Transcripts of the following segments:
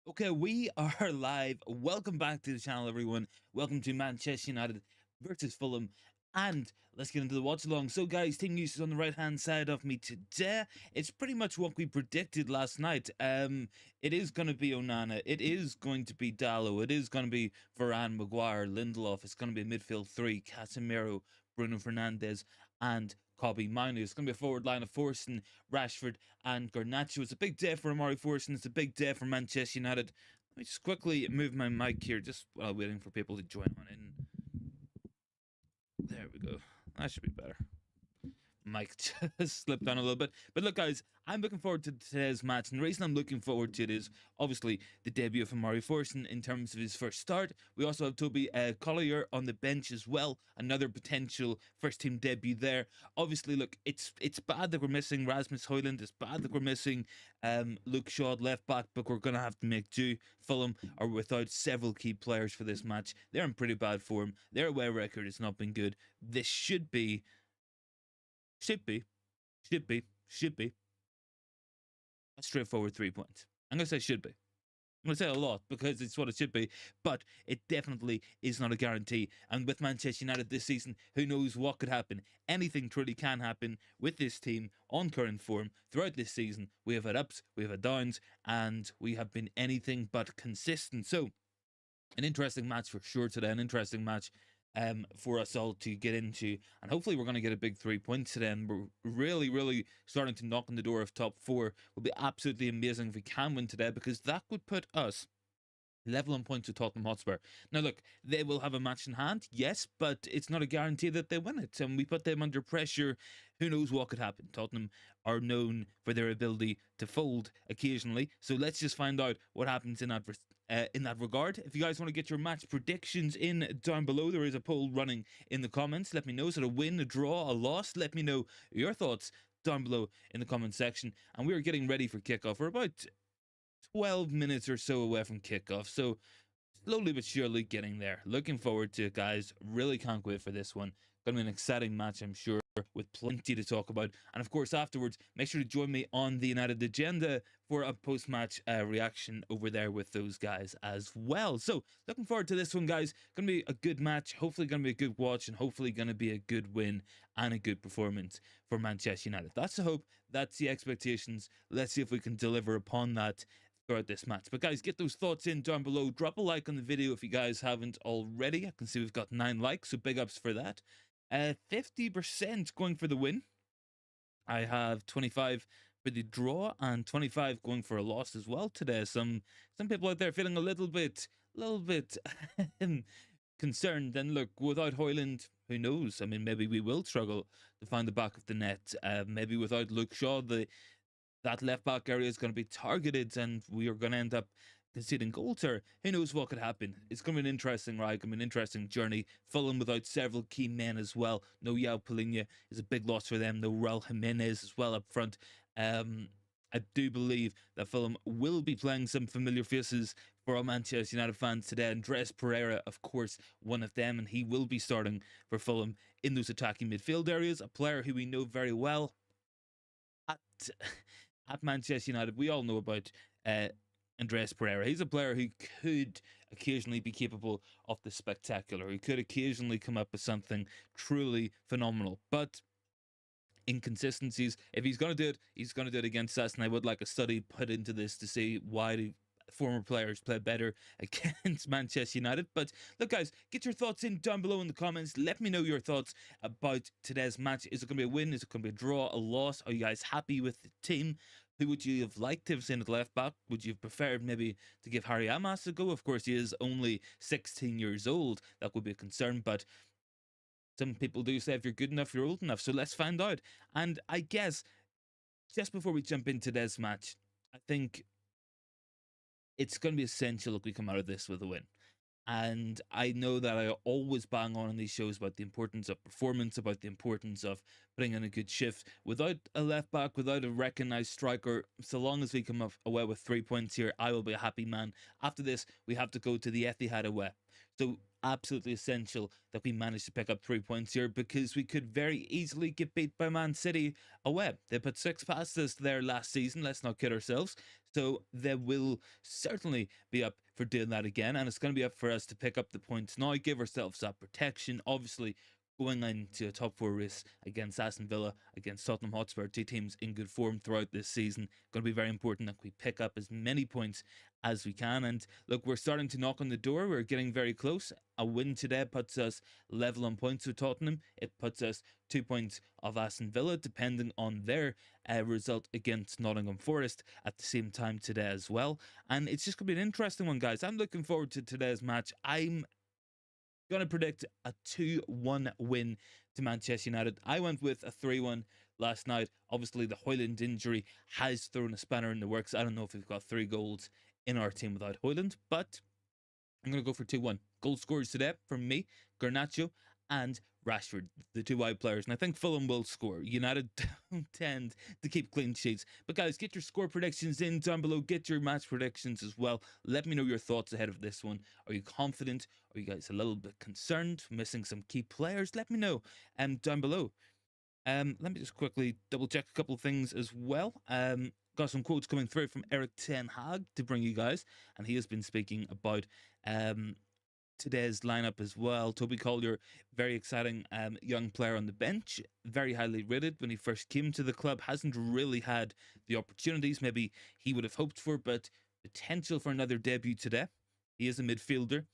Okay, we are live. Welcome back to the channel, everyone. Welcome to Manchester United versus Fulham. And let's get into the watch along. So, guys, team news is on the right hand side of me today. It's pretty much what we predicted last night. It is going to be Onana. It is going to be Dallo. It is going to be Varane, Maguire, Lindelof. It's going to be a midfield three: Casemiro, Bruno Fernandes, and Kobbie Mainoo. It's going to be a forward line of Forson, Rashford, and Garnacho. It's a big day for Omari Forson. It's a big day for Manchester United. Let me just quickly move my mic here, just while waiting for people to join on in. There we go. That should be better. Mic just slipped on a little bit. But look, guys, I'm looking forward to today's match. And the reason I'm looking forward to it is obviously the debut of Omari Forson in terms of his first start. We also have Toby Collier on the bench as well. Another potential first team debut there. Obviously, look, it's bad that we're missing Rasmus Hojlund. It's bad that we're missing Luke Shaw left back, but we're going to have to make do. Fulham are without several key players for this match. They're in pretty bad form. Their away record has not been good. This should be should be, should be a straightforward 3 points. I'm going to say should be. I'm going to say a lot because it's what it should be, but it definitely is not a guarantee. And with Manchester United this season, who knows what could happen? Anything truly can happen with this team on current form throughout this season. We have had ups, we have had downs, and we have been anything but consistent. So, an interesting match for sure today, an interesting match for us all to get into. And hopefully we're going to get a big 3 points today. And we're really starting to knock on the door of top four. It will be absolutely amazing if we can win today, because that would put us level on points with Tottenham Hotspur. Now, look, they will have a match in hand, yes, but it's not a guarantee that they win it. And we put them under pressure. Who knows what could happen? Tottenham are known for their ability to fold occasionally. So let's just find out what happens in that regard. If you guys want to get your match predictions in down below, there is a poll running in the comments. Let me know. Is it a win, a draw, a loss? Let me know your thoughts down below in the comment section. And we are getting ready for kickoff. We're about 12 minutes or so away from kickoff. So slowly but surely getting there. Looking forward to it, guys. Really can't wait for this one. Going to be an exciting match, I'm sure, with plenty to talk about. And of course, afterwards, make sure to join me on the United Agenda for a post-match reaction over there with those guys as well. So looking forward to this one, guys. Going to be a good match. Hopefully going to be a good watch, and hopefully going to be a good win and a good performance for Manchester United. That's the hope. That's the expectations. Let's see if we can deliver upon that throughout this match. But guys, get those thoughts in down below. Drop a like on the video if you guys haven't already. I can see we've got 9 likes, so big ups for that. 50% going for the win. I have 25 for the draw and 25 going for a loss as well today. Some people out there feeling a little bit concerned. And look, without Hojlund, who knows? I mean, maybe we will struggle to find the back of the net. Maybe without Luke Shaw, that left back area is going to be targeted, and we are going to end up conceding goals there. Who knows what could happen? It's going to be an interesting ride, going to be an interesting journey. Fulham without several key men as well. No Yao Polina is a big loss for them. No Raul Jimenez as well up front. I do believe that Fulham will be playing some familiar faces for all Manchester United fans today. Andres Pereira, of course, one of them, and he will be starting for Fulham in those attacking midfield areas. A player who we know very well at at Manchester United. We all know about Andres Pereira. He's a player who could occasionally be capable of the spectacular. He could occasionally come up with something truly phenomenal. But inconsistencies, if he's going to do it, he's going to do it against us. And I would like a study put into this to see why the former players play better against Manchester United. But look, guys, get your thoughts in down below in the comments. Let me know your thoughts about today's match. Is it going to be a win? Is it going to be a draw, a loss? Are you guys happy with the team? Who would you have liked to have seen at left back? Would you have preferred maybe to give Harry Amas a go? Of course, he is only 16 years old. That would be a concern, but some people do say if you're good enough, you're old enough. So let's find out. And I guess just before we jump into today's match, I think it's going to be essential if we come out of this with a win. And I know that I always bang on in these shows about the importance of performance, about the importance of putting in a good shift. Without a left back, without a recognised striker, so long as we come away with 3 points here, I will be a happy man. After this, we have to go to the Etihad away. So absolutely essential that we manage to pick up 3 points here, because we could very easily get beat by Man City away. They put 6 past us there last season, let's not kid ourselves. So they will certainly be up for doing that again, and it's going to be up for us to pick up the points now, give ourselves that protection. Obviously, going into a top 4 race against Aston Villa, against Tottenham Hotspur, 2 teams in good form throughout this season, going to be very important that we pick up as many points as we can. And look, we're starting to knock on the door. We're getting very close. A win today puts us level on points with Tottenham. It puts us 2 points of Aston Villa, depending on their result against Nottingham Forest at the same time today as well. And it's just going to be an interesting one, guys. I'm looking forward to today's match. I'm going to predict a 2-1 win to Manchester United. I went with a 3-1 last night. Obviously, the Hojlund injury has thrown a spanner in the works. I don't know if we've got 3 goals in our team without Hojlund, but I'm going to go for 2-1. Goal scorers today from me, Garnacho and Rashford, the 2 wide players. And I think Fulham will score. United don't tend to keep clean sheets. But guys, get your score predictions in down below. Get your match predictions as well. Let me know your thoughts ahead of this one. Are you confident? Are you guys a little bit concerned? Missing some key players? Let me know down below. Let me just quickly double check a couple of things as well. Got some quotes coming through from Erik Ten Hag to bring you guys, and he has been speaking about today's lineup as well. Toby Collier, very exciting young player on the bench, very highly rated when he first came to the club. Hasn't really had the opportunities maybe he would have hoped for, but potential for another debut today. He is a midfielder.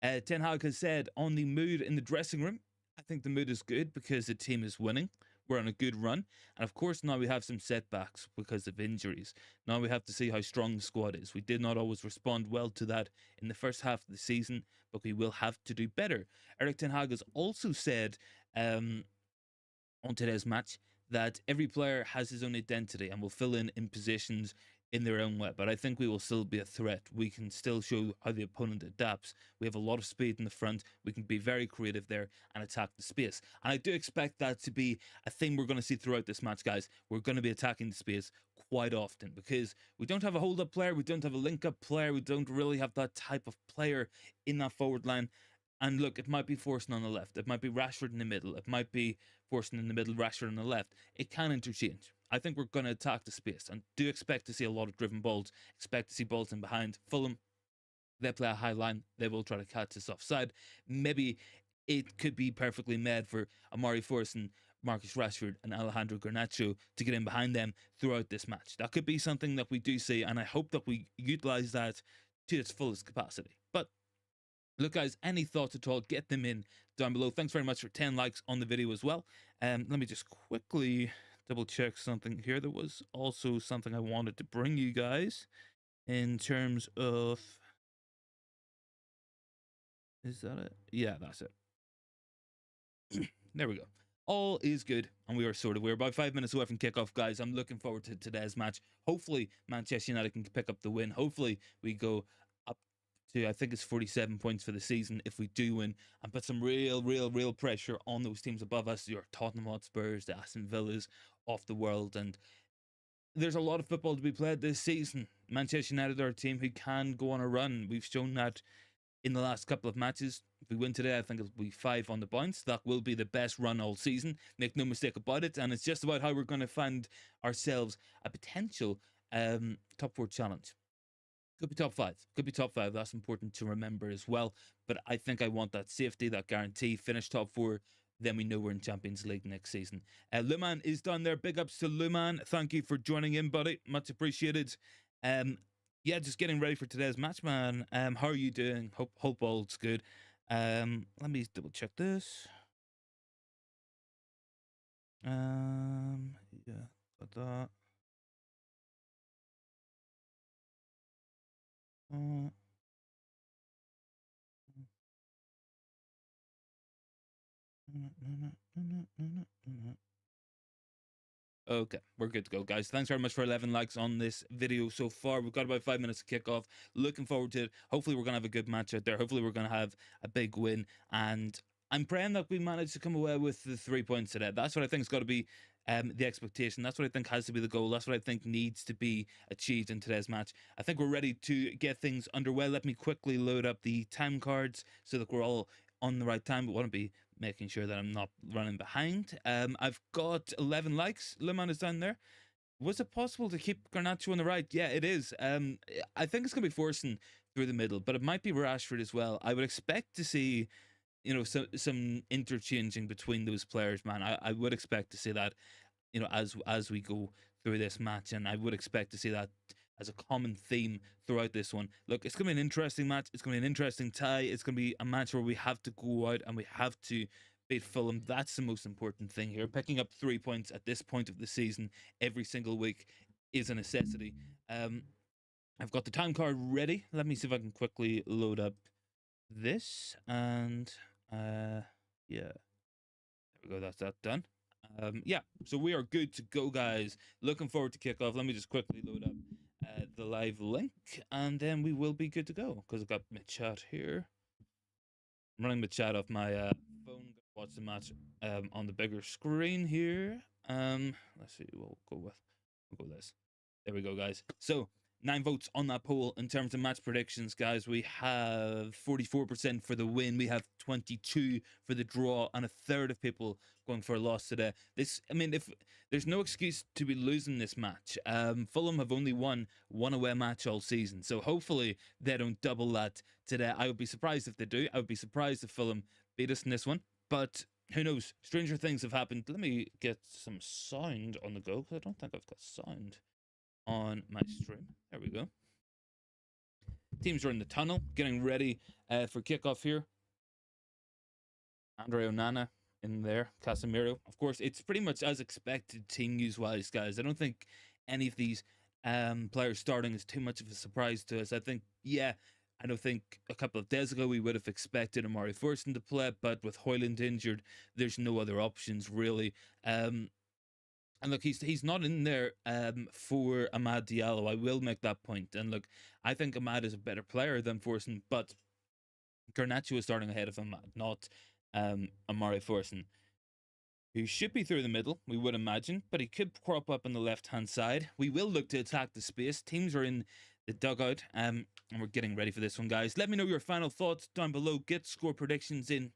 Ten Hag has said on the mood in the dressing room, I think the mood is good because the team is winning. We're on a good run. And of course, now we have some setbacks because of injuries. Now we have to see how strong the squad is. We did not always respond well to that in the first half of the season, but we will have to do better. Erik Ten Hag has also said on today's match that every player has his own identity and will fill in positions in their own way. But I think we will still be a threat. We can still show how the opponent adapts. We have a lot of speed in the front. We can be very creative there and attack the space. And I do expect that to be a thing we're going to see throughout this match, guys. We're going to be attacking the space quite often because we don't have a hold-up player. We don't have a link-up player. We don't really have that type of player in that forward line. And look, it might be Forson on the left. It might be Rashford in the middle. It might be Forson in the middle, Rashford on the left. It can interchange. I think we're going to attack the space and do expect to see a lot of driven balls. Expect to see balls in behind. Fulham, they play a high line. They will try to catch us offside. Maybe it could be perfectly made for Omari Forson, Marcus Rashford and Alejandro Garnacho to get in behind them throughout this match. That could be something that we do see, and I hope that we utilise that to its fullest capacity. But look, guys, any thoughts at all, get them in down below. Thanks very much for 10 likes on the video as well. Let me just quickly double check something here. There was also something I wanted to bring you guys in terms of... Is that it? Yeah, that's it. There we go. All is good, and we are sorted. We're about 5 minutes away from kickoff, guys. I'm looking forward to today's match. Hopefully, Manchester United can pick up the win. Hopefully, we go up to, I think it's 47 points for the season if we do win, and put some real pressure on those teams above us, your Tottenham Hotspurs, the Aston Villas of the world. And there's a lot of football to be played this season. Manchester United are a team who can go on a run. We've shown that in the last couple of matches. If we win today, I think it'll be 5 on the bounce. That will be the best run all season. Make no mistake about it. And it's just about how we're going to find ourselves a potential top 4 challenge. Could be top 5. Could be top 5. That's important to remember as well. But I think I want that safety, that guarantee. Finish top 4. Then we know we're in Champions League next season. Luman is down there. Big ups to Luman. Thank you for joining in, buddy. Much appreciated. Yeah, just getting ready for today's match, man. How are you doing? Hope all's good. Let me double check this. Yeah, got that. Okay, we're good to go, guys. Thanks very much for 11 likes on this video so far. We've got about 5 minutes to kick off. Looking forward to it. Hopefully, we're going to have a good match out there. Hopefully, we're going to have a big win. And I'm praying that we manage to come away with the 3 points today. That's what I think has got to be the expectation. That's what I think has to be the goal. That's what I think needs to be achieved in today's match. I think we're ready to get things underway. Let me quickly load up the time cards so that we're all on the right time. But want to be making sure that I'm not running behind. I've got 11 likes. Liman is down there. Was it possible to keep Garnacho on the right? Yeah, it is. I think it's going to be Forson through the middle, but it might be Rashford as well. I would expect to see, some interchanging between those players, man. I would expect to see that, as we go through this match, and I would expect to see that as a common theme throughout this one. Look, it's going to be an interesting match. It's going to be an interesting tie. It's going to be a match where we have to go out and we have to beat Fulham. That's the most important thing here. Picking up 3 points at this point of the season every single week is a necessity. I've got the time card ready. Let me see if I can quickly load up this, and yeah, there we go. That's that done. Yeah, so we are good to go, guys. Looking forward to kickoff. Let me just quickly load up the live link, and then we will be good to go, because I've got my chat here. I'm running the chat off my phone. Watch the match on the bigger screen here. Let's see. We'll go with this. There we go, guys. So 9 votes on that poll in terms of match predictions, guys. We have 44% for the win. We have 22 for the draw, and a third of people going for a loss today. If there's no excuse to be losing this match. Fulham have only won one away match all season, so hopefully they don't double that today. I would be surprised if they do. I would be surprised if Fulham beat us in this one, but who knows? Stranger things have happened. Let me get some sound on the go, because I don't think I've got sound on my stream. There we go. Teams are in the tunnel, getting ready for kickoff here. Andre Onana in there, Casemiro. Of course, it's pretty much as expected team news wise, guys. I don't think any of these players starting is too much of a surprise to us. I don't think a couple of days ago we would have expected Omari Forson to play, but with Hojlund injured, there's no other options really. And look, he's not in there for Amad Diallo. I will make that point. And look, I think Amad is a better player than Forson, but Garnacho is starting ahead of Amad, not Omari Forson, who should be through the middle, we would imagine, but he could crop up on the left-hand side. We will look to attack the space. Teams are in the dugout, and we're getting ready for this one, guys. Let me know your final thoughts down below. Get score predictions in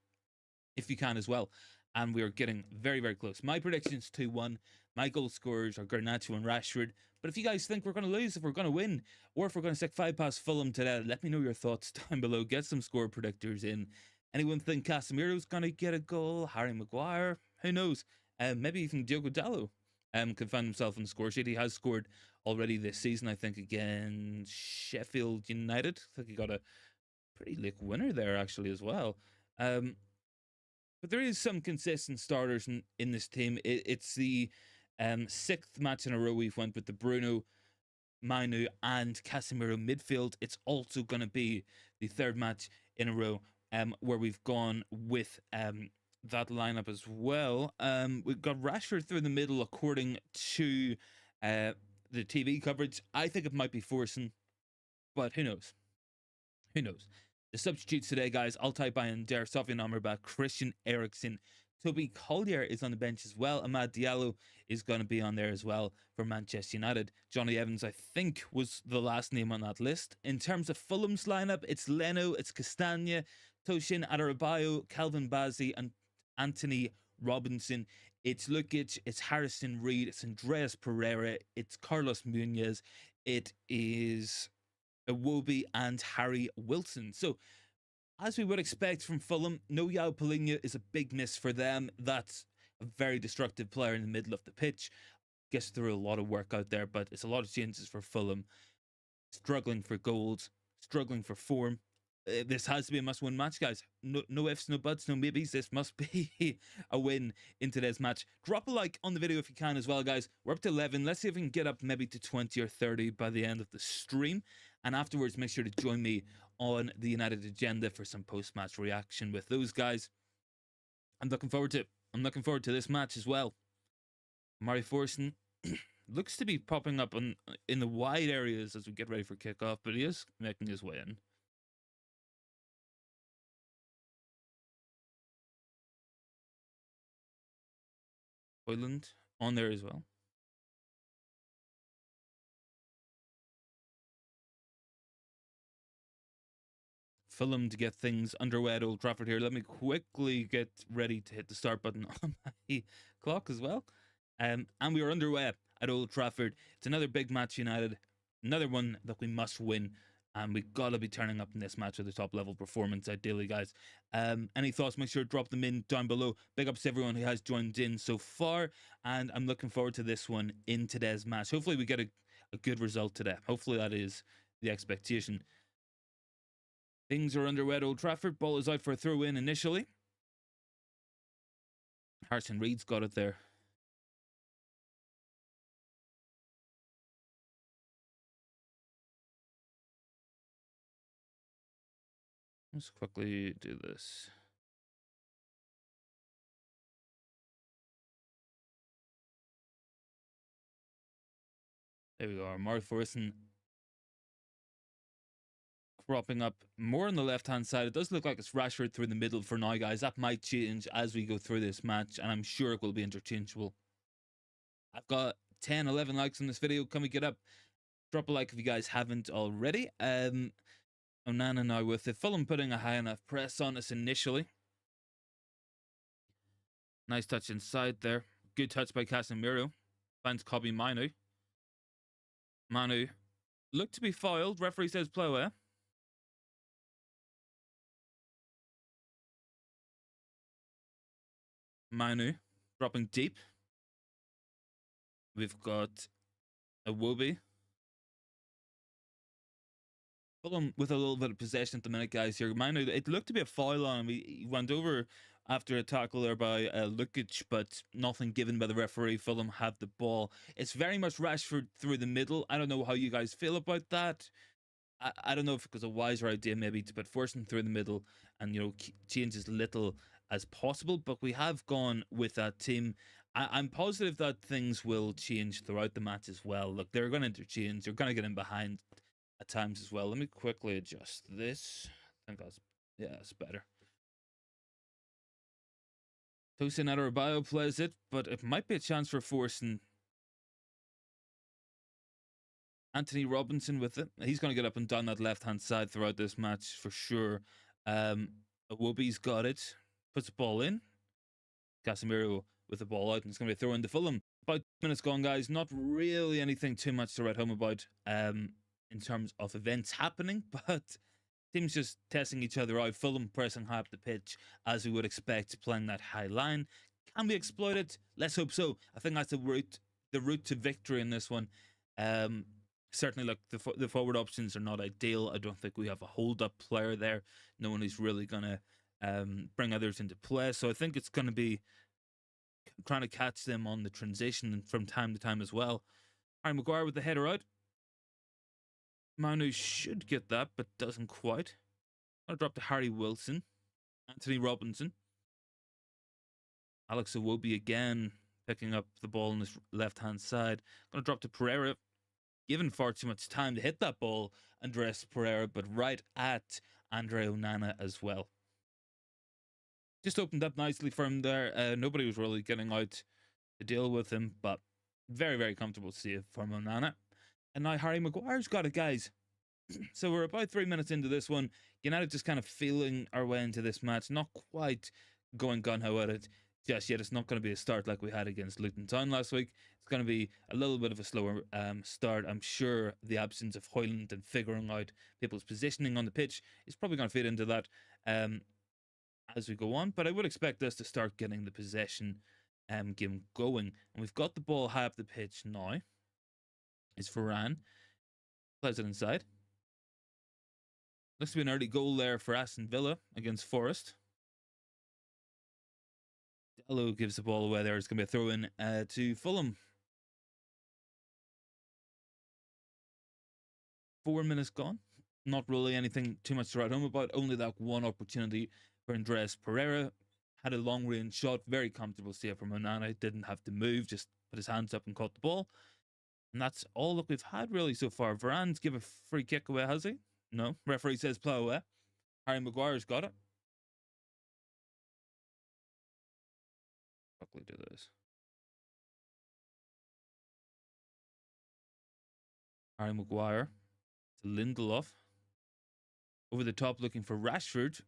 if you can as well. And we are getting very, very close. My prediction's 2-1. My goal scorers are Garnacho and Rashford. But if you guys think we're going to lose, if we're going to win, or if we're going to stick 5 past Fulham today, let me know your thoughts down below. Get some score predictors in. Anyone think Casemiro's going to get a goal? Harry Maguire? Who knows? Maybe even Diogo Dalot can find himself on the score sheet. He has scored already this season, I think, against Sheffield United. I think he got a pretty late winner there, actually, as well. But there is some consistent starters in this team. It's the 6th match in a row we've went with the Bruno, Manu, and Casemiro midfield. It's also going to be the 3rd match in a row where we've gone with that lineup as well. We've got Rashford through the middle, according to the TV coverage. I think it might be Forson, but who knows? Who knows? The substitutes today, guys, Altay Bayındır, Sofyan Amrabat, Christian Eriksen, Toby Collier is on the bench as well. Amad Diallo is going to be on there as well for Manchester United. Johnny Evans, I think, was the last name on that list. In terms of Fulham's lineup, it's Leno, it's Castagna, Toshin Adarabioyo, Calvin Bazzi, and Anthony Robinson. It's Lukic, it's Harrison Reed, it's Andreas Pereira, it's Carlos Munoz, it is Iwobi and Harry Wilson. So, as we would expect from Fulham, no João Palhinha is a big miss for them. That's a very destructive player in the middle of the pitch. Gets through a lot of work out there, but it's a lot of changes for Fulham. Struggling for goals, struggling for form. This has to be a must-win match, guys. No ifs, no buts, no maybes. This must be a win in today's match. Drop a like on the video if you can as well, guys. We're up to 11. Let's see if we can get up maybe to 20 or 30 by the end of the stream. And afterwards, make sure to join me on the United Agenda for some post-match reaction with those guys. I'm looking forward to it. I'm looking forward to this match as well. Omari Forson looks to be popping up in the wide areas as we get ready for kickoff, but he is making his way in. Hojlund on there as well. Fulham to get things underway at Old Trafford here. Let me quickly get ready to hit the start button on my clock as well. And we are underway at Old Trafford. It's another big match, United. Another one that we must win. And we've got to be turning up in this match with a top level performance, ideally, guys. Any thoughts? Make sure to drop them in down below. Big ups to everyone who has joined in so far. And I'm looking forward to this one in today's match. Hopefully, we get a good result today. Hopefully, that is the expectation. Things are underway at Old Trafford. Ball is out for a throw in initially. Harrison Reed's got it there. Let's quickly do this. There we go. Omari Forson cropping up more on the left-hand side. It does look like it's Rashford through the middle for now, guys. That might change as we go through this match, and I'm sure it will be interchangeable. I've got 10, 11 likes on this video. Can we get up? Drop a like if you guys haven't already. Onana now with it. Fulham putting a high enough press on us initially. Nice touch inside there. Good touch by Casemiro. Finds Kobe Manu. Manu looked to be fouled. Referee says play away. Manu dropping deep. We've got Iwobi. Fulham with a little bit of possession at the minute, guys. Here, Manu, it looked to be a foul on him. He went over after a tackle there by Lukic, but nothing given by the referee. Fulham have the ball. It's very much Rashford through the middle. I don't know how you guys feel about that. I don't know if it was a wiser idea maybe to put Forson through the middle and, you know, change as little as possible. But we have gone with that team. I'm positive that things will change throughout the match as well. Look, they're going to interchange. They're going to get in behind at times as well. Let me quickly adjust this. I think that's better. Tosin Adarabioyo plays it, but it might be a chance for Forson. Anthony Robinson with it. He's going to get up and down that left-hand side throughout this match for sure. Iwobi's got it. Puts the ball in. Casemiro with the ball out, and it's going to be a throw into Fulham. About 2 minutes gone, guys. Not really anything too much to write home about in terms of events happening, but teams just testing each other out. Fulham pressing high up the pitch, as we would expect, playing that high line. Can we exploit it? Let's hope so. I think that's the route to victory in this one. Certainly, look, the forward options are not ideal. I don't think we have a hold-up player there. No one who's really going to bring others into play. So I think it's going to be trying to catch them on the transition from time to time as well. Harry Maguire with the header out. Manu should get that, but doesn't quite. I'll drop to Harry Wilson. Anthony Robinson. Alex Iwobi again picking up the ball on his left-hand side. Going to drop to Pereira. Given far too much time to hit that ball, Andres Pereira, but right at Andre Onana as well. Just opened up nicely for him there. Nobody was really getting out to deal with him, but very, very comfortable save from Onana. And now Harry Maguire's got it, guys. So we're about 3 minutes into this one. United just kind of feeling our way into this match. Not quite going gung-ho at it just yet. It's not going to be a start like we had against Luton Town last week. It's going to be a little bit of a slower start. I'm sure the absence of Hojlund and figuring out people's positioning on the pitch is probably going to feed into that as we go on. But I would expect us to start getting the possession game going. And we've got the ball high up the pitch now. It's Varane. Plays it inside. Looks to be an early goal there for Aston Villa against Forest. Dello gives the ball away there. It's going to be a throw in to Fulham. 4 minutes gone. Not really anything too much to write home about. Only that one opportunity for Andres Pereira. Had a long range shot. Very comfortable save from Onana. Didn't have to move. Just put his hands up and caught the ball. And that's all that we've had really so far. Varane's give a free kick away, has he? No. Referee says play away. Harry Maguire's got it. Quickly do this. Harry Maguire to Lindelof. Over the top looking for Rashford.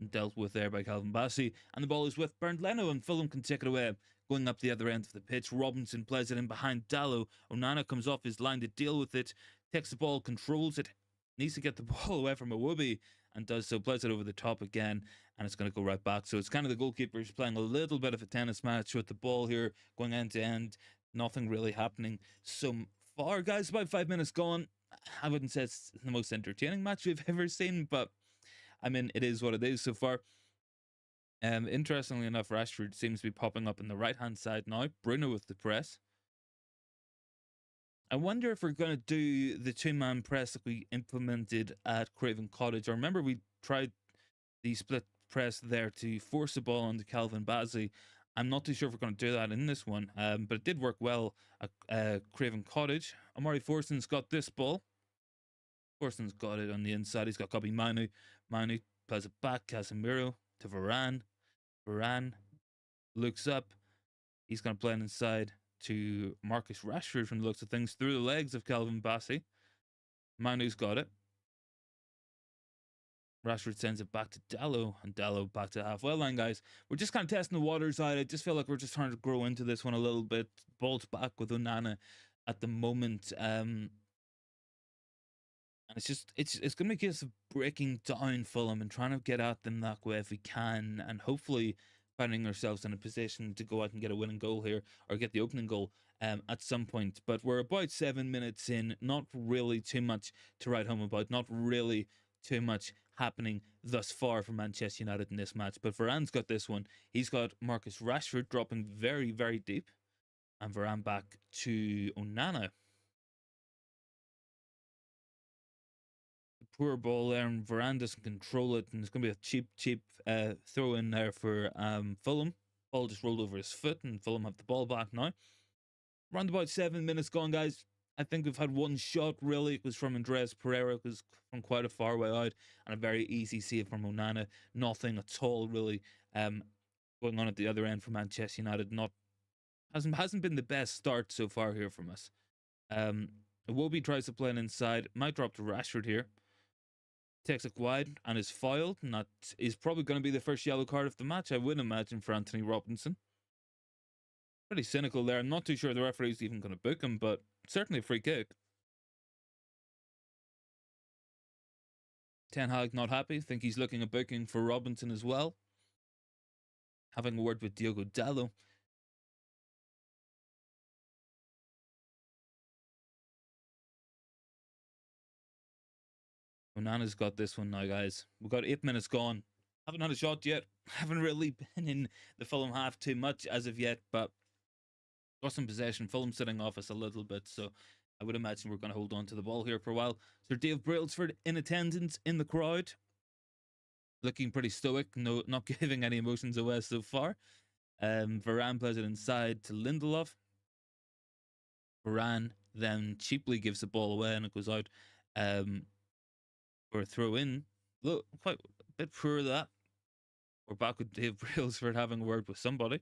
Dealt with there by Calvin Bassey. And the ball is with Bernd Leno, and Fulham can take it away. Going up the other end of the pitch, Robinson plays it in behind Dalot. Onana comes off his line to deal with it. Takes the ball, controls it. Needs to get the ball away from Iwobi, and does so. Plays it over the top again, and it's going to go right back. So it's kind of the goalkeeper's playing a little bit of a tennis match with the ball here, going end to end. Nothing really happening so far, guys. About 5 minutes gone. I wouldn't say it's the most entertaining match we've ever seen, but I mean, it is what it is so far. Interestingly enough, Rashford seems to be popping up on the right-hand side now. Bruno with the press. I wonder if we're going to do the two-man press that we implemented at Craven Cottage. I remember we tried the split press there to force the ball onto Calvin Bassey. I'm not too sure if we're going to do that in this one, but it did work well at Craven Cottage. Omari Forson's got this ball. Forson's got it on the inside. He's got Kobe Manu. Manu plays it back. Casemiro to Varane. Varane looks up. He's going to play it inside to Marcus Rashford from the looks of things, through the legs of Calvin Bassey. Manu's got it. Rashford sends it back to Dalot, and Dalot back to the halfway line, guys. We're just kind of testing the waters out. I just feel like we're just trying to grow into this one a little bit. Ball's back with Onana at the moment. And it's going to be a case of breaking down Fulham and trying to get at them that way if we can, and hopefully finding ourselves in a position to go out and get a winning goal here, or get the opening goal at some point. But we're about 7 minutes in, not really too much to write home about, not really too much happening thus far for Manchester United in this match. But Varane's got this one. He's got Marcus Rashford dropping very, very deep, and Varane back to Onana. Poor ball there, and Varane doesn't control it, and it's going to be a cheap throw in there for Fulham. Ball just rolled over his foot, and Fulham have the ball back now. Around about 7 minutes gone, guys. I think we've had one shot, really. It was from Andreas Pereira. It was from quite a far way out, and a very easy save from Onana. Nothing at all, really, going on at the other end for Manchester United. Hasn't been the best start so far here from us. Iwobi tries to play it inside. Might drop to Rashford here. Takes it wide and is fouled, and that is probably going to be the first yellow card of the match, I would imagine, for Anthony Robinson. Pretty cynical there. I'm not too sure the referee's even going to book him, but certainly a free kick. Ten Hag not happy. Think he's looking at booking for Robinson as well. Having a word with Diogo Dalot. Onana's got this one now, guys. We've got 8 minutes gone. Haven't had a shot yet. Haven't really been in the Fulham half too much as of yet, but got some possession. Fulham sitting off us a little bit, so I would imagine we're going to hold on to the ball here for a while. Sir Dave Brailsford in attendance in the crowd. Looking pretty stoic, not giving any emotions away so far. Varane plays it inside to Lindelof. Varane then cheaply gives the ball away, and it goes out for a throw in. Look, quite a bit poor of that. We're back with Dave Brailsford having a word with somebody.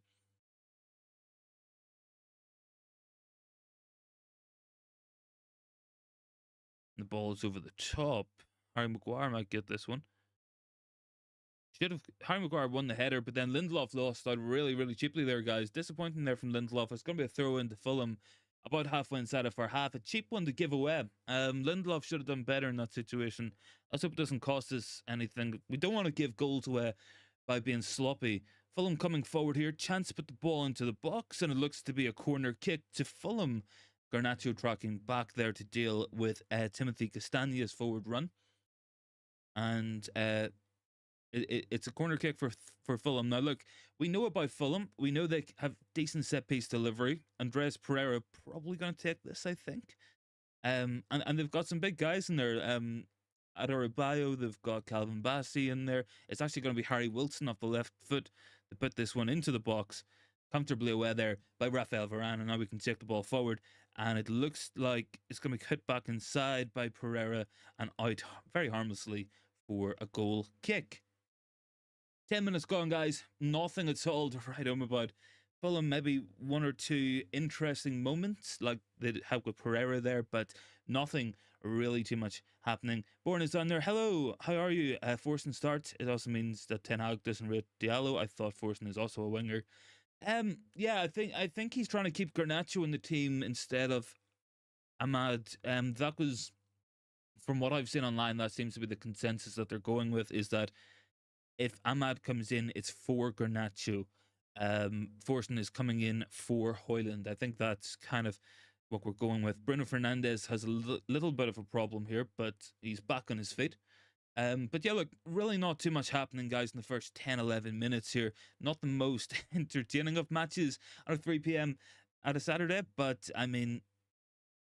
The ball's over the top. Harry Maguire might get this one. Harry Maguire won the header, but then Lindelof lost out really, really cheaply there, guys. Disappointing there from Lindelof. It's going to be a throw into Fulham about halfway inside of our half. A cheap one to give away. Lindelof should have done better in that situation. Let's hope it doesn't cost us anything. We don't want to give goals away by being sloppy. Fulham coming forward here. Chance to put the ball into the box, and it looks to be a corner kick to Fulham. Garnacho tracking back there to deal with Timothy Castagne's forward run. And it's a corner kick for Fulham. Now, look, we know about Fulham. We know they have decent set-piece delivery. Andreas Pereira probably going to take this, I think. And they've got some big guys in there. At Adebayo, they've got Calvin Bassey in there. It's actually going to be Harry Wilson off the left foot to put this one into the box. Comfortably away there by Raphael Varane, and now we can take the ball forward. And it looks like it's going to be hit back inside by Pereira and out very harmlessly for a goal kick. 10 minutes gone, guys. Nothing at all to write home about. Fulham maybe one or two interesting moments, like they have with Pereira there, but nothing really too much happening. Born is on there. Hello, how are you? Forson starts. It also means that Ten Hag doesn't rate Diallo. I thought Forson is also a winger. Yeah, I think he's trying to keep Garnacho in the team instead of Ahmad. That was from what I've seen online. That seems to be the consensus that they're going with. Is that if Ahmad comes in, it's for Garnacho. Forson is coming in for Hojlund. I think that's kind of what we're going with. Bruno Fernandes has a little bit of a problem here, but he's back on his feet. But yeah, look, really not too much happening, guys, in the first 10, 11 minutes here. Not the most entertaining of matches at 3 p.m. at a Saturday, but I mean,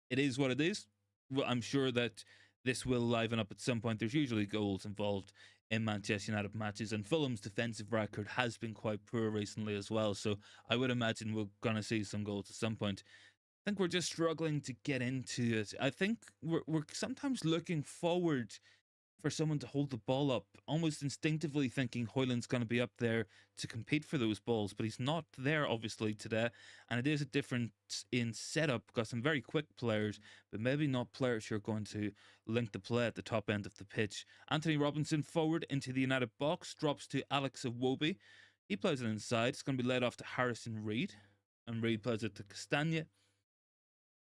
it is what it is. Well, I'm sure that this will liven up at some point. There's usually goals involved in Manchester United matches, and Fulham's defensive record has been quite poor recently as well. So I would imagine we're going to see some goals at some point. I think we're just struggling to get into it. I think we're sometimes looking forward for someone to hold the ball up, almost instinctively thinking Hojlund's going to be up there to compete for those balls, but he's not there obviously today. And it is a difference in setup. Got some very quick players, but maybe not players who are going to link the play at the top end of the pitch. Anthony Robinson forward into the United box, drops to Alex Iwobi. He plays it inside. It's going to be led off to Harrison Reed, and Reed plays it to Castagna.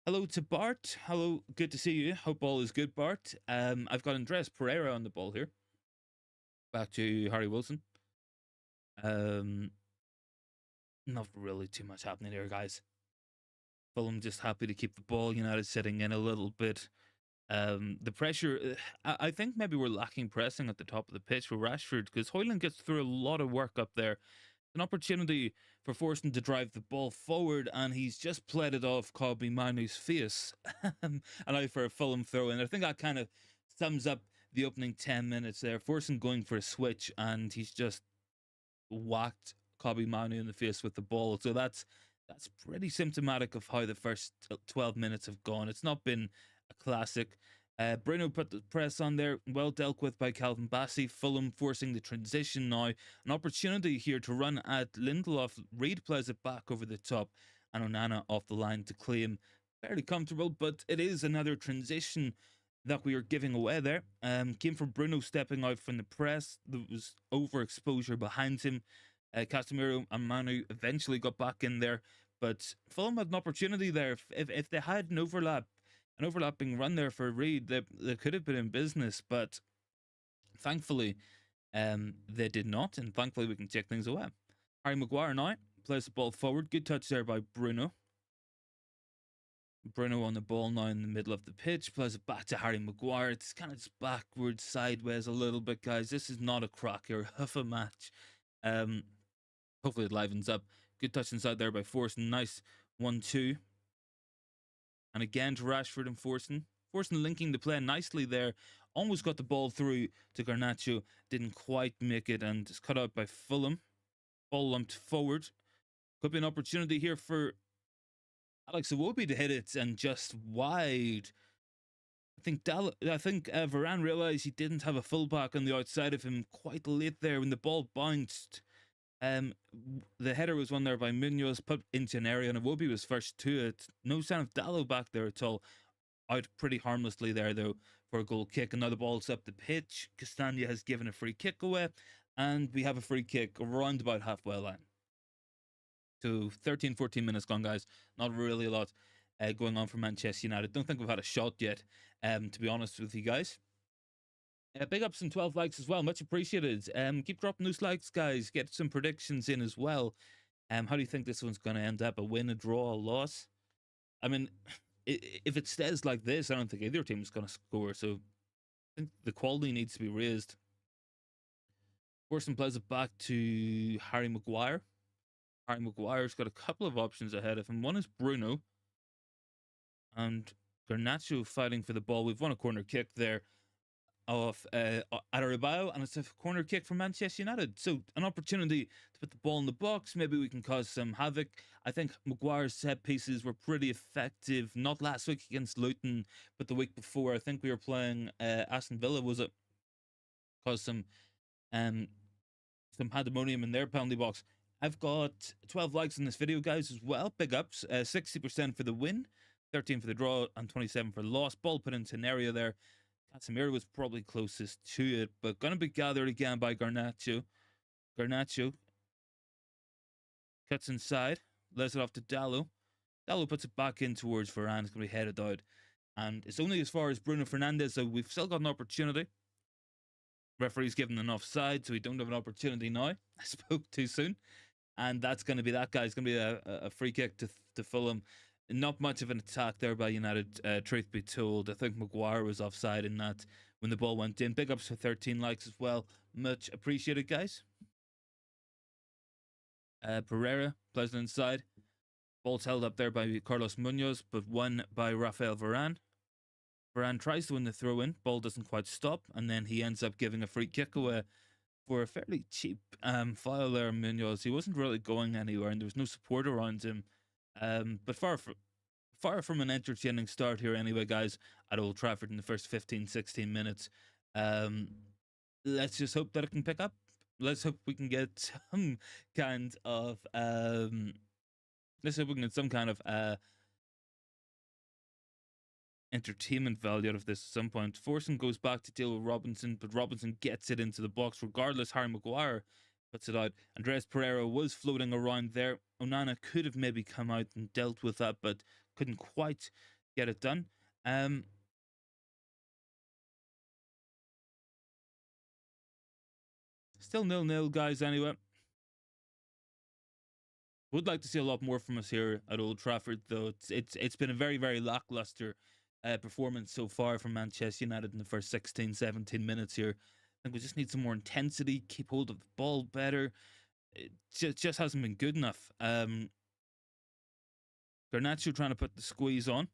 Hello to Bart. Hello, good to see you. Hope all is good, Bart. I've got Andres Pereira on the ball here. Back to Harry Wilson. Not really too much happening here, guys. Fulham just happy to keep the ball. United sitting in a little bit. The pressure, I think maybe we're lacking pressing at the top of the pitch with Rashford, because Hojlund gets through a lot of work up there. An opportunity for Forson to drive the ball forward, and he's just played it off Kobbie Manu's face. And I for a Fulham throw in. I think that kind of sums up the opening 10 minutes there. Forson going for a switch, and he's just whacked Kobbie Manu in the face with the ball. So that's pretty symptomatic of how the first 12 minutes have gone. It's not been a classic. Bruno put the press on there, well dealt with by Calvin Bassey. Fulham forcing the transition now. An opportunity here to run at Lindelof. Reed plays it back over the top, and Onana off the line to claim. Fairly comfortable, but it is another transition that we are giving away there. Came from Bruno stepping out from the press. There was overexposure behind him. Casemiro and Manu eventually got back in there, but Fulham had an opportunity there. If they had an overlapping run there for Reed, they could have been in business, but thankfully they did not, and thankfully we can take things away. Harry Maguire now plays the ball forward. Good touch there by Bruno. Bruno on the ball now in the middle of the pitch, plays it back to Harry Maguire. It's kind of just backwards, sideways a little bit, guys. This is not a cracker of a match. Hopefully it livens up. Good touch inside there by Forson. Nice 1-2. And again to Rashford and Forson. Forson linking the play nicely there. Almost got the ball through to Garnacho. Didn't quite make it, and it's cut out by Fulham. Ball lumped forward. Could be an opportunity here for Alex Iwobi to hit it, and just wide. I think Varane realised he didn't have a fullback on the outside of him quite late there when the ball bounced. The header was won there by Munoz, put into an area, and Iwobi was first to it. No sign of Dallo back there at all. Out pretty harmlessly there, though, for a goal kick. And now the ball's up the pitch. Castagna has given a free kick away, and we have a free kick around about halfway line. So 13, 14 minutes gone, guys. Not really a lot going on for Manchester United. Don't think we've had a shot yet, to be honest with you guys. Big ups and 12 likes as well. Much appreciated. Keep dropping those likes, guys. Get some predictions in as well. How do you think this one's going to end up? A win, a draw, a loss? I mean, if it stays like this, I don't think either team is going to score. So I think the quality needs to be raised. Forson plays it back to Harry Maguire. Harry Maguire's got a couple of options ahead of him. One is Bruno. And Garnacho fighting for the ball. We've won a corner kick there of Adarabao, and it's a corner kick from Manchester United. So an opportunity to put the ball in the box. Maybe we can cause some havoc. I think Maguire's set pieces were pretty effective. Not last week against Luton, but the week before. I think we were playing Aston Villa, was it? Caused some pandemonium in their penalty box. I've got 12 likes on this video, guys, as well. Big ups. 60% for the win, 13 for the draw, and 27 for the loss. Ball put into an area there. Casemiro was probably closest to it, but going to be gathered again by Garnacho. Garnacho cuts inside, lets it off to Dallo. Dallo puts it back in towards Varane. It's going to be headed out. And it's only as far as Bruno Fernandes, so we've still got an opportunity. Referee's given an offside, so we don't have an opportunity now. I spoke too soon. And that's going to be that, guys. It's going to be a free kick to Fulham. Not much of an attack there by United, truth be told. I think Maguire was offside in that when the ball went in. Big ups for 13 likes as well. Much appreciated, guys. Pereira plays it inside. Ball's held up there by Carlos Munoz, but won by Rafael Varane. Varane tries to win the throw-in. Ball doesn't quite stop, and then he ends up giving a free kick away for a fairly cheap foul there, Munoz. He wasn't really going anywhere, and there was no support around him. But far from an entertaining start here anyway, guys, at Old Trafford in the first 15, 16 minutes. Let's just hope that it can pick up. Let's hope we can get some kind of let's hope we can get some kind of entertainment value out of this at some point. Forson goes back to deal with Robinson, but Robinson gets it into the box. Regardless, Harry Maguire puts it out. Andres Pereira was floating around there. Onana could have maybe come out and dealt with that, but couldn't quite get it done. Still 0-0, guys, anyway. Would like to see a lot more from us here at Old Trafford, though. It's been a very, very lackluster performance so far from Manchester United in the first 16, 17 minutes here. I think we just need some more intensity, keep hold of the ball better. It just hasn't been good enough. Garnacho trying to put the squeeze on.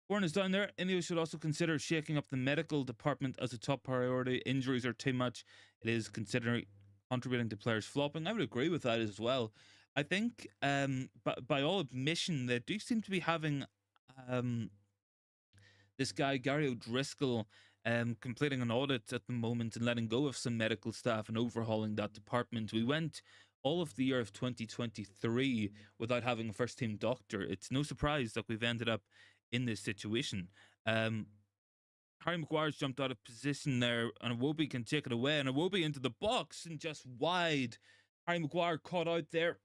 Warren is down there. India should also consider shaking up the medical department as a top priority. Injuries are too much. It is considering contributing to players flopping. I would agree with that as well. I think, by all admission, they do seem to be having this guy, Gary O'Driscoll, completing an audit at the moment and letting go of some medical staff and overhauling that department. We went all of the year of 2023 without having a first team doctor. It's no surprise that we've ended up in this situation. Harry Maguire's jumped out of position there, and Iwobi can take it away, and Iwobi into the box and just wide. Harry Maguire caught out there.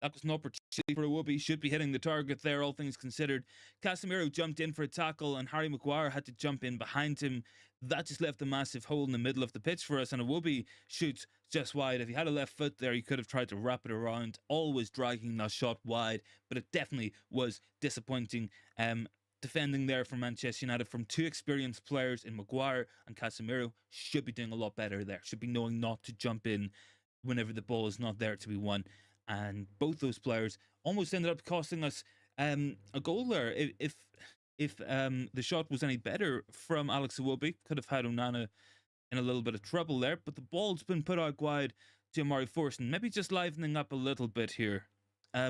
That was an opportunity for Iwobi. Should be hitting the target there, all things considered. Casemiro jumped in for a tackle, and Harry Maguire had to jump in behind him. That just left a massive hole in the middle of the pitch for us, and Iwobi shoots just wide. If he had a left foot there, he could have tried to wrap it around, always dragging that shot wide, but it definitely was disappointing. Defending there from Manchester United from two experienced players in Maguire and Casemiro. Should be doing a lot better there. Should be knowing not to jump in whenever the ball is not there to be won. And both those players almost ended up costing us a goal there. If the shot was any better from Alex Iwobi, could have had Onana in a little bit of trouble there. But the ball's been put out wide to Omari Forson. Maybe just livening up a little bit here.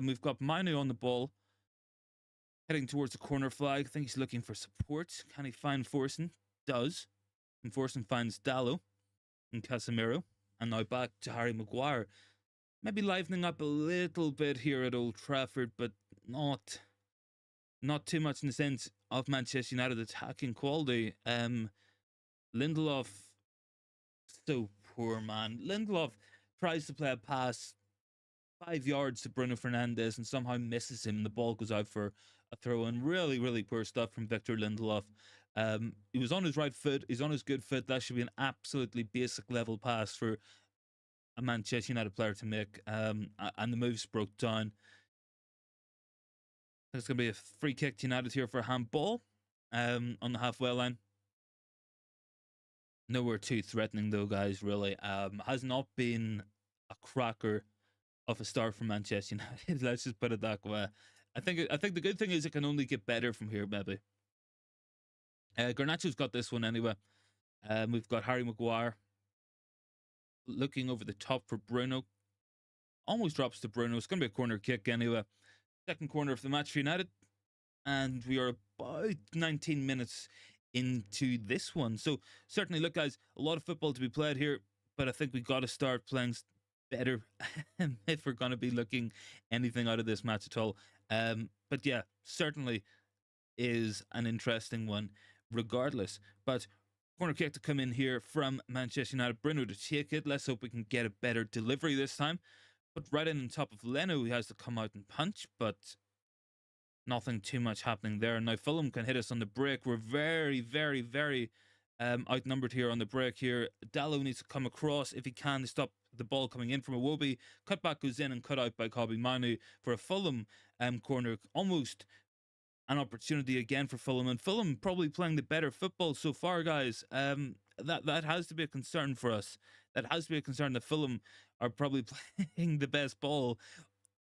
We've got Manu on the ball, heading towards the corner flag. I think he's looking for support. Can he find Forson? Does. And Forson finds Dallo and Casemiro. And now back to Harry Maguire. Maybe livening up a little bit here at Old Trafford, but not too much in the sense of Manchester United attacking quality. Lindelof, so poor, man. Lindelof tries to play a pass 5 yards to Bruno Fernandes and somehow misses him. The ball goes out for a throw in. Really, really poor stuff from Victor Lindelof. He was on his right foot. He's on his good foot. That should be an absolutely basic level pass for a Manchester United player to make. And the moves broke down. There's going to be a free kick to United here for a handball on the halfway line. Nowhere too threatening though, guys, really. Has not been a cracker of a start for Manchester United. Let's just put it that way. I think the good thing is it can only get better from here, maybe. Garnacho's got this one anyway. We've got Harry Maguire looking over the top for Bruno. Almost drops to Bruno. It's going to be a corner kick anyway. Second corner of the match for United. And we are about 19 minutes into this one. So certainly, look, guys, a lot of football to be played here. But I think we got to start playing better if we're going to be looking anything out of this match at all. But yeah, certainly is an interesting one regardless. But corner kick to come in here from Manchester United. Bruno to take it. Let's hope we can get a better delivery this time. But right in on top of Leno, he has to come out and punch, but nothing too much happening there. Now Fulham can hit us on the break. We're very, very, very outnumbered here on the break here. Dalot needs to come across if he can to stop the ball coming in from Iwobi. Cutback goes in and cut out by Kobbie Mainoo for a Fulham corner. Almost an opportunity again for Fulham, and Fulham probably playing the better football so far, guys. That has to be a concern for us. That has to be a concern that Fulham are probably playing the best ball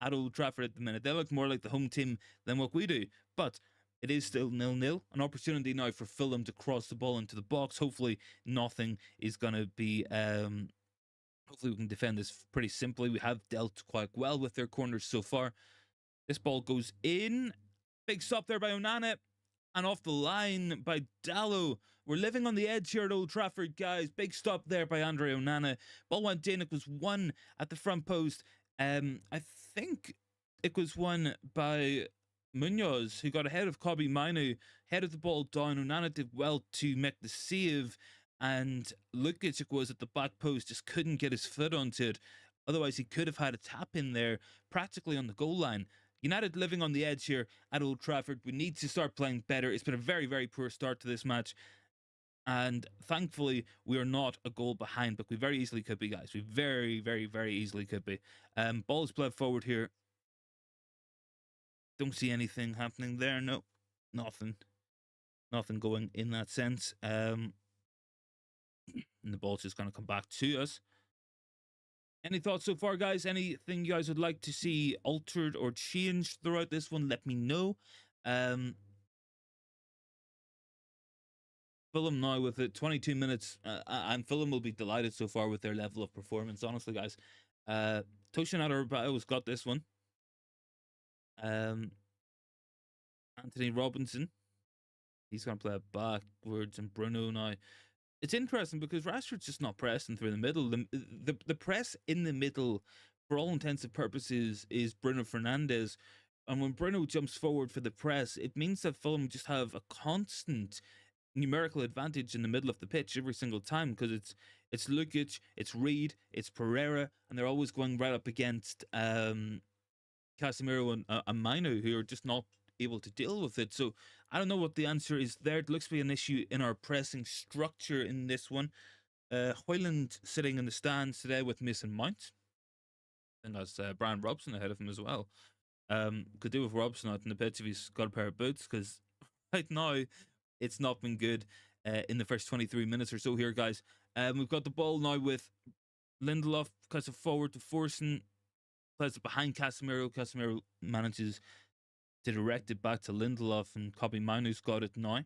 at Old Trafford at the minute. They look more like the home team than what we do, but it is still 0-0. An opportunity now for Fulham to cross the ball into the box. Hopefully nothing is going to be... hopefully we can defend this pretty simply. We have dealt quite well with their corners so far. This ball goes in. Big stop there by Onana. And off the line by Dalot. We're living on the edge here at Old Trafford, guys. Big stop there by Andre Onana. Ball went in. It was won at the front post. I think it was won by Munoz, who got ahead of Kobbie Mainoo, headed the ball down. Onana did well to make the save, and Lukic was at the back post, just couldn't get his foot onto it. Otherwise, he could have had a tap in there, practically on the goal line. United living on the edge here at Old Trafford. We need to start playing better. It's been a very, very poor start to this match. And thankfully, we are not a goal behind, but we very easily could be, guys. We very, very, very easily could be. Ball's played forward here. Don't see anything happening there. No, nothing. Nothing going in that sense. And the ball's just going to come back to us. Any thoughts so far, guys? Anything you guys would like to see altered or changed throughout this one? Let me know. Fulham now with it, 22 minutes, and Fulham will be delighted so far with their level of performance, honestly, guys. Toshin Adarabio's got this one. Anthony Robinson, he's going to play it backwards, and Bruno now. It's interesting because Rashford's just not pressing through the middle. The press in the middle, for all intents and purposes, is Bruno Fernandes. And when Bruno jumps forward for the press, it means that Fulham just have a constant numerical advantage in the middle of the pitch every single time, because it's Lukic, it's Reed, it's Pereira, and they're always going right up against Casemiro and Mainoo, who are just not able to deal with it. So I don't know what the answer is there. It looks to be an issue in our pressing structure in this one. Hojlund sitting in the stands today with Mason Mount, and that's Brian Robson ahead of him as well. Could do with Robson out in the pitch if he's got a pair of boots, because right now it's not been good in the first 23 minutes or so here, guys. We've got the ball now with Lindelof, cuts it forward to Forson, plays it behind Casemiro. Casemiro manages to direct it back to Lindelof, and Kobbie Mainoo's got it now.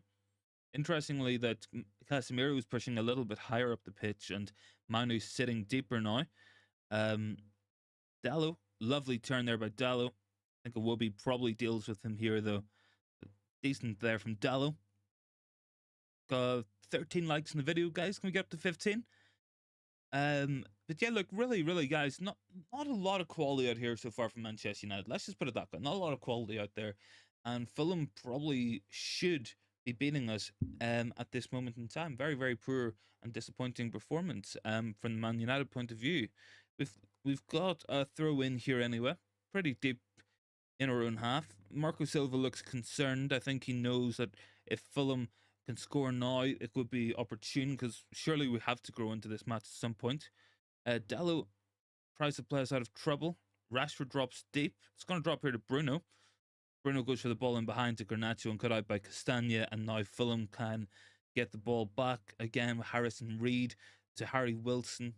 Interestingly, that Casemiro is pushing a little bit higher up the pitch, and Mainoo's sitting deeper now. Dalot, lovely turn there by Dalot. I think Iwobi probably deals with him here, though. Decent there from Dalot. Got 13 likes in the video, guys. Can we get up to 15? But yeah, look, really, guys, not a lot of quality out here so far from Manchester United. Let's just put it that way. Not a lot of quality out there. And Fulham probably should be beating us at this moment in time. Very, very poor and disappointing performance from the Man United point of view. We've got a throw in here anyway. Pretty deep in our own half. Marco Silva looks concerned. I think he knows that if Fulham can score now, it would be opportune, because surely we have to grow into this match at some point. Dalot tries to play us out of trouble. Rashford drops deep. It's going to drop here to Bruno. Bruno goes for the ball in behind to Garnacho and cut out by Castagna, and now Fulham can get the ball back again with Harrison Reed to Harry Wilson.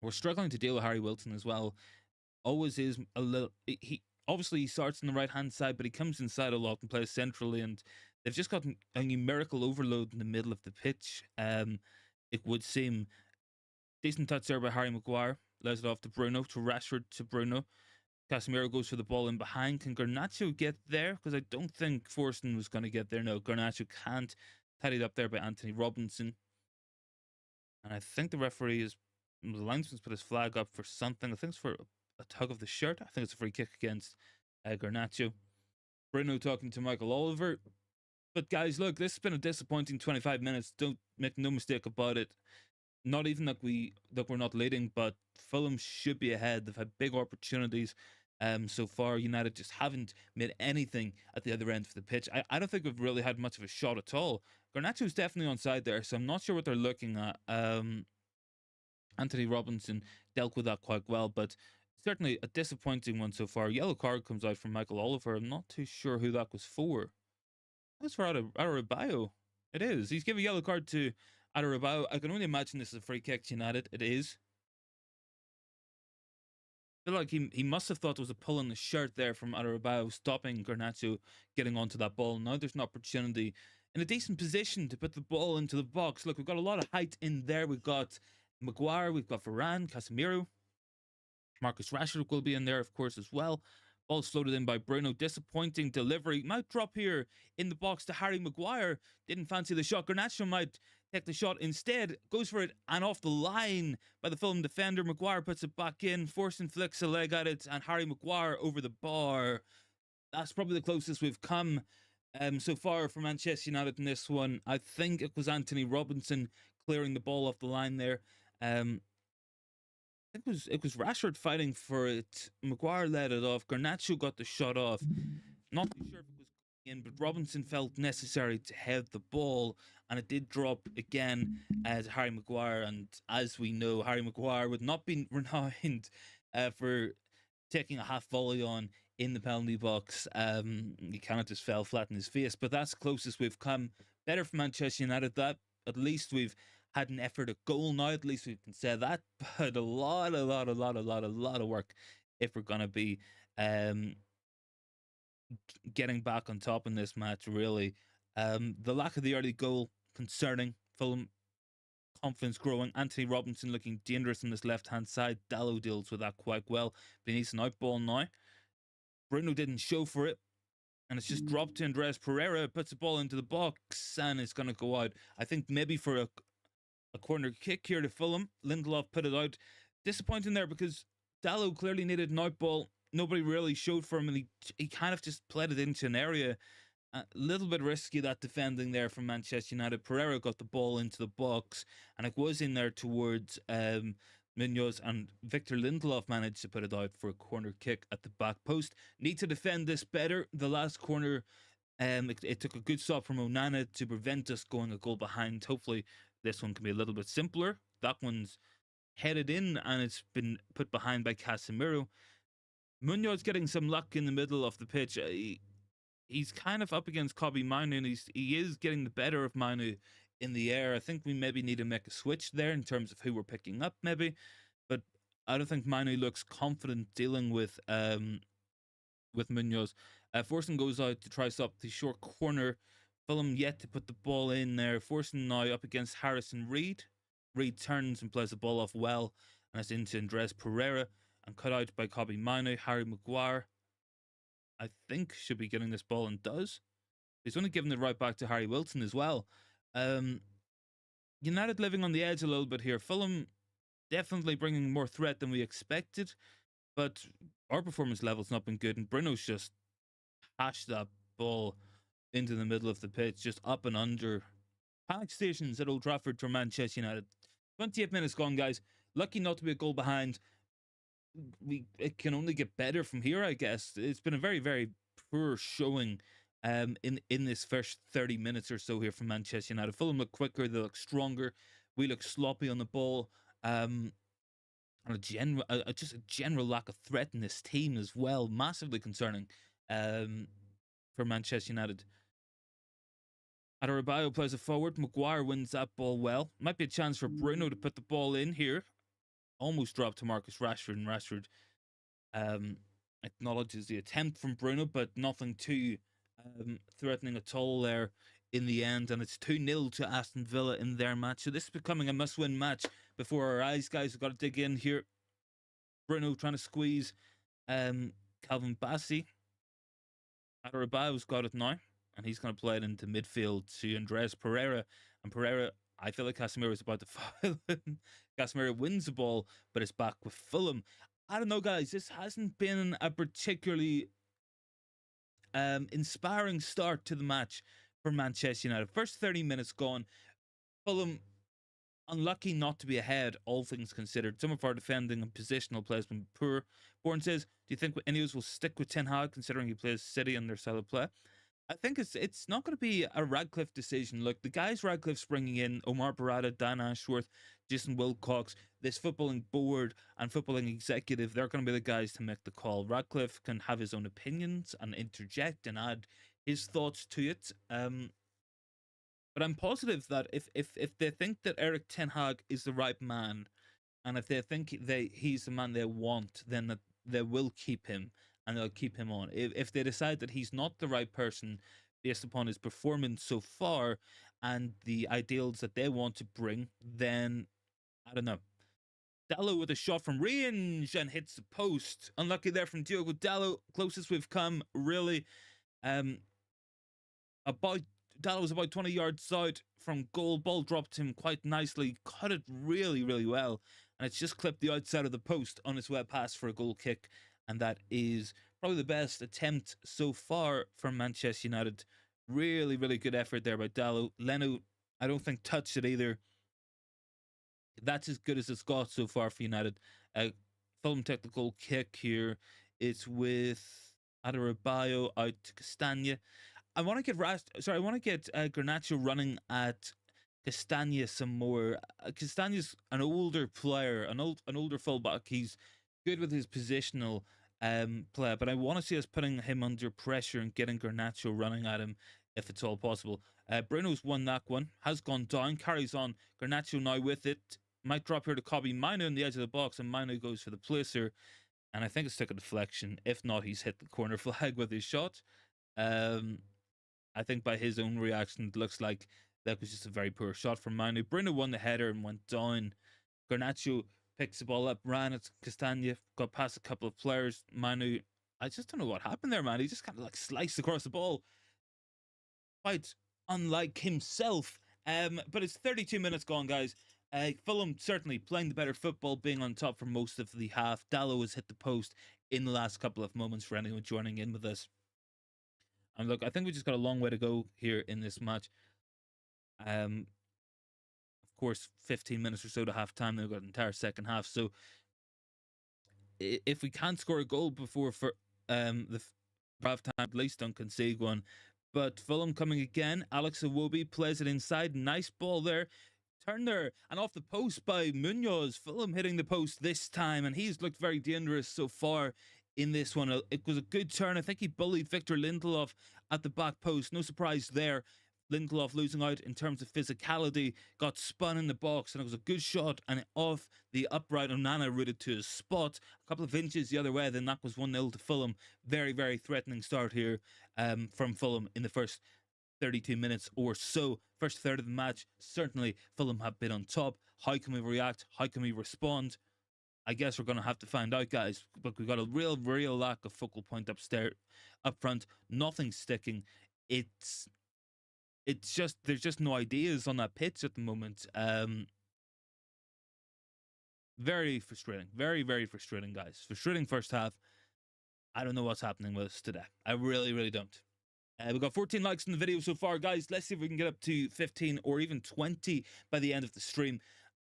We're struggling to deal with Harry Wilson as well. Always is a little... He starts on the right-hand side, but he comes inside a lot and plays centrally, and they've just got a numerical overload in the middle of the pitch. It would seem. Decent touch there by Harry Maguire. Lays it off to Bruno, to Rashford, to Bruno. Casemiro goes for the ball in behind. Can Garnacho get there? Because I don't think Forson was going to get there. No, Garnacho can't. Tidied up there by Anthony Robinson. And I think the referee is the linesman's put his flag up for something. I think it's for a tug of the shirt. I think it's a free kick against Garnacho. Bruno talking to Michael Oliver. But guys, look, this has been a disappointing 25 minutes. Don't make no mistake about it. Not even that we're not leading, but Fulham should be ahead. They've had big opportunities. So far, United just haven't made anything at the other end of the pitch. I don't think we've really had much of a shot at all. Garnacho's definitely onside there, so I'm not sure what they're looking at. Anthony Robinson dealt with that quite well, but certainly a disappointing one so far. Yellow card comes out from Michael Oliver. I'm not too sure who that was for. That's for Adebayo. It is. He's given a yellow card to Adebayo. I can only imagine this is a free kick to United. It is. I feel like he must have thought there was a pull on the shirt there from Adebayo, stopping Garnacho getting onto that ball. Now there's an opportunity in a decent position to put the ball into the box. Look, we've got a lot of height in there. We've got Maguire, we've got Varane, Casemiro. Marcus Rashford will be in there, of course, as well. Ball floated in by Bruno. Disappointing delivery. Might drop here in the box to Harry Maguire. Didn't fancy the shot. Garnacho might take the shot instead. Goes for it and off the line by the Fulham defender. Maguire puts it back in. Forson flicks a leg at it and Harry Maguire over the bar. That's probably the closest we've come so far for Manchester United in this one. I think it was Anthony Robinson clearing the ball off the line there. It was Rashford fighting for it. Maguire led it off. Garnacho got the shot off. Not too sure if it was in, but Robinson felt necessary to head the ball, and it did drop again to Harry Maguire. And as we know, Harry Maguire would not be renowned for taking a half volley on in the penalty box. He kind of just fell flat in his face. But that's the closest we've come. Better for Manchester United. That at least we've had an effort at goal now. At least we can say that. But a lot of work if we're gonna be getting back on top in this match. Really, the lack of the early goal concerning. Fulham confidence growing. Anthony Robinson looking dangerous on this left hand side. Dalot deals with that quite well. But he needs an out ball now. Bruno didn't show for it. And it's just dropped to Andres Pereira. Puts the ball into the box and it's going to go out. I think maybe for a corner kick here to Fulham. Lindelof put it out. Disappointing there because Dalot clearly needed an out ball. Nobody really showed for him and he kind of just played it into an area. A little bit risky, that defending there from Manchester United. Pereira got the ball into the box and it was in there towards Munoz, and Victor Lindelof managed to put it out for a corner kick at the back post. Need to defend this better. The last corner, it took a good stop from Onana to prevent us going a goal behind. Hopefully this one can be a little bit simpler. That one's headed in and it's been put behind by Casemiro. Munoz getting some luck in the middle of the pitch. He's kind of up against Kobbie Mainoo, and he is getting the better of Mainoo in the air. I think we maybe need to make a switch there in terms of who we're picking up, maybe. But I don't think Mainoo looks confident dealing with Munoz. Forson goes out to try stop the short corner. Fulham yet to put the ball in there. Forson now up against Harrison Reed. Reed turns and plays the ball off well, and it's into Andres Pereira and cut out by Kobbie Mainoo. Harry Maguire, I think, should be getting this ball and does. He's only given it right back to Harry Wilson as well. United living on the edge a little bit here. Fulham definitely bringing more threat than we expected, but our performance level's not been good, and Bruno's just hashed that ball into the middle of the pitch, just up and under. Panic stations at Old Trafford for Manchester United. 28 minutes gone, guys. Lucky not to be a goal behind. It can only get better from here, I guess. It's been a very, very poor showing in this first 30 minutes or so here from Manchester United. Fulham look quicker, they look stronger. We look sloppy on the ball. And just a general lack of threat in this team as well. Massively concerning for Manchester United. Adebayo plays it forward. Maguire wins that ball well. Might be a chance for Bruno to put the ball in here. Almost dropped to Marcus Rashford, and Rashford acknowledges the attempt from Bruno, but nothing too threatening at all there in the end. And it's 2-0 to Aston Villa in their match. So this is becoming a must-win match before our eyes, guys. We've got to dig in here. Bruno trying to squeeze Calvin Bassey. Adebayo's got it now, and he's going to play it into midfield to Andres Pereira. And Pereira I feel like Casemiro is about to foul him. Casemiro wins the ball, but it's back with Fulham. I don't know, guys. This hasn't been a particularly inspiring start to the match for Manchester United. First 30 minutes gone. Fulham unlucky not to be ahead, all things considered. Some of our defending and positional play has been poor. Bourne says, do you think Ineos will stick with Ten Hag considering he plays City and their style of play? I think it's not going to be a Radcliffe decision. Look, the guys Radcliffe's bringing in, Omar Barada, Dan Ashworth, Jason Wilcox, this footballing board and footballing executive, they're going to be the guys to make the call. Radcliffe can have his own opinions and interject and add his thoughts to it. But I'm positive that if they think that Erik Ten Hag is the right man, and if they think he's the man they want, then they will keep him and they'll keep him on. If they decide that he's not the right person based upon his performance so far and the ideals that they want to bring, then I don't know. Dalot with a shot from range and hits the post. Unlucky there from Diogo Dalot. Closest we've come, really. Dalot was about 20 yards out from goal. Ball dropped him quite nicely. Cut it really, really well. And it's just clipped the outside of the post on its way past for a goal kick. And that is probably the best attempt so far from Manchester United. Really, really good effort there by Dalot. Leno, I don't think touched it either. That's as good as it's got so far for United. Fulham take the goal kick here. It's with Adarabioyo out to Castagna. I want to get Garnacho running at Castagna some more. Castagna's an older player, an older fullback. He's good with his positional play, but I want to see us putting him under pressure and getting Garnacho running at him if it's all possible. Bruno's won that one, has gone down, carries on. Garnacho now with it. Might drop here to Kobe Mino on the edge of the box, and Mino goes for the placer. And I think it's took a deflection. If not, he's hit the corner flag with his shot. I think by his own reaction, it looks like that was just a very poor shot from Manu. Bruno won the header and went down. Garnacho picks the ball up, ran at Castagna, got past a couple of players. Manu, I just don't know what happened there, man. He just kind of like sliced across the ball. Quite unlike himself. But it's 32 minutes gone, guys. Fulham certainly playing the better football, being on top for most of the half. Dalot has hit the post in the last couple of moments for anyone joining in with us. And look, I think we just got a long way to go here in this match. Of course, 15 minutes or so to half time. They've got an entire second half. So if we can't score a goal before for the half time, at least don't concede one. But Fulham coming again. Alex Iwobi plays it inside. Nice ball there. Turn there and off the post by Munoz. Fulham hitting the post this time, and he's looked very dangerous so far in this one. It was a good turn. I think he bullied Victor Lindelof at the back post. No surprise there. Lindelof losing out in terms of physicality, got spun in the box, and it was a good shot, and off the upright, Onana rooted to his spot. A couple of inches the other way, then that was 1-0 to Fulham. Very, very threatening start here from Fulham in the first 32 minutes or so. First third of the match, certainly Fulham have been on top. How can we react? How can we respond? I guess we're going to have to find out, guys. But we've got a real lack of focal point up front. Nothing sticking. It's just, there's just no ideas on that pitch at the moment. Very frustrating. Very, very frustrating, guys. Frustrating first half. I don't know what's happening with us today. I really, really don't. We've got 14 likes in the video so far, guys. Let's see if we can get up to 15 or even 20 by the end of the stream.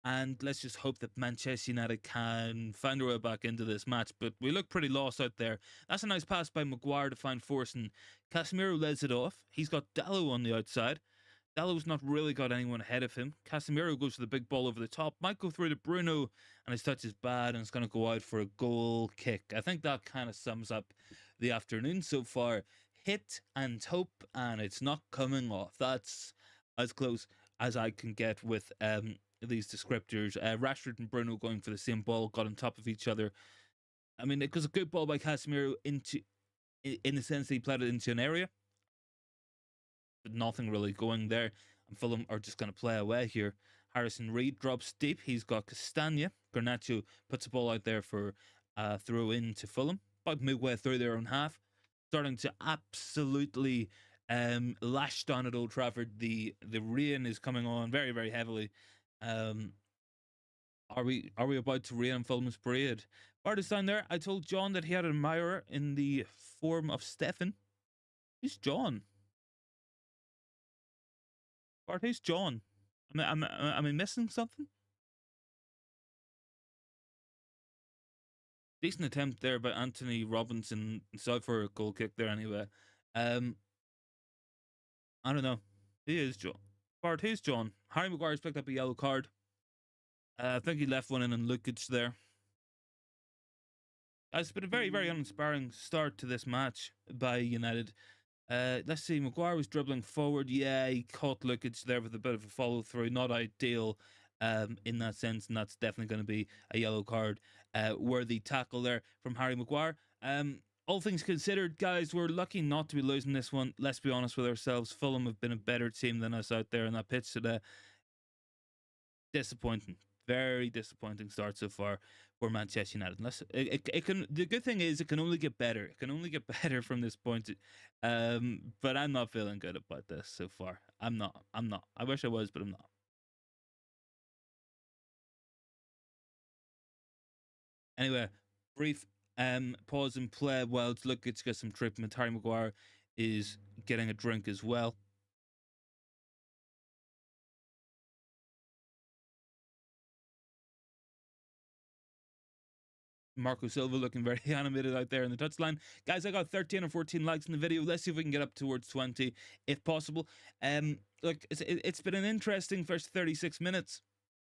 And let's just hope that Manchester United can find their way back into this match. But we look pretty lost out there. That's a nice pass by Maguire to find Forson. Casemiro lets it off. He's got Dalot on the outside. Dalot's not really got anyone ahead of him. Casemiro goes for the big ball over the top. Might go through to Bruno, and his touch is bad, and it's going to go out for a goal kick. I think that kind of sums up the afternoon so far. Hit and hope, and it's not coming off. That's as close as I can get with these descriptors. Rashford and Bruno going for the same ball, got on top of each other. I mean, it was a good ball by Casemiro in the sense that he played it into an area, but nothing really going there. And Fulham are just going to play away here. Harrison Reed drops deep. He's got Castagna. Garnacho puts the ball out there for throw in to Fulham. About midway through their own half. Starting to absolutely lashed on at Old Trafford. The rain is coming on very, very heavily. Um, are we about to rain on Fulham's parade? Bart is down there. I told John that he had an admirer in the form of Stefan. Who's John? Bart, who's John? Am I missing something? Decent attempt there by Anthony Robinson. South for a goal kick there anyway. Um, I don't know. Who is John? Bart, who's John? Harry Maguire's picked up a yellow card. I think he left one in on Lukic there. It's been a very, very uninspiring start to this match by United. Let's see, Maguire was dribbling forward. Yeah, he caught Lukic there with a bit of a follow through. Not ideal in that sense, and that's definitely going to be a yellow card worthy tackle there from Harry Maguire. All things considered, guys, we're lucky not to be losing this one. Let's be honest with ourselves. Fulham have been a better team than us out there on that pitch today. Disappointing. Very disappointing start so far for Manchester United. Unless it can, the good thing is it can only get better. It can only get better from this point. But I'm not feeling good about this so far. I'm not. I wish I was, but I'm not. Anyway, brief pause and play while Lukic gets some treatment. Harry Maguire is getting a drink as well. Marco Silva looking very animated out there in the touchline. Guys, I got 13 or 14 likes in the video. Let's see if we can get up towards 20 if possible. Look, it's been an interesting first 36 minutes.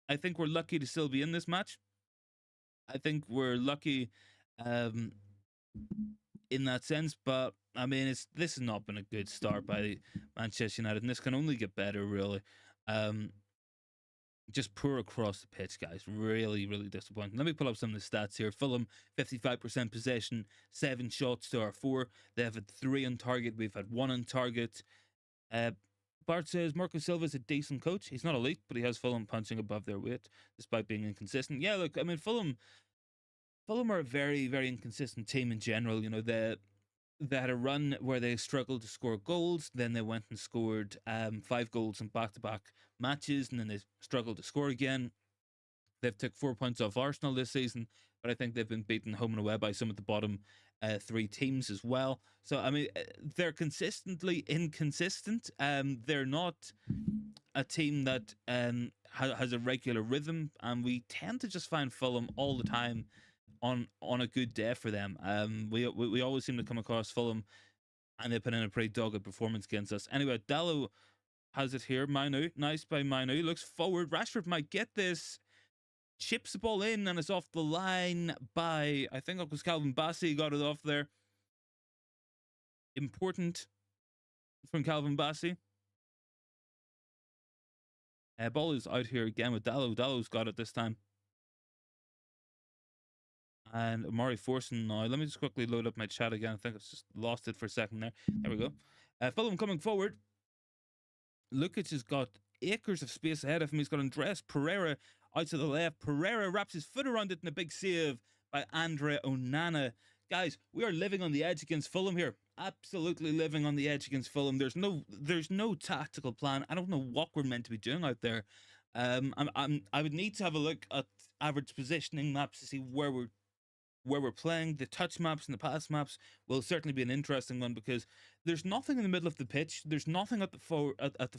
I think we're lucky to still be in this match. I think we're lucky in that sense, but I mean, this has not been a good start by Manchester United, and this can only get better, really. Just poor across the pitch, guys. Really, really disappointing. Let me pull up some of the stats here. Fulham, 55% possession, 7 shots to our 4. They have had 3 on target. We've had 1 on target. Bart says Marco Silva is a decent coach. He's not elite, but he has Fulham punching above their weight, despite being inconsistent. Yeah, look, I mean, Fulham are a very, very inconsistent team in general. You know, they had a run where they struggled to score goals. Then they went and scored 5 goals in back-to-back matches, and then they struggled to score again. They've took 4 points off Arsenal this season, but I think they've been beaten home and away by some of the bottom 3 teams as well. So, I mean, they're consistently inconsistent. They're not a team that has a regular rhythm, and we tend to just find Fulham all the time on a good day for them. We always seem to come across Fulham, and they put in a pretty dogged performance against us. Anyway, Dallo has it here. Manu, nice by Manu. Looks forward. Rashford might get this. Chips the ball in, and it's off the line by, I think it was Calvin Bassey got it off there. Important from Calvin Bassey. Ball is out here again with Dallo. Dallo's got it this time. And Omari Forson now. Let me just quickly load up my chat again. I think I've just lost it for a second there. There we go. Fulham coming forward. Lukic has got acres of space ahead of him. He's got Andres Pereira out to the left. Pereira wraps his foot around it in a big save by Andre Onana. Guys, we are living on the edge against Fulham here. Absolutely living on the edge against Fulham. There's no tactical plan. I don't know what we're meant to be doing out there. I would need to have a look at average positioning maps to see where we're playing. The touch maps and the pass maps will certainly be an interesting one, because there's nothing in the middle of the pitch. There's nothing at the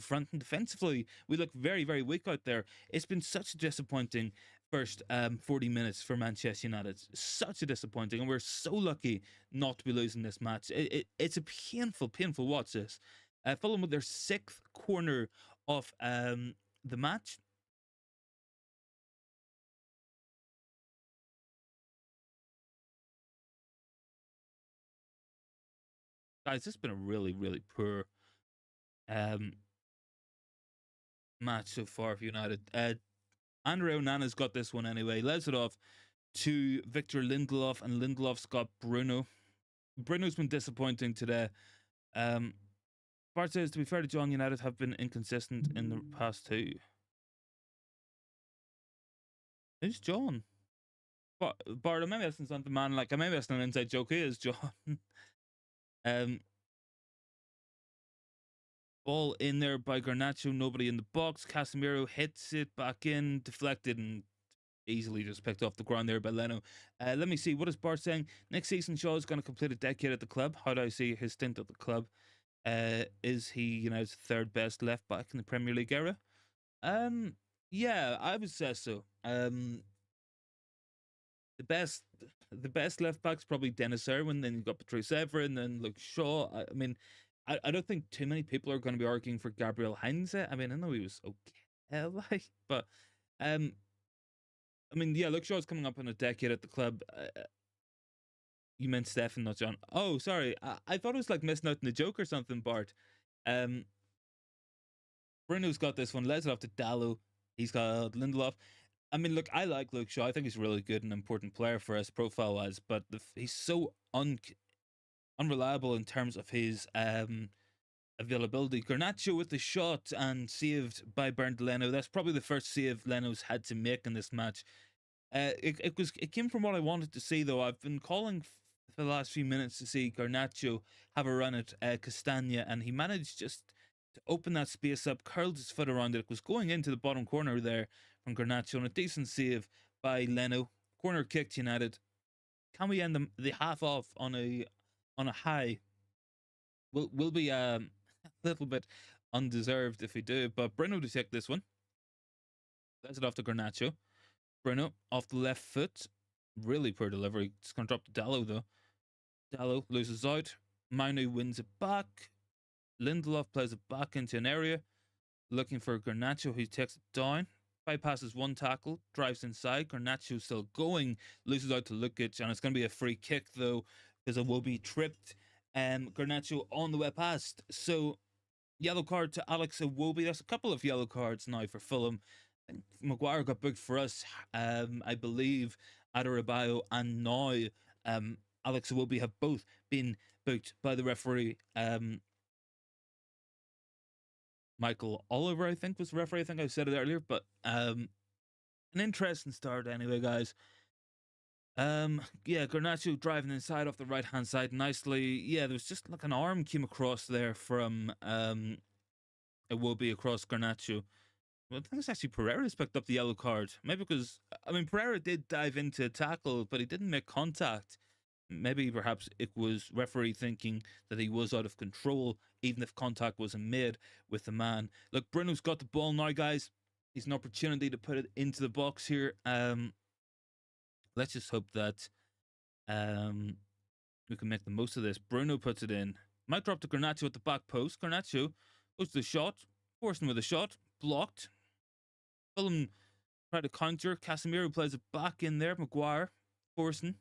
front, and defensively we look very, very weak out there. It's been such a disappointing first 40 minutes for Manchester United. Such a disappointing, and we're so lucky not to be losing this match. It's a painful watch this. Fulham with their 6th corner of the match. Guys, this has been a really, really poor match so far for United. Andre Onana's got this one anyway. Lays it off to Victor Lindelof, and Lindelof's got Bruno. Bruno's been disappointing today. Bart says, to be fair to John, United have been inconsistent in the past 2. Who's John? Bart, maybe that's something, man. Like, maybe that's an inside joke. He is John. Ball in there by Garnacho, nobody in the box. Casemiro hits it back in, deflected, and easily just picked off the ground there by Leno. Let me see, what is Bart saying? Next season, Shaw is going to complete a decade at the club. How do I see his stint at the club? Is he United's third best left back in the Premier League era? Yeah, I would say so. The best left back's probably Dennis Irwin. Then you've got Patrice Evra, and then Luke Shaw. I mean, I don't think too many people are going to be arguing for Gabriel Heinze. I mean, I know he was okay, like, but I mean, yeah, Luke Shaw's coming up on a decade at the club. You meant Stefan, not John. Oh, sorry. I thought it was like missing out in the joke or something, Bart. Bruno's got this one. Lets it off to Dallo. He's got Lindelof. I mean, look, I like Luke Shaw. I think he's a really good and important player for us profile-wise, but he's so unreliable in terms of his availability. Garnacho with the shot and saved by Bernd Leno. That's probably the first save Leno's had to make in this match. It came from what I wanted to see, though. I've been calling for the last few minutes to see Garnacho have a run at Castagna, and he managed just to open that space up, curled his foot around it. It was going into the bottom corner there from Garnacho, and a decent save by Leno. Corner kicked United. Can we end the half off on a high? Will be a little bit undeserved if we do, but Bruno to take this one. That's it off to Garnacho. Bruno off the left foot. Really poor delivery. It's going to drop to Dallo, though. Dallo loses out. Mainu wins it back. Lindelof plays it back into an area. Looking for Garnacho, who takes it down. Bypasses one tackle. Drives inside. Garnacho still going. Loses out to Lukic. And it's going to be a free kick, though, because it will be tripped. Garnacho on the way past. So, yellow card to Alex Iwobi. There's a couple of yellow cards now for Fulham. Maguire got booked for us, I believe. Adarabioyo and now Alex Iwobi have both been booked by the referee. Michael Oliver, I think, was the referee. I think I said it earlier, but an interesting start anyway, guys. Yeah, Garnacho driving inside off the right hand side nicely. Yeah, there was just like an arm came across there from Iwobi across Garnacho. Well, I think it's actually Pereira's picked up the yellow card. Maybe because, I mean, Pereira did dive into a tackle, but he didn't make contact. Maybe perhaps it was referee thinking that he was out of control, even if contact wasn't made with the man. Look, Bruno's got the ball now, guys. He's an opportunity to put it into the box here. Let's just hope that we can make the most of this. Bruno puts it in. Might drop to Garnacho at the back post. Garnacho goes to the shot. Forson with a shot. Blocked. Fulham try to counter. Casemiro plays it back in there. Maguire. Forson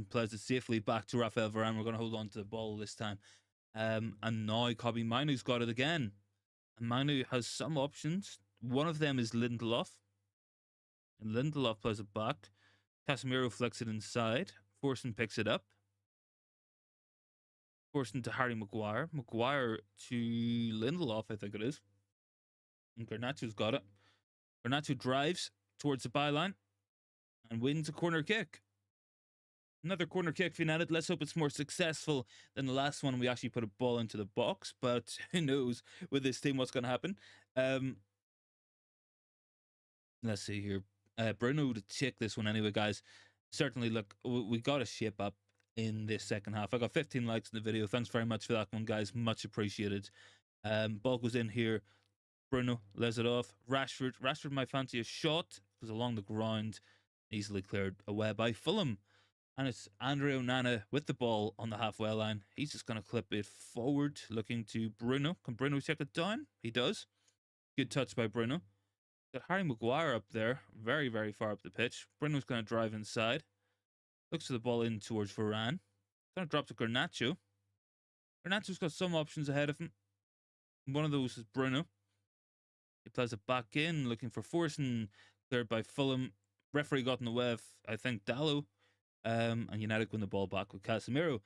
plays it safely back to Rafael Varane. We're going to hold on to the ball this time. And now Kobbie Mainoo's got it again. And Mainoo has some options. One of them is Lindelof. And Lindelof plays it back. Casemiro flicks it inside. Forson picks it up. Forson to Harry Maguire. Maguire to Lindelof, I think it is. And Garnacho's got it. Garnacho drives towards the byline and wins a corner kick. Another corner kick for United. Let's hope it's more successful than the last one. We actually put a ball into the box, but who knows with this team what's going to happen. Let's see here. Bruno to take this one anyway, guys. Certainly, look, we got to shape up in this second half. I got 15 likes in the video. Thanks very much for that one, guys. Much appreciated. Ball goes in here. Bruno lays it off. Rashford might fancy a shot. Goes along the ground. Easily cleared away by Fulham. And it's Andre Onana with the ball on the halfway line. He's just going to clip it forward, looking to Bruno. Can Bruno take it down? He does. Good touch by Bruno. Got Harry Maguire up there. Very, very far up the pitch. Bruno's going to drive inside. Looks for the ball in towards Varane. Going to drop to Garnacho. Garnacho's got some options ahead of him. One of those is Bruno. He plays it back in, looking for Forson. Cleared by Fulham. Referee got in the way of, I think, Dallo. And United win the ball back with Casemiro.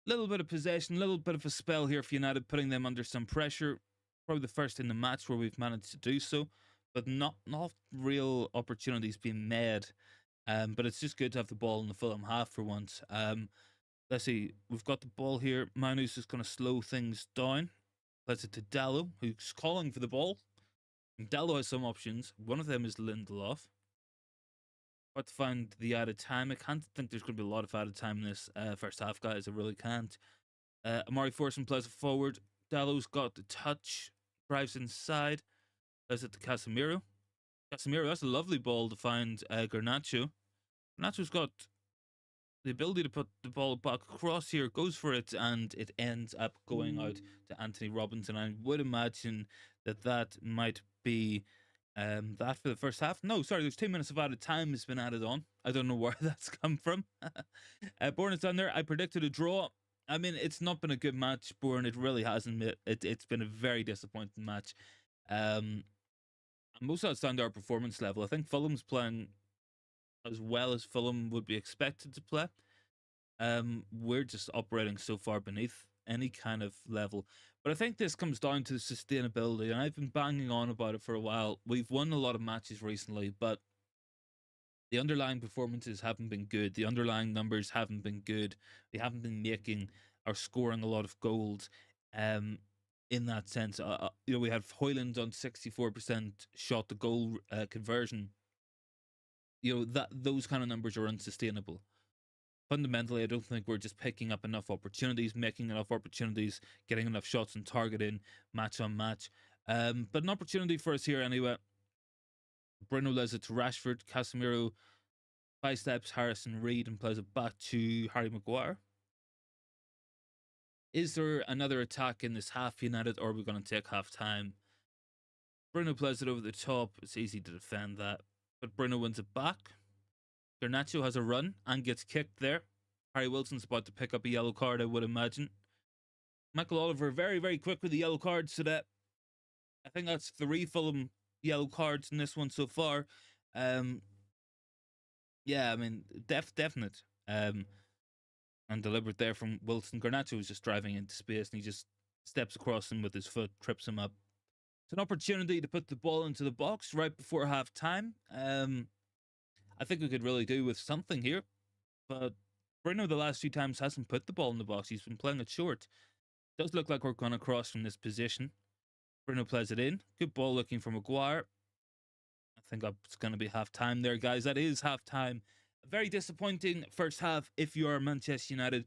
Little bit of possession, little bit of a spell here for United, putting them under some pressure. Probably the first in the match where we've managed to do so, but not real opportunities being made. But it's just good to have the ball in the Fulham half for once. Let's see. We've got the ball here. Manu's just going to slow things down. Plays it to Dallo, who's calling for the ball. And Dallo has some options. One of them is Lindelof. Hard to find the added time. I can't think there's going to be a lot of added time in this first half, guys. I really can't. Omari Forson plays it forward. Dallo's got the touch. Drives inside. Plays it to Casemiro. Casemiro, that's a lovely ball to find Garnacho. Garnacho's got the ability to put the ball back across here, goes for it, and it ends up going out to Anthony Robinson. I would imagine that might be that for the first half. No, sorry, there's 2 minutes of added time has been added on. I don't know where that's come from. Bourne down there. I predicted a draw. I mean, it's not been a good match, Bourne. It really hasn't. It's been a very disappointing match. Most of that's down to our performance level. I think Fulham's playing as well as Fulham would be expected to play. We're just operating so far beneath any kind of level. But I think this comes down to sustainability, and I've been banging on about it for a while. We've won a lot of matches recently, but the underlying performances haven't been good. The underlying numbers haven't been good. We haven't been making or scoring a lot of goals. In that sense, we have Hojlund on 64% shot to goal conversion. Those kind of numbers are unsustainable. Fundamentally, I don't think we're just picking up enough opportunities, making enough opportunities, getting enough shots on target in match on match. But an opportunity for us here anyway. Bruno lays it to Rashford. Casemiro 5 steps Harrison Reed and plays it back to Harry Maguire. Is there another attack in this half, United, or are we going to take half time? Bruno plays it over the top. It's easy to defend that. But Bruno wins it back. Garnacho has a run and gets kicked there. Harry Wilson's about to pick up a yellow card, I would imagine. Michael Oliver very, very quick with the yellow cards today. I think that's 3 Fulham yellow cards in this one so far. Yeah, I mean, definite. And deliberate there from Wilson. Garnacho was just driving into space and he just steps across him with his foot, trips him up. It's an opportunity to put the ball into the box right before half time. I think we could really do with something here. But Bruno the last few times hasn't put the ball in the box. He's been playing it short. Does look like we're going to cross from this position. Bruno plays it in. Good ball looking for Maguire. I think it's going to be half time there, guys. That is half time. A very disappointing first half if you are Manchester United.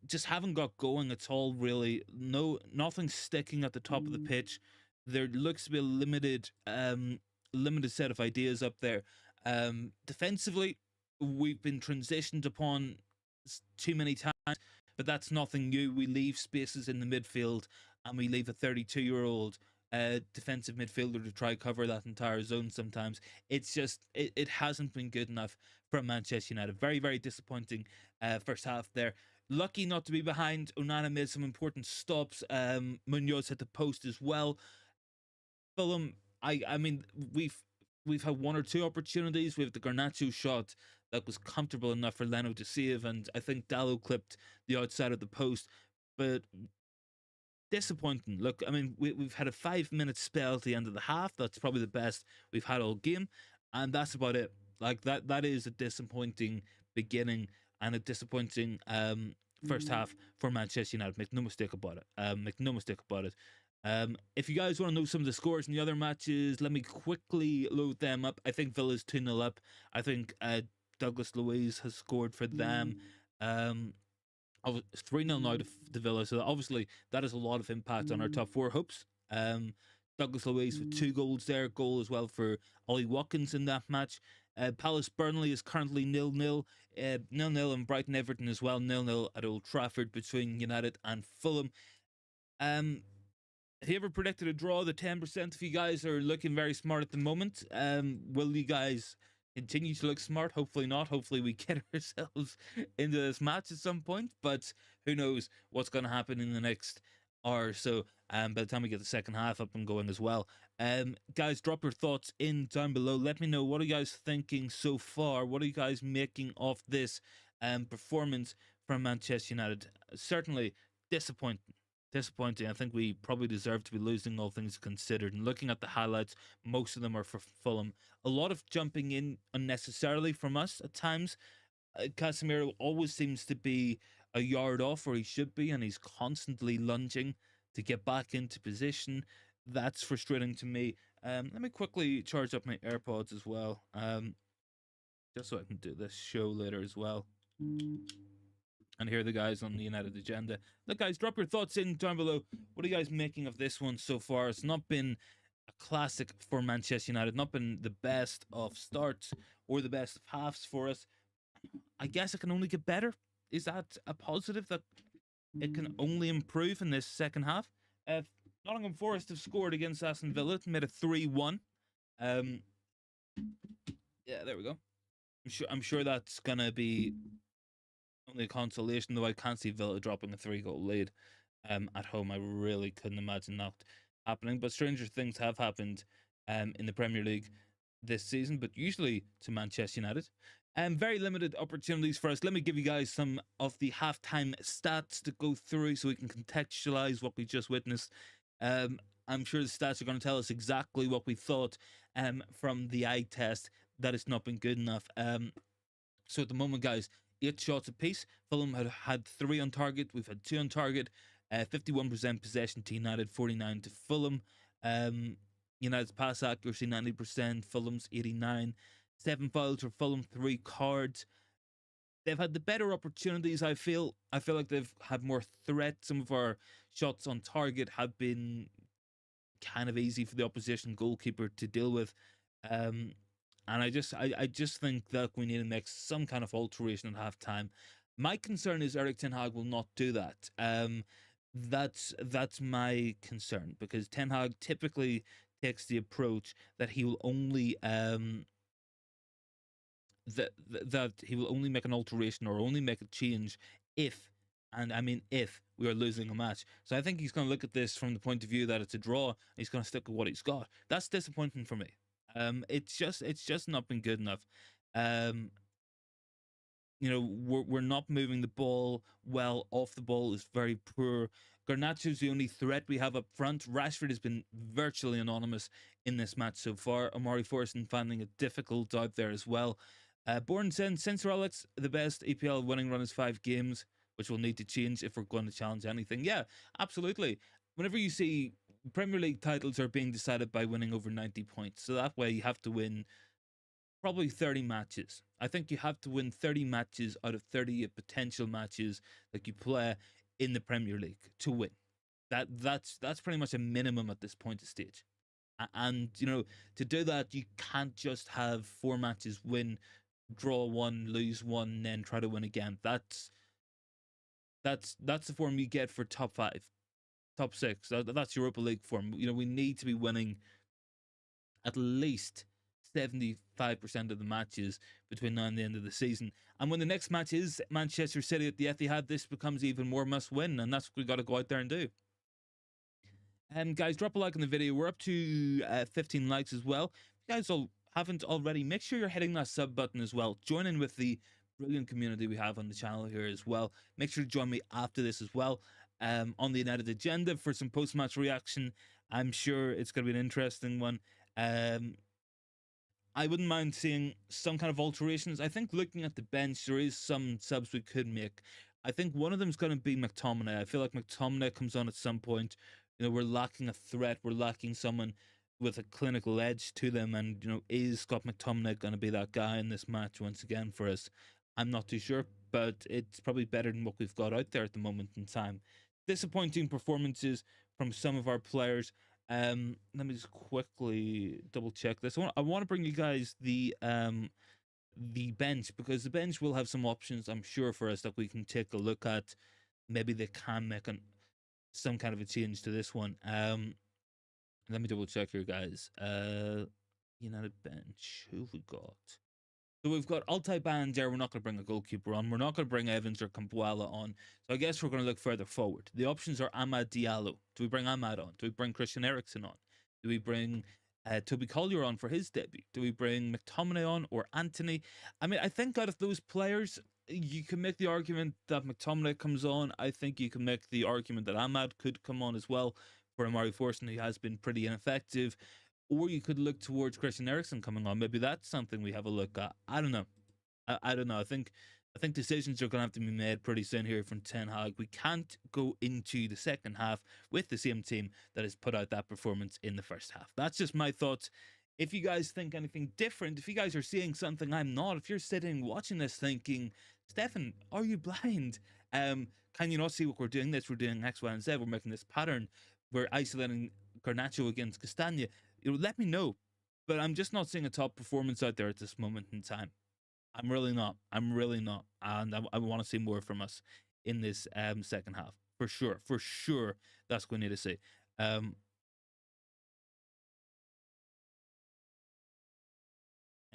Just haven't got going at all, really. Nothing sticking at the top of the pitch. There looks to be a limited set of ideas up there. Defensively, we've been transitioned upon too many times, but that's nothing new. We leave spaces in the midfield and we leave a 32-year-old defensive midfielder to try cover that entire zone sometimes. It's just, it hasn't been good enough from Manchester United. Very, very disappointing first half there. Lucky not to be behind. Onana made some important stops. Munoz hit the post as well. Fulham, I mean, we've had 1 or 2 opportunities. We have the Garnacho shot that was comfortable enough for Leno to save, and I think Dallo clipped the outside of the post. But disappointing. Look, I mean, we've had a 5-minute spell at the end of the half. That's probably the best we've had all game, and that's about it. Like that is a disappointing beginning and a disappointing first half for Manchester United. Make no mistake about it. Make no mistake about it. If you guys want to know some of the scores in the other matches, let me quickly load them up. I think Villa's 2-0 up. I think Douglas Luiz has scored for them. 3-0 now to Villa, so obviously that has a lot of impact on our top 4 hopes. Douglas Luiz with 2 goals there, goal as well for Ollie Watkins in that match. Palace Burnley is currently 0-0. 0-0 and Brighton Everton as well, 0-0 at Old Trafford between United and Fulham. Have you ever predicted a draw? The 10% of you guys are looking very smart at the moment. Will you guys continue to look smart? Hopefully not. Hopefully we get ourselves into this match at some point, but who knows what's going to happen in the next hour or so by the time we get the second half up and going as well. Guys, drop your thoughts in down below. Let me know, what are you guys thinking so far? What are you guys making of this performance from Manchester United? Certainly disappointing. I think we probably deserve to be losing, all things considered. And looking at the highlights, most of them are for Fulham. A lot of jumping in unnecessarily from us at times. Casemiro always seems to be a yard off where he should be, and he's constantly lunging to get back into position. That's frustrating to me. Let me quickly charge up my AirPods as well, just so I can do this show later as well. And hear the guys on the United agenda. Look, guys, drop your thoughts in down below. What are you guys making of this one so far? It's not been a classic for Manchester United, not been the best of starts or the best of halves for us. I guess it can only get better. Is that a positive, that it can only improve in this second half? Nottingham Forest have scored against Aston Villa, made it 3-1. Yeah, there we go. I'm sure that's gonna be only a consolation, though I can't see Villa dropping a 3-goal lead at home. I really couldn't imagine that happening. But stranger things have happened in the Premier League this season, but usually to Manchester United. Very limited opportunities for us. Let me give you guys some of the halftime stats to go through so we can contextualize what we just witnessed. I'm sure the stats are going to tell us exactly what we thought from the eye test, that it's not been good enough. So at the moment, guys, 8 shots apiece. Fulham had 3 on target. We've had 2 on target. 51% possession to United, 49 to Fulham. United's pass accuracy 90%, Fulham's 89. 7 fouls for Fulham, 3 cards. They've had the better opportunities, I feel. I feel like they've had more threat. Some of our shots on target have been kind of easy for the opposition goalkeeper to deal with. And I just think that we need to make some kind of alteration at halftime. My concern is Erik Ten Hag will not do that. That's my concern, because Ten Hag typically takes the approach that he will only that he will only make an alteration or only make a change if, and I mean if, we are losing a match. So I think he's going to look at this from the point of view that it's a draw, and he's going to stick with what he's got. That's disappointing for me. It's just not been good enough. We're not moving the ball well. Off the ball is very poor. Garnacho's the only threat we have up front. Rashford has been virtually anonymous in this match so far. Omari Forson finding it difficult out there as well. Bourne said, since Alex, the best EPL winning run is 5 games, which will need to change if we're going to challenge anything. Yeah, absolutely. Whenever you see Premier League titles are being decided by winning over 90 points, so that way you have to win probably 30 matches. I think you have to win 30 matches out of 30 potential matches that you play in the Premier League to win. That's pretty much a minimum at this point of stage. And to do that, you can't just have 4 matches, win, draw 1, lose 1, then try to win again. That's the form you get for top 5, top 6. That's Europa League form. We need to be winning at least 75% of the matches between now and the end of the season. And when the next match is Manchester City at the Etihad, this becomes even more must-win, and that's what we got to go out there and do. Guys, drop a like on the video. We're up to 15 likes as well. If you guys haven't already, make sure you're hitting that sub button as well. Join in with the brilliant community we have on the channel here as well. Make sure to join me after this as well on the United agenda for some post-match reaction. I'm sure it's going to be an interesting one. I wouldn't mind seeing some kind of alterations. I think looking at the bench, there is some subs we could make. I think one of them is going to be McTominay. I feel like McTominay comes on at some point. We're lacking a threat. We're lacking someone with a clinical edge to them. And, is Scott McTominay going to be that guy in this match once again for us? I'm not too sure, but it's probably better than what we've got out there at the moment in time. Disappointing performances from some of our players. Let me just quickly double check this. I want to bring you guys the bench, because the bench will have some options, I'm sure, for us that we can take a look at. Maybe they can make some kind of a change to this one. Let me double check here, guys. United bench. Who have we got? So we've got Altay Bandier. We're not going to bring a goalkeeper on. We're not going to bring Evans or Kampuala on. So I guess we're going to look further forward. The options are Amad Diallo. Do we bring Amad on? Do we bring Christian Eriksen on? Do we bring Toby Collier on for his debut? Do we bring McTominay on or Anthony? I mean, I think out of those players, you can make the argument that McTominay comes on. I think you can make the argument that Amad could come on as well for Omari Forson, who has been pretty ineffective. Or you could look towards Christian Eriksen coming on. Maybe that's something we have a look at. I don't know. I don't know. I think I think decisions are going to have to be made pretty soon here from Ten Hag. We can't go into the second half with the same team that has put out that performance in the first half. That's just my thoughts. If you guys think anything different, if you guys are seeing something I'm not, if you're sitting watching this thinking, Stefan, are you blind? Can you not see what we're doing? This we're doing X, Y, and Z. We're making this pattern. We're isolating Garnacho against Castagna. Let me know. But I'm just not seeing a top performance out there at this moment in time. I'm really not. I'm really not. And I want to see more from us in this second half. For sure. For sure. That's what we need to see.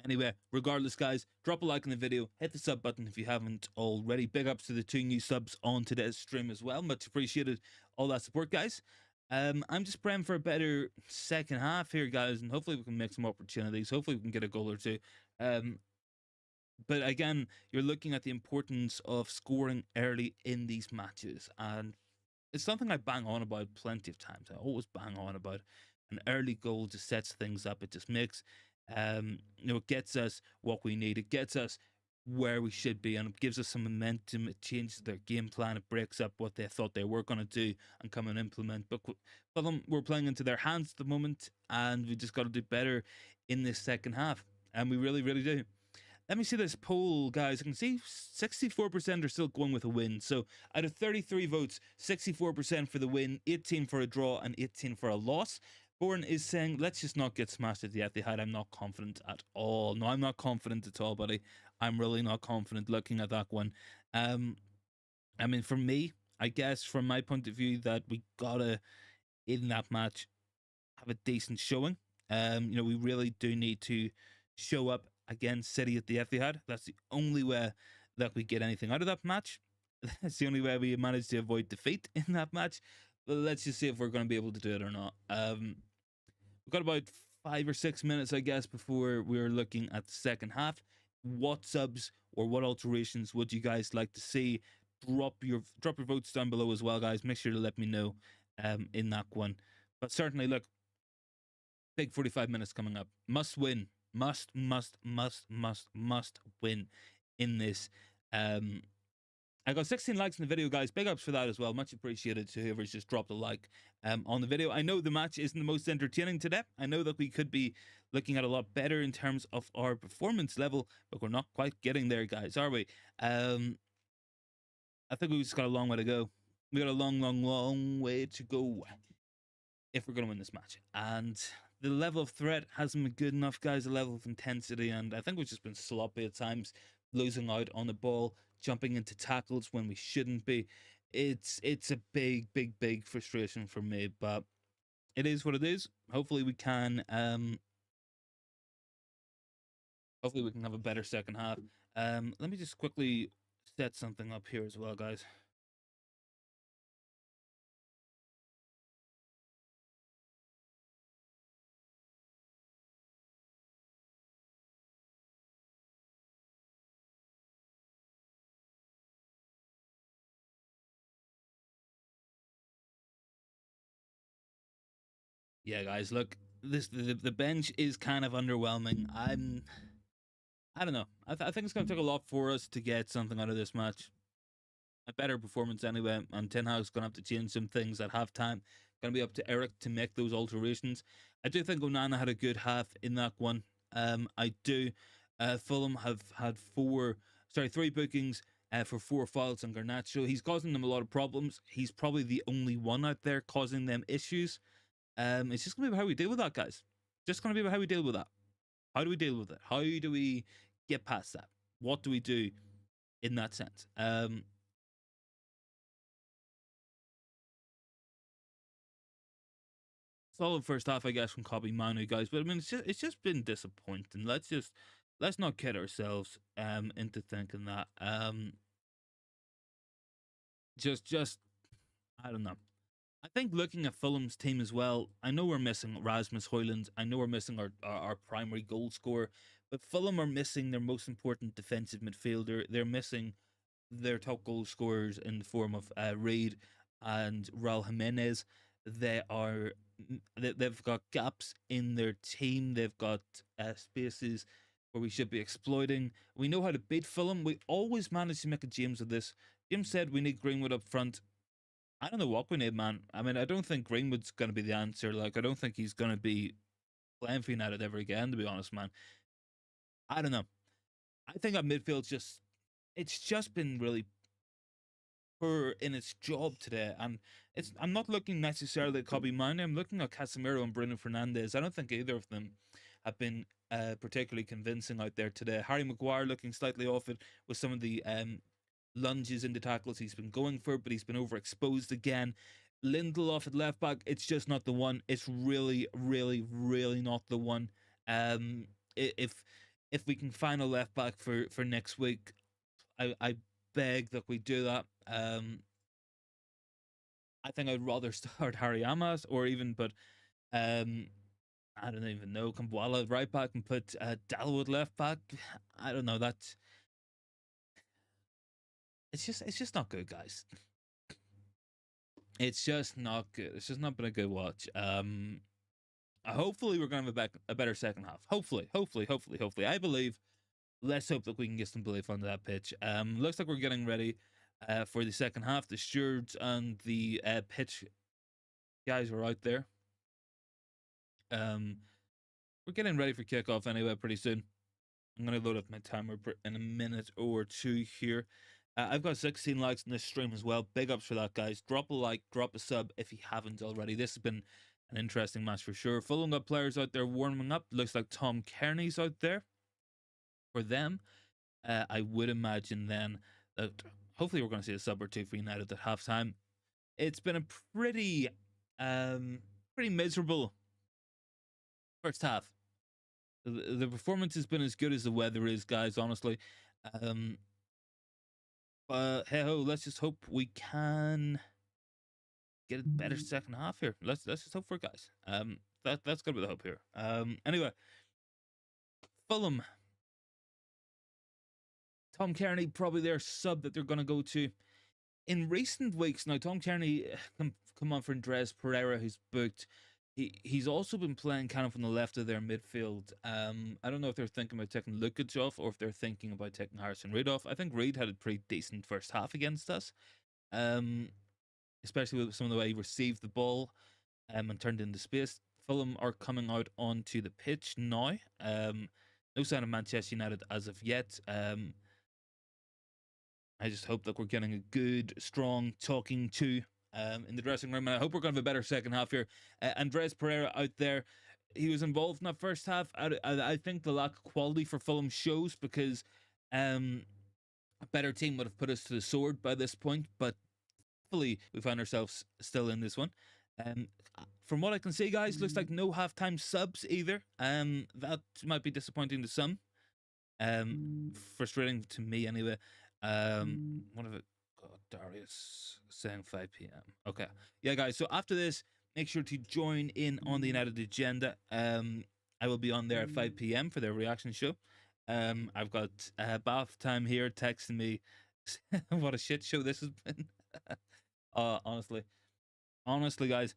Anyway, regardless, guys, drop a like on the video. Hit the sub button if you haven't already. Big ups to the 2 new subs on today's stream as well. Much appreciated. All that support, guys. I'm just praying for a better second half here, guys. And hopefully we can make some opportunities. Hopefully we can get a goal or two. But again, you're looking at the importance of scoring early in these matches. And it's something I bang on about plenty of times. I always bang on about an early goal just sets things up. It just makes, it gets us what we need. It gets us where we should be, and it gives us some momentum. It changes their game plan. It breaks up what they thought they were going to do and come and implement. But for them, we're playing into their hands at the moment, and we just got to do better in this second half. And we really, really do. Let me see this poll, guys. I can see 64% are still going with a win. So out of 33 votes, 64% for the win, 18 for a draw, and 18 for a loss. Bourne is saying, let's just not get smashed at the Etihad. I'm not confident at all. No, I'm not confident at all, buddy. I'm really not confident looking at that one. I mean, for me, I guess from my point of view, that we gotta, in that match, have a decent showing. We really do need to show up against City at the Etihad. That's the only way that we get anything out of that match. That's the only way we manage to avoid defeat in that match. But let's just see if we're going to be able to do it or not. We've got about 5 or 6 minutes, I guess, before we're looking at the second half. What subs or what alterations would you guys like to see? Drop your votes down below as well, guys. Make sure to let me know in that one. But certainly, look, big 45 minutes coming up. Must win. Must win in this. I got 16 likes in the video, guys. Big ups for that as well. Much appreciated to whoever's just dropped a like on the video. I know the match isn't the most entertaining today. I know that we could be looking at a lot better in terms of our performance level, but we're not quite getting there, guys, are we? I think we just got a long way to go. We got a long way to go if we're going to win this match. And the level of threat hasn't been good enough, guys. The level of intensity, and I think we've just been sloppy at times, losing out on the ball, jumping into tackles when we shouldn't be. It's a big frustration for me, but it is what it is. Hopefully we can have a better second half. Let me just quickly set something up here as well, guys. Yeah, guys, look, the bench is kind of underwhelming. I don't know. I think it's going to take a lot for us to get something out of this match. A better performance anyway, and Ten Hag's going to have to change some things at halftime. Going to be up to Erik to make those alterations. I do think Onana had a good half in that one. I do. Fulham have had 3 bookings for 4 fouls on Garnacho. He's causing them a lot of problems. He's probably the only one out there causing them issues. It's just going to be about how we deal with that, guys. Just going to be about how we deal with that. How do we deal with it? How do we get past that? What do we do in that sense? Solid first half, I guess, from Kobe Manu, guys. But I mean, it's just been disappointing. Let's not kid ourselves into thinking that just I don't know. I think looking at Fulham's team as well, I know we're missing Rasmus Hojlund. I know we're missing our primary goal scorer, but Fulham are missing their most important defensive midfielder. They're missing their top goal scorers in the form of Reid and Raul Jimenez. They've got gaps in their team. They've got spaces where we should be exploiting. We know how to beat Fulham. We always manage to make a James of this. James said we need Greenwood up front. I don't know what we need, man. I mean, I don't think Greenwood's going to be the answer. Like, I don't think he's going to be playing for United ever again, to be honest, man. I don't know. I think our midfield's just, it's just been really poor in its job today. And I'm not looking necessarily at Kobe Mane. I'm looking at Casemiro and Bruno Fernandes. I don't think either of them have been particularly convincing out there today. Harry Maguire looking slightly off it with some of the lunges into tackles he's been going for, but he's been overexposed again. Lindelof at left back, it's just not the one. It's really, really, really not the one. If we can find a left back for next week, I beg that we do that. I think I'd rather start Harry Amas or even put I don't even know, Kambwala right back and put Dalwood left back. I don't know. That's it's just not good, guys. It's just not good. It's just not been a good watch. Hopefully we're gonna have a better second half. Hopefully. I believe. Let's hope that we can get some belief onto that pitch. Looks like we're getting ready for the second half. The stewards and the pitch guys are out there. We're getting ready for kickoff anyway pretty soon. I'm going to load up my timer in a minute or two here. I've got 16 likes in this stream as well. Big ups for that, guys. Drop a like, drop a sub if you haven't already. This has been an interesting match for sure. Fulham got players out there warming up. Looks like Tom Kearney's out there for them. I would imagine then that hopefully we're going to see a sub or two for United at halftime. It's been a pretty miserable first half. The performance has been as good as the weather is, guys, honestly. But hey ho, let's just hope we can get a better second half here. Let's just hope for it, guys. That's gonna be the hope here. Anyway, Fulham. Tom Kearney, probably their sub that they're gonna go to. In recent weeks now, Tom Kearney come on for Andres Pereira, who's booked. He's also been playing kind of on the left of their midfield. I don't know if they're thinking about taking Lukic off or if they're thinking about taking Harrison Reed off. I think Reed had a pretty decent first half against us, especially with some of the way he received the ball and turned into space. Fulham are coming out onto the pitch now. No sign of Manchester United as of yet. I just hope that we're getting a good, strong talking to in the dressing room, and I hope we're going to have a better second half here. Andres Pereira out there, he was involved in that first half. I think the lack of quality for Fulham shows because a better team would have put us to the sword by this point, but hopefully we find ourselves still in this one. From what I can see, guys, looks like no halftime subs either. That might be disappointing to some. Frustrating to me anyway. What of it? God, Darius saying 5 p.m. Okay. Yeah, guys. So after this, make sure to join in on the United agenda. I will be on there at 5 p.m. for their reaction show. I've got Bath Time here texting me. What a shit show this has been. Honestly, guys.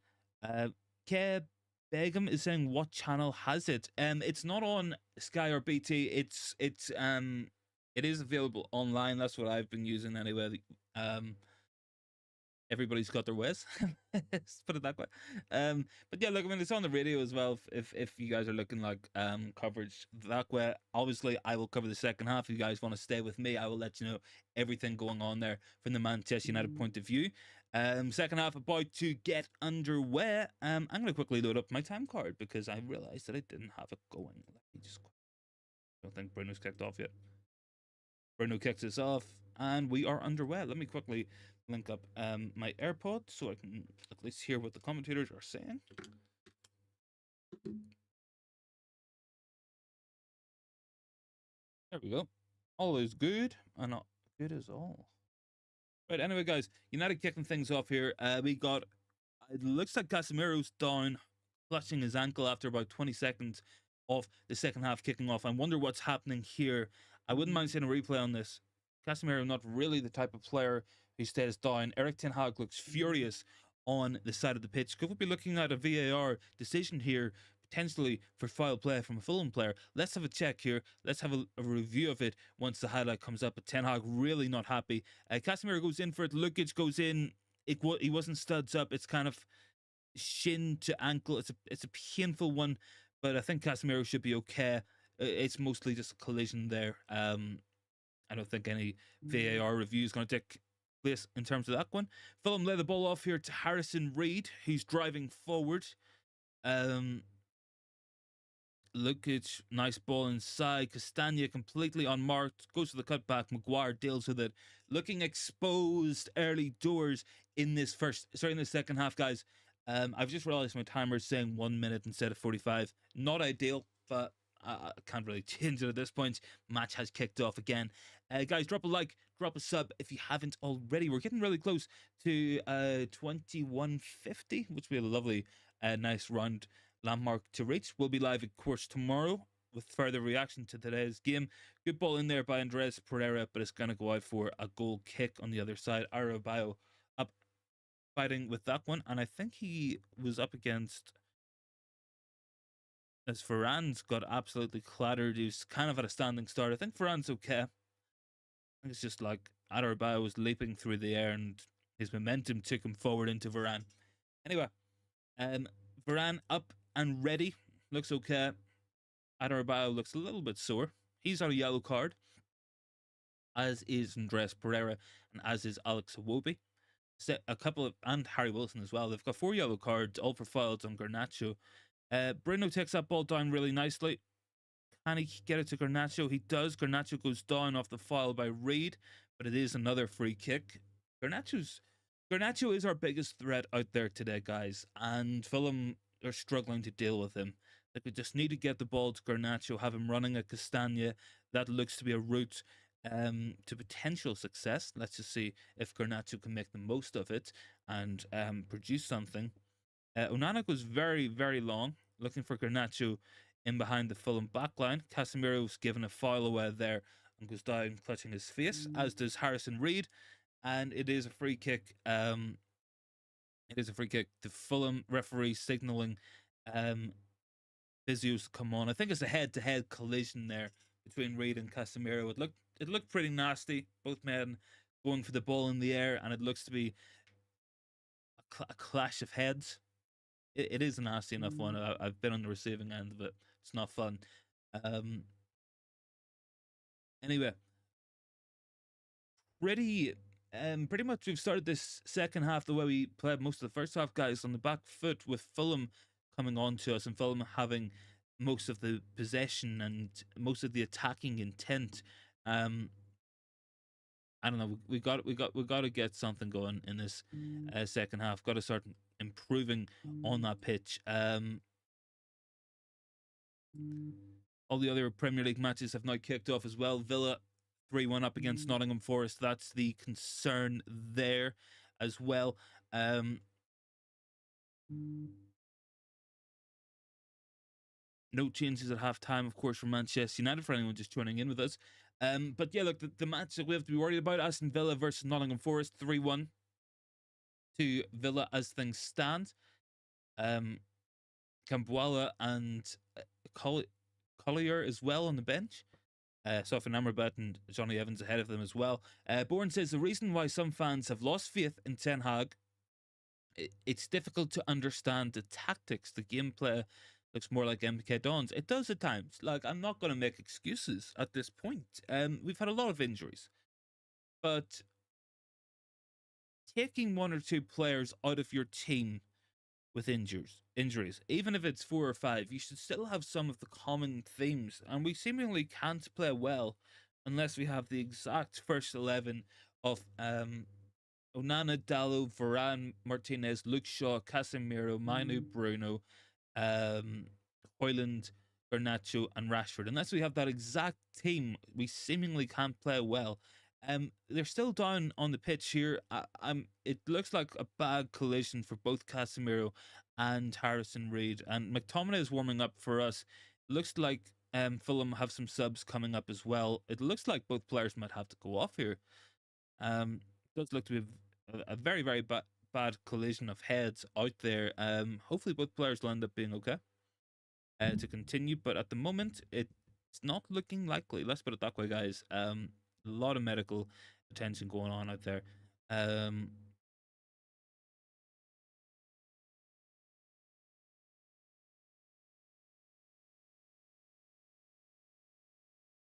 Keb Begum is saying, what channel has it? It's not on Sky or BT. It is available online. That's what I've been using anyway. Everybody's got their ways. Let's put it that way. But yeah, look, I mean, it's on the radio as well. If you guys are looking like coverage that way, obviously I will cover the second half. If you guys want to stay with me, I will let you know everything going on there from the Manchester United point of view. Second half about to get underway. I'm going to quickly load up my time card because I realized that I didn't have it going. Let me just. I don't think Bruno's kicked off yet. Bruno kicks us off, and we are underway. Let me quickly link up my AirPods so I can at least hear what the commentators are saying. There we go. All is good, and not good as all. Right, anyway, guys, United kicking things off here. We got, it looks like Casemiro's down, clutching his ankle after about 20 seconds of the second half kicking off. I wonder what's happening here. I wouldn't mind seeing a replay on this. Casemiro not really the type of player who stays down. Erik Ten Hag looks furious on the side of the pitch. Could we be looking at a VAR decision here potentially for foul play from a Fulham player. Let's have a check here. Let's have a review of it once the highlight comes up. But Ten Hag really not happy. Casemiro goes in for it. Lukic goes in. He wasn't studs up. It's kind of shin to ankle. It's a painful one, but I think Casemiro should be okay. It's mostly just a collision there. I don't think any VAR review is going to take place in terms of that one. Fulham lay the ball off here to Harrison Reed, who's driving forward. Lukic, nice ball inside. Castagna completely unmarked, goes to the cutback. Maguire deals with it. Looking exposed early doors in this second half, guys. I've just realized my timer is saying 1 minute instead of 45. Not ideal, but I can't really change it at this point. Match has kicked off again. Guys, drop a like, drop a sub if you haven't already. We're getting really close to 2150, which will be a lovely, nice round landmark to reach. We'll be live, of course, tomorrow with further reaction to today's game. Good ball in there by Andres Pereira, but it's going to go out for a goal kick on the other side. Adebayo up fighting with that one, and I think he was up against, as Varane's got absolutely clattered. He was kind of at a standing start. I think Varane's okay. I think it's just like Adebayo was leaping through the air and his momentum took him forward into Varane. Anyway, Varane up and ready. Looks okay. Adebayo looks a little bit sore. He's on a yellow card, as is Andres Pereira and as is Alex Iwobi. A couple of, and Harry Wilson as well. They've got 4 yellow cards, all for fouls on Garnacho. Bruno takes that ball down really nicely. Can he get it to Garnacho? He does. Garnacho goes down off the foul by Reed, but it is another free kick. Garnacho is our biggest threat out there today, guys, and Fulham are struggling to deal with him. Like, we just need to get the ball to Garnacho, have him running at Castagna. That looks to be a route to potential success. Let's just see if Garnacho can make the most of it and produce something. Onana goes very, very long, looking for Garnacho in behind the Fulham backline. Casemiro's given a foul away there and goes down clutching his face, as does Harrison Reed. And it is a free kick. It is a free kick. The Fulham referee signalling physios to come on. I think it's a head-to-head collision there between Reed and Casemiro. It looked pretty nasty. Both men going for the ball in the air, and it looks to be a clash of heads. It is a nasty enough one. I've been on the receiving end of it. It's not fun. Anyway, pretty much we've started this second half the way we played most of the first half, guys, on the back foot, with Fulham coming on to us and Fulham having most of the possession and most of the attacking intent. I don't know. We got to get something going in this second half. Got to start improving on that pitch. All the other Premier League matches have now kicked off as well. Villa 3-1 up against Nottingham Forest. That's the concern there as well. No changes at half time, of course, from Manchester United, for anyone just joining in with us. But yeah, look, the match that we have to be worried about, Aston Villa versus Nottingham Forest, 3-1 to Villa as things stand. Kambuala and Collier as well on the bench. Sofyan Amrabat and Johnny Evans ahead of them as well. Bourne says the reason why some fans have lost faith in Ten Hag, it's difficult to understand the tactics. The gameplay looks more like MK Dons. It does at times. Like, I'm not going to make excuses at this point. We've had a lot of injuries, but taking 1 or 2 players out of your team with injuries, even if it's 4 or 5, you should still have some of the common themes, and we seemingly can't play well unless we have the exact first 11 of Onana, Dallo, Varane, Martinez, Luke Shaw, Casemiro, Manu, Bruno, Hojlund, Garnacho and Rashford. Unless we have that exact team, we seemingly can't play well. They're still down on the pitch here. It looks like a bad collision for both Casemiro and Harrison Reed. And McTominay is warming up for us. It looks like Fulham have some subs coming up as well. It looks like both players might have to go off here. It does look to be a very, very bad collision of heads out there. Hopefully both players will end up being okay. to continue, but at the moment it's not looking likely. Let's put it that way, guys. A lot of medical attention going on out there.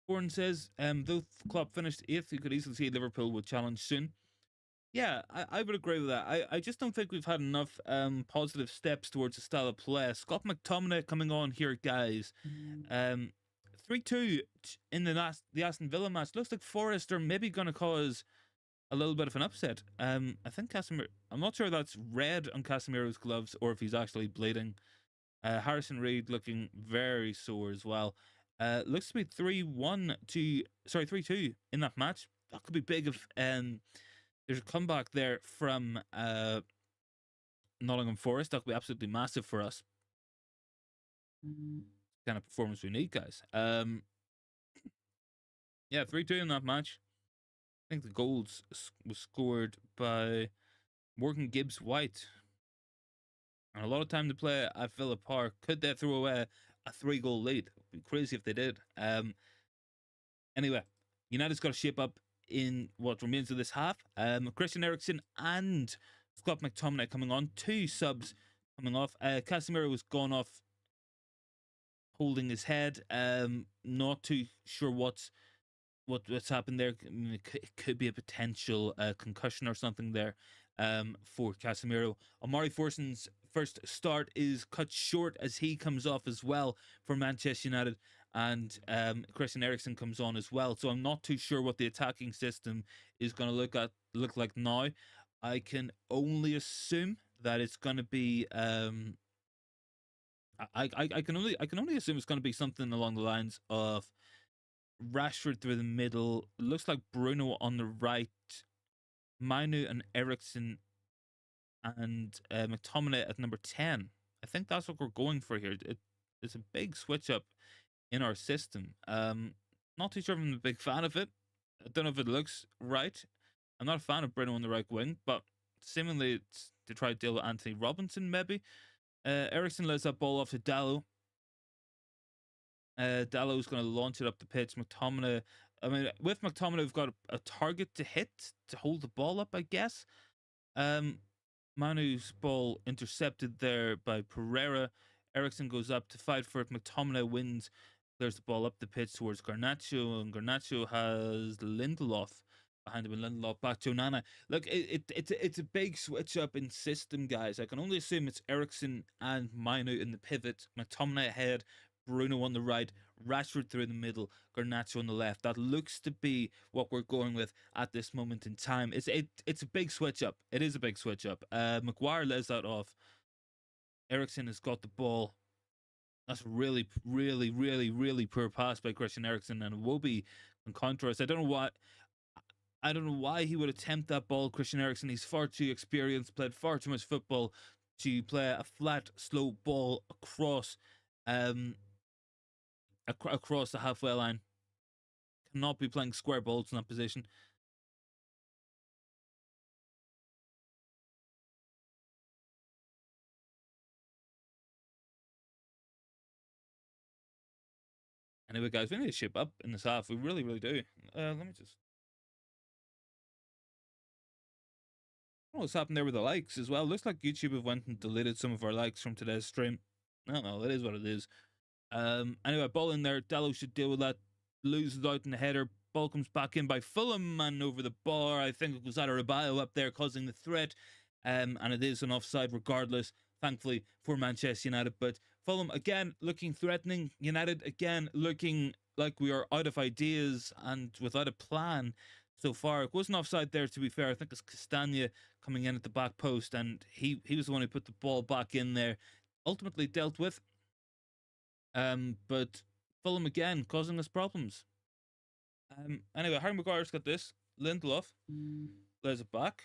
Warren says, though Klopp finished 8th, you could easily see Liverpool would challenge soon. Yeah, I would agree with that. I just don't think we've had enough positive steps towards the style of play. Scott McTominay coming on here, guys. 3-2 in the Aston Villa match. Looks like Forest are maybe going to cause a little bit of an upset. I think Casemiro. I'm not sure that's red on Casemiro's gloves or if he's actually bleeding. Harrison Reed looking very sore as well. Looks to be 3-2 in that match. That could be big if there's a comeback there from Nottingham Forest. That could be absolutely massive for us. Kind of performance we need, guys. Yeah, 3-2 in that match. I think the goals was scored by Morgan Gibbs White. And a lot of time to play at Villa Park. Could they throw away a 3-goal lead? It would be crazy if they did. Anyway, United's got to shape up in what remains of this half. Christian Eriksen and Scott McTominay coming on. 2 subs coming off. Casemiro was gone off holding his head. Not too sure what's happened there. I mean, it could be a potential concussion or something there for Casemiro. Omari Forson's first start is cut short as he comes off as well for Manchester United, and Christian Eriksen comes on as well. So I'm not too sure what the attacking system is going to look like now. I can only assume that it's going to be. I can only assume it's going to be something along the lines of Rashford through the middle. Looks like Bruno on the right. Mainu and Eriksen and McTominay at number 10. I think that's what we're going for here. It's a big switch up in our system. Not too sure if I'm a big fan of it. I don't know if it looks right. I'm not a fan of Bruno on the right wing, but seemingly it's to try to deal with Anthony Robinson, maybe. Eriksen lets that ball off to Dalot. Dallow's going to launch it up the pitch. McTominay, I mean, with McTominay, we've got a target to hit to hold the ball up, I guess. Manu's ball intercepted there by Pereira. Eriksen goes up to fight for it. McTominay wins, clears the ball up the pitch towards Garnacho, and Garnacho has Lindelof behind him, and Lindelof back to Onana. Look, it's a big switch up in system, guys. I can only assume it's Eriksen and Manu in the pivot, McTominay ahead, Bruno on the right, Rashford through the middle, Garnacho on the left. That looks to be what we're going with at this moment in time. It's a big switch up. It is a big switch up. Maguire lays that off. Eriksen has got the ball. That's really, really, really, really poor pass by Christian Eriksen, and Iwobi in contrast. I don't know why he would attempt that ball, Christian Eriksen. He's far too experienced, played far too much football to play a flat, slow ball across across the halfway line. Cannot be playing square balls in that position. Anyway, guys, we need to shape up in this half. We really, really do. Let me just. I don't know what's happened there with the likes as well. Looks like YouTube have went and deleted some of our likes from today's stream. I don't know. It is what it is. Anyway, ball in there. Dallo should deal with that. Loses out in the header. Ball comes back in by Fulham and over the bar. I think it was Adarabioyo up there causing the threat. And it is an offside regardless, thankfully, for Manchester United. But Fulham, again, looking threatening. United, again, looking like we are out of ideas and without a plan so far. It wasn't offside there, to be fair. I think it's Castagna coming in at the back post, and he was the one who put the ball back in there. Ultimately dealt with. But Fulham again causing us problems. Anyway, Harry Maguire's got this. Lindelof plays it back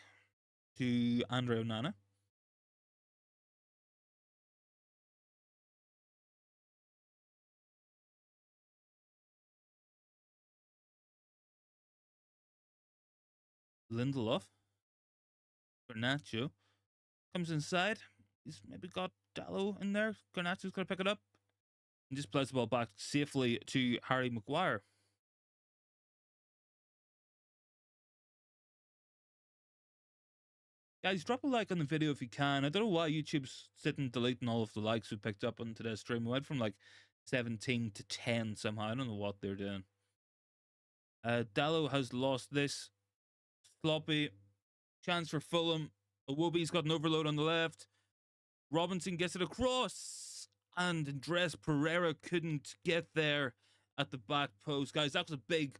to Andre Onana. Lindelof. Garnacho comes inside. He's maybe got Dallo in there. Garnacho's going to pick it up. And just plays the ball back safely to Harry Maguire. Guys, drop a like on the video if you can. I don't know why YouTube's sitting deleting all of the likes we picked up on today's stream. We went from like 17 to 10 somehow. I don't know what they're doing. Dallo has lost this. Sloppy. Chance for Fulham. Iwobi's got an overload on the left. Robinson gets it across. And Andres Pereira couldn't get there at the back post. Guys, that was a big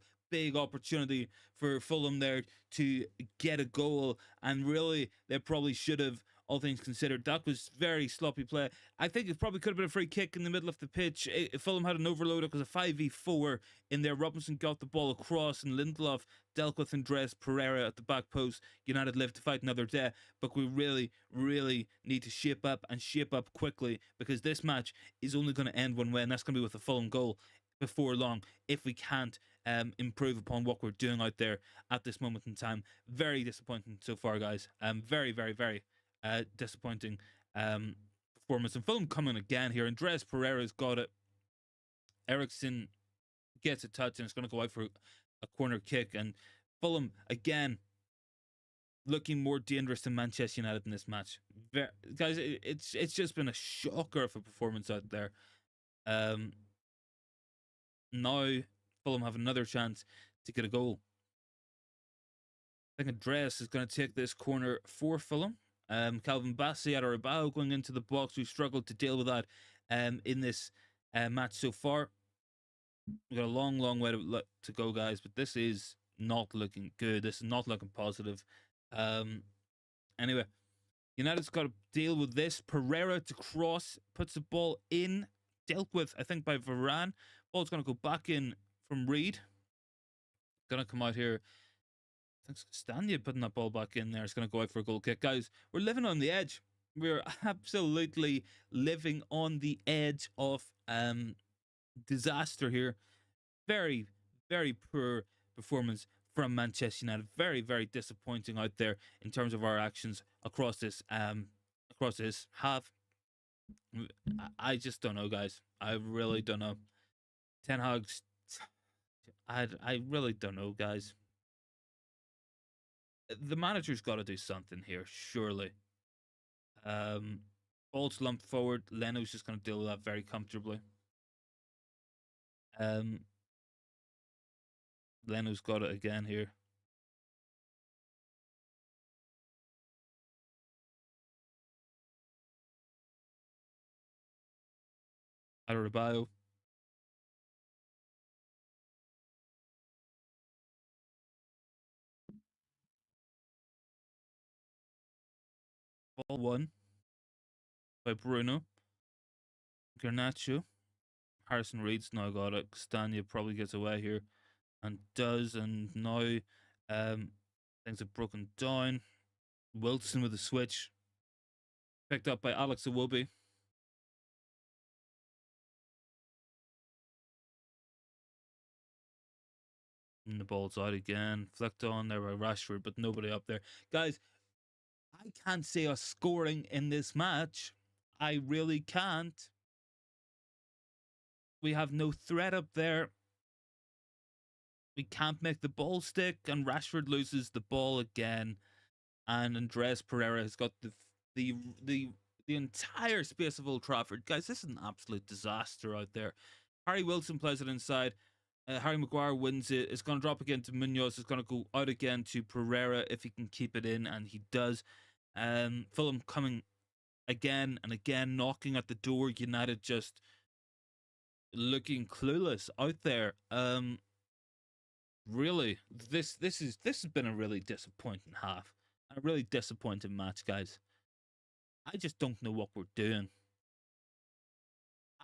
opportunity for Fulham there to get a goal. And really, they probably should have, all things considered. That was very sloppy play. I think it probably could have been a free kick in the middle of the pitch. Fulham had an overload. It was a 5v4 in there. Robinson got the ball across and Lindelof dealt with Andres Pereira at the back post. United live to fight another day. But we really need to shape up and shape up quickly, because this match is only going to end one way, and that's going to be with a Fulham goal before long if we can't improve upon what we're doing out there at this moment in time. Very disappointing so far, guys. Very disappointing performance. And Fulham coming again here. Andres Pereira's got it. Eriksen gets a touch and it's going to go out for a corner kick. And Fulham again looking more dangerous than Manchester United in this match. Guys, it's just been a shocker of a performance out there. Now Fulham have another chance to get a goal. I think Andres is going to take this corner for Fulham. Calvin Bassey at Arabao going into the box. We've struggled to deal with that in this match so far. We've got a long way to go, guys, but this is not looking good. This is not looking positive. Anyway, United's got to deal with this. Pereira to cross, puts the ball in, dealt with, I think, by Varane. Ball's going to go back in from Reed. Going to come out here. I think Stanya putting that ball back in there. It's going to go out for a goal kick. Guys, we're living on the edge. We're absolutely living on the edge of disaster here. Very poor performance from Manchester United. Very disappointing out there in terms of our actions across this half. I just don't know, guys. I really don't know. Ten Hag's... I really don't know, guys. The manager's got to do something here, surely. Ball's lumped forward. Leno's just going to deal with that very comfortably. Leno's got it again here. Adebayo. Ball won by Bruno. Garnacho. Harrison Reed's now got it. Stanya probably gets away here and does, and now things have broken down. Wilson with a switch. Picked up by Alex Iwobi. And the ball's out again. Flicked on there by Rashford, but nobody up there. Guys, I can't see us scoring in this match. I really can't. We have no threat up there. We can't make the ball stick, and Rashford loses the ball again. And Andres Pereira has got the entire space of Old Trafford. Guys, this is an absolute disaster out there. Harry Wilson plays it inside. Harry Maguire wins it. It's going to drop again to Munoz. It's going to go out again to Pereira if he can keep it in, and he does. Fulham coming again and again, knocking at the door. United just looking clueless out there. Really, this has been a really disappointing half. A really disappointing match, guys. I just don't know what we're doing.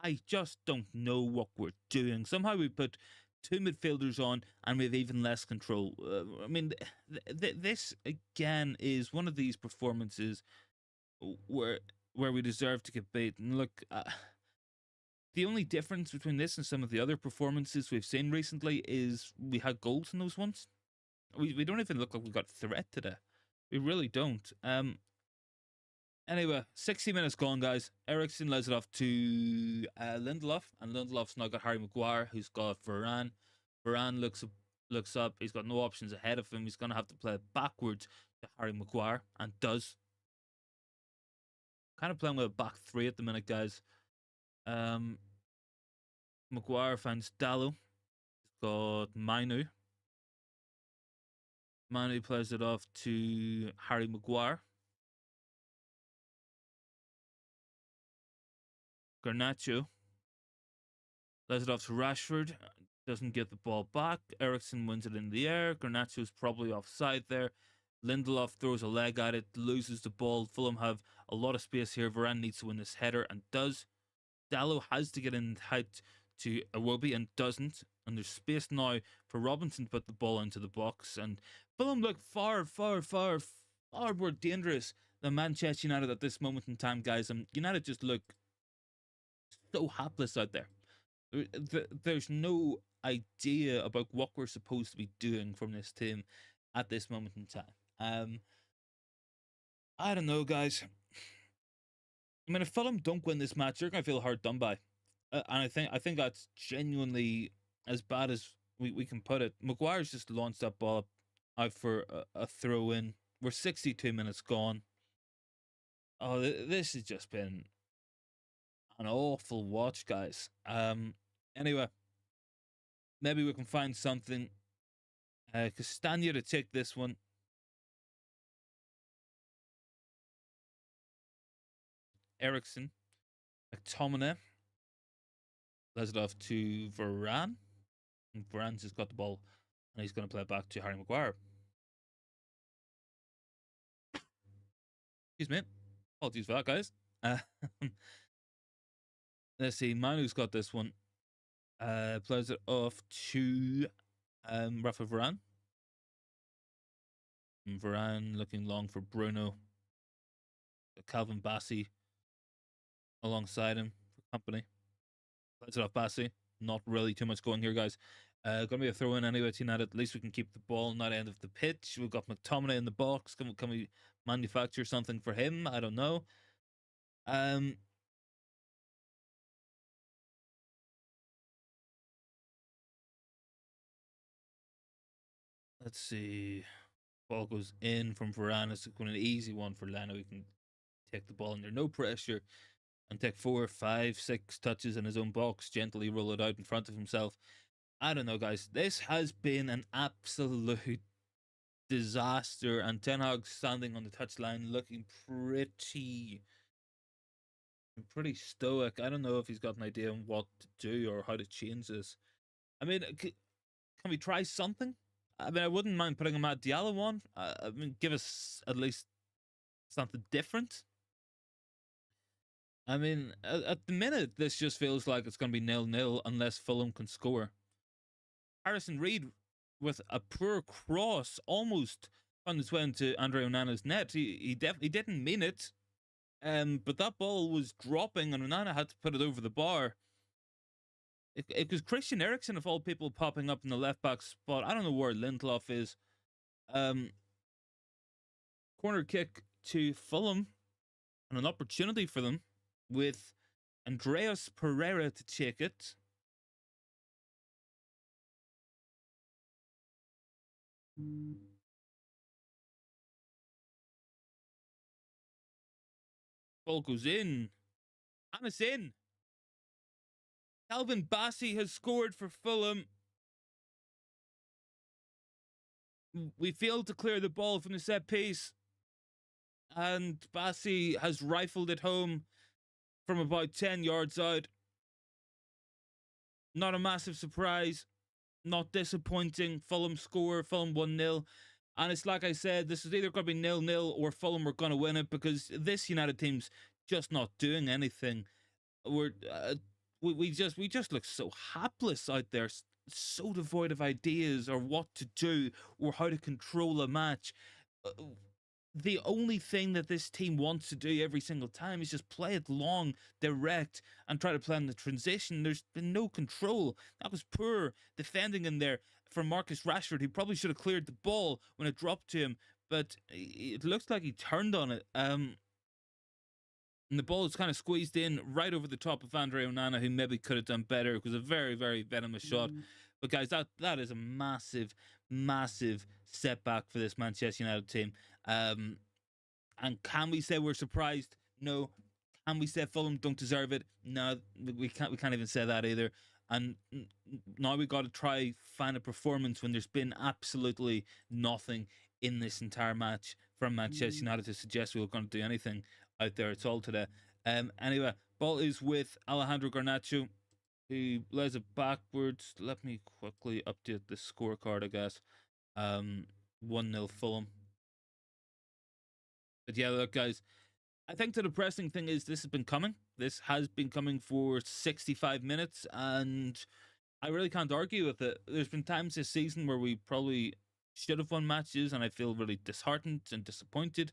I just don't know what we're doing. Somehow we put two midfielders on and we have even less control. I mean, this again is one of these performances where we deserve to get beaten. Look, the only difference between this and some of the other performances we've seen recently is we had goals in those ones. We don't even look like we got threat today. We really don't. Anyway, 60 minutes gone, guys. Eriksen lays it off to Lindelof, and Lindelof's now got Harry Maguire, who's got Varane. Varane looks up. He's got no options ahead of him. He's going to have to play it backwards to Harry Maguire, and does. Kind of playing with a back three at the minute, guys. Maguire finds Dallo. He's got Manu. Manu plays it off to Harry Maguire. Garnacho plays it off to Rashford. Doesn't get the ball back. Eriksen wins it in the air. Garnacho's probably offside there. Lindelof throws a leg at it, loses the ball. Fulham have a lot of space here. Varane needs to win this header and does. Dallo has to get in tight to Iwobi and doesn't. And there's space now for Robinson to put the ball into the box. And Fulham look far more dangerous than Manchester United at this moment in time, guys. And United just look so hapless out there. There's no idea about what we're supposed to be doing from this team at this moment in time. I don't know, guys. I mean, if Fulham don't win this match, they're going to feel hard done by. And I think that's genuinely as bad as we can put it. Maguire's just launched that ball out for a throw in. We're 62 minutes gone. Oh, this has just been an awful watch, guys. Anyway, maybe we can find something. Castagna to take this one. Eriksen. McTominay. Lays it off to Varane. And Varane's just got the ball. And he's going to play it back to Harry Maguire. Excuse me. Apologies for that, guys. Let's see. Manu's got this one. Plays it off to Rafa Varane. And Varane looking long for Bruno. Calvin Bassey alongside him for company. Plays it off Bassey. Not really too much going here, guys. Gonna be a throw in anyway to United. At least we can keep the ball not end of the pitch. We've got McTominay in the box. Can we manufacture something for him? I don't know. Let's see. Ball goes in from Varane. It's going to be an easy one for Leno. He can take the ball under no pressure and take 4, 5, 6 touches in his own box. Gently roll it out in front of himself. I don't know, guys. This has been an absolute disaster. And Ten Hag standing on the touchline looking pretty stoic. I don't know if he's got an idea on what to do or how to change this. I mean, can we try something? I mean, I wouldn't mind putting a Matt Diallo on. I mean, give us at least something different. I mean, at the minute, this just feels like it's going to be 0-0 unless Fulham can score. Harrison Reed with a poor cross almost found its way into Andre Onana's net. He didn't mean it. But that ball was dropping and Onana had to put it over the bar. It was Christian Eriksen, of all people, popping up in the left-back spot. I don't know where Lindelof is. Corner kick to Fulham. And an opportunity for them with Andreas Pereira to take it. Ball goes in. And it's in. Calvin Bassey has scored for Fulham. We failed to clear the ball from the set piece. And Bassey has rifled it home from about 10 yards out. Not a massive surprise. Not disappointing. Fulham score. Fulham 1-0. And it's like I said, this is either going to be 0-0 or Fulham are going to win it because this United team's just not doing anything. We just look so hapless out there, so devoid of ideas or what to do or how to control a match. The only thing that this team wants to do every single time is just play it long, direct, and try to plan the transition. There's been no control. That was poor defending in there from Marcus Rashford. He probably should have cleared the ball when it dropped to him, but it looks like he turned on it. And the ball is kind of squeezed in right over the top of Andre Onana, who maybe could have done better. It was a very, very venomous shot. But guys, that is a massive, massive setback for this Manchester United team. And can we say we're surprised? No. Can we say Fulham don't deserve it? No, we can't. We can't even say that either. And now we got to try find a performance when there's been absolutely nothing in this entire match from Manchester United to suggest we were going to do anything out there at all today. Anyway, ball is with Alejandro Garnacho, who lays it backwards. Let me quickly update the scorecard, I guess. 1-0 Fulham. But yeah, look, guys, I think the depressing thing is this has been coming. This has been coming for 65 minutes, and I really can't argue with it. There's been times this season where we probably should have won matches, and I feel really disheartened and disappointed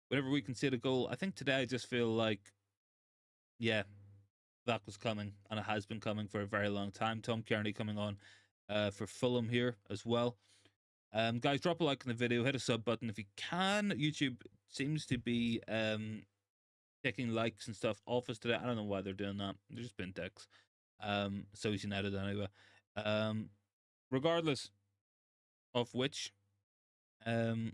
whenever we concede a goal. I think today I just feel like, yeah, that was coming, and it has been coming for a very long time. Tom Kearney coming on for Fulham here as well. Guys, drop a like on the video, hit a sub button if you can. YouTube seems to be taking likes and stuff off us today. I don't know why they're doing that. They're just being dicks. So is United anyway. Regardless of which, let me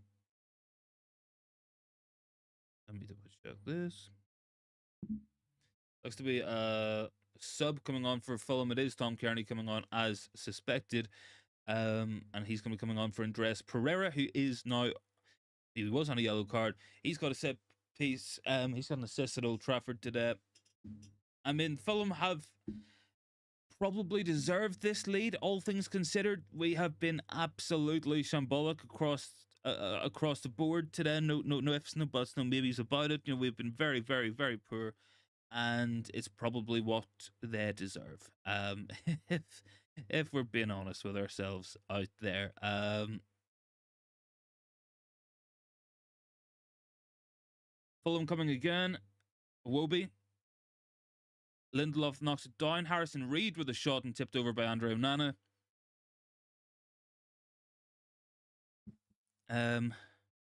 double check this. Looks to be a sub coming on for Fulham. It is Tom Kearney coming on as suspected. And he's going to be coming on for Andres Pereira, who is now, he was on a yellow card. He's got a set piece. He's got an assist at Old Trafford today. I mean, Fulham have probably deserved this lead, all things considered. We have been absolutely shambolic across the board today. No ifs, no buts, no maybes about it. You know, we've been very, very, very poor, and it's probably what they deserve. If if we're being honest with ourselves out there. Fulham coming again. Iwobi. Lindelof knocks it down. Harrison Reed with a shot and tipped over by Andre Onana.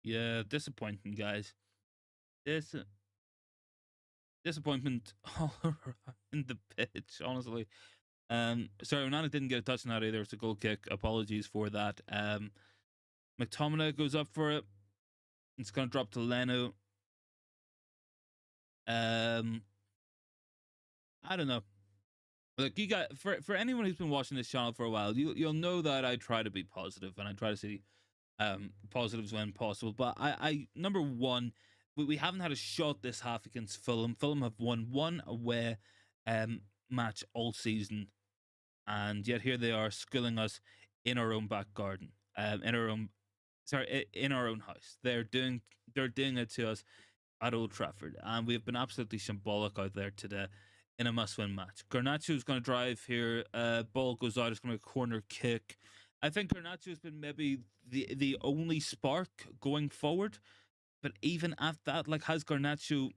Yeah, disappointing, guys. Disappointment all around the pitch, honestly. Sorry, Onana didn't get a touch on that either. It's a goal kick. Apologies for that. McTominay goes up for it. It's gonna drop to Leno. I don't know. Look, you got for anyone who's been watching this channel for a while, you'll know that I try to be positive and I try to see positives when possible. But I number one, we haven't had a shot this half against Fulham. Fulham have won one away match all season, and yet here they are schooling us in our own back garden, in our own house. They're doing it to us at Old Trafford, and we've been absolutely symbolic out there today in a must-win match. Garnacho's going to drive here. Ball goes out. It's going to be a corner kick. I think Garnacho's been maybe the only spark going forward, but even at that, like, has Garnacho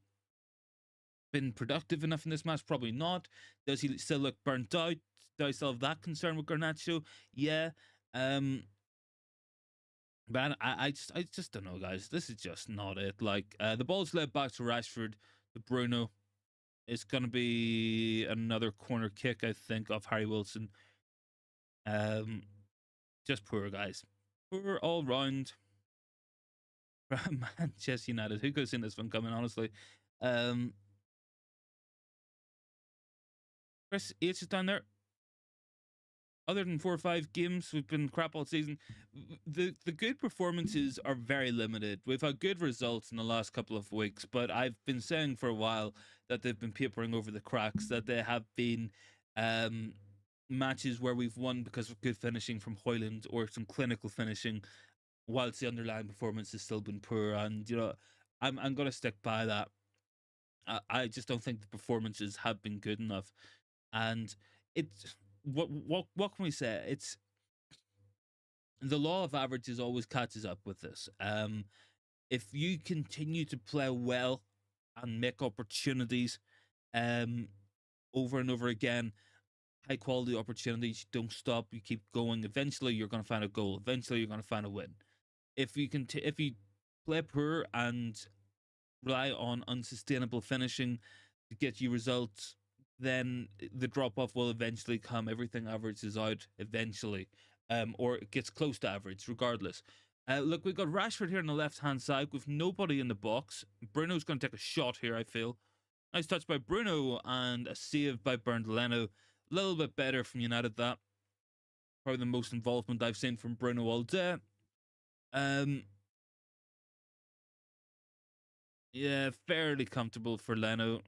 been productive enough in this match? Probably not. Does he still look burnt out? Do I still have that concern with Garnacho? Yeah. But I just don't know, guys. This is just not it. Like, the ball's led back to Rashford, to Bruno. It's going to be another corner kick, I think, of Harry Wilson. Just poor, guys. Poor all round. Manchester United. Who could have seen this one coming, honestly? Chris H is down there. Other than 4 or 5 games, we've been crap all season. The good performances are very limited. We've had good results in the last couple of weeks, but I've been saying for a while that they've been papering over the cracks, that they have been matches where we've won because of good finishing from Hojlund or some clinical finishing, whilst the underlying performance has still been poor. And, you know, I'm going to stick by that. I just don't think the performances have been good enough. And it's... What can we say? It's the law of averages always catches up with this. If you continue to play well and make opportunities over and over again, high quality opportunities, you don't stop, you keep going, eventually you're going to find a goal, eventually you're going to find a win. If you play poor and rely on unsustainable finishing to get you results, then the drop off will eventually come. Everything averages out eventually, or it gets close to average regardless. Look, we've got Rashford here on the left hand side with nobody in the box. Bruno's going to take a shot here, I feel. Nice touch by Bruno and a save by Bernd Leno. A little bit better from United, that. Probably the most involvement I've seen from Bruno all day. Yeah, fairly comfortable for Leno.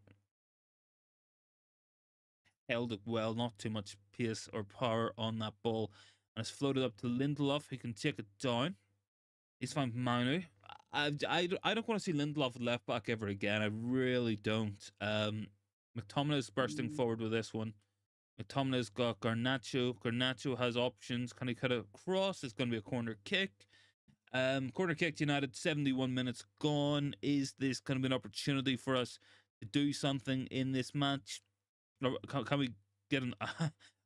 Held it well, not too much pace or power on that ball. And it's floated up to Lindelof, who can take it down. He's found Manu. I don't want to see Lindelof at left back ever again. I really don't. McTominay's bursting forward with this one. McTominay's got Garnacho. Garnacho has options. Can he cut a cross? It's going to be a corner kick. Corner kick to United, 71 minutes gone. Is this going to be an opportunity for us to do something in this match? Or can we get an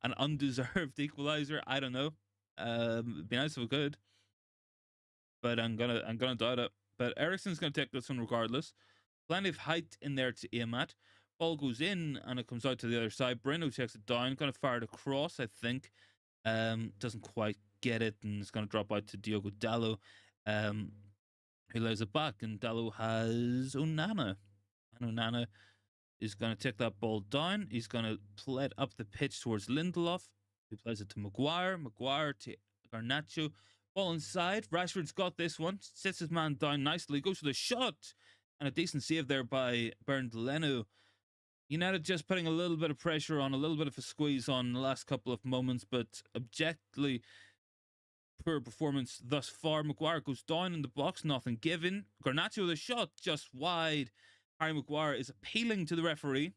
an undeserved equalizer? I don't know. It'd be nice if we could, but I'm gonna doubt it. But Eriksen's gonna take this one regardless. Plenty of height in there to aim at. Ball goes in and it comes out to the other side. Bruno takes it down. Gonna fire it across, I think. Doesn't quite get it, and it's gonna drop out to Diogo Dalot. Who lays it back, and Dalot has Onana. And Onana is going to take that ball down. He's going to play it up the pitch towards Lindelof, who plays it to Maguire. Maguire to Garnacho. Ball inside. Rashford's got this one. Sits his man down nicely. Goes for the shot. And a decent save there by Bernd Leno. United just putting a little bit of pressure on, a little bit of a squeeze on the last couple of moments, but objectively poor performance thus far. Maguire goes down in the box, nothing given. Garnacho the shot just wide. Harry Maguire is appealing to the referee.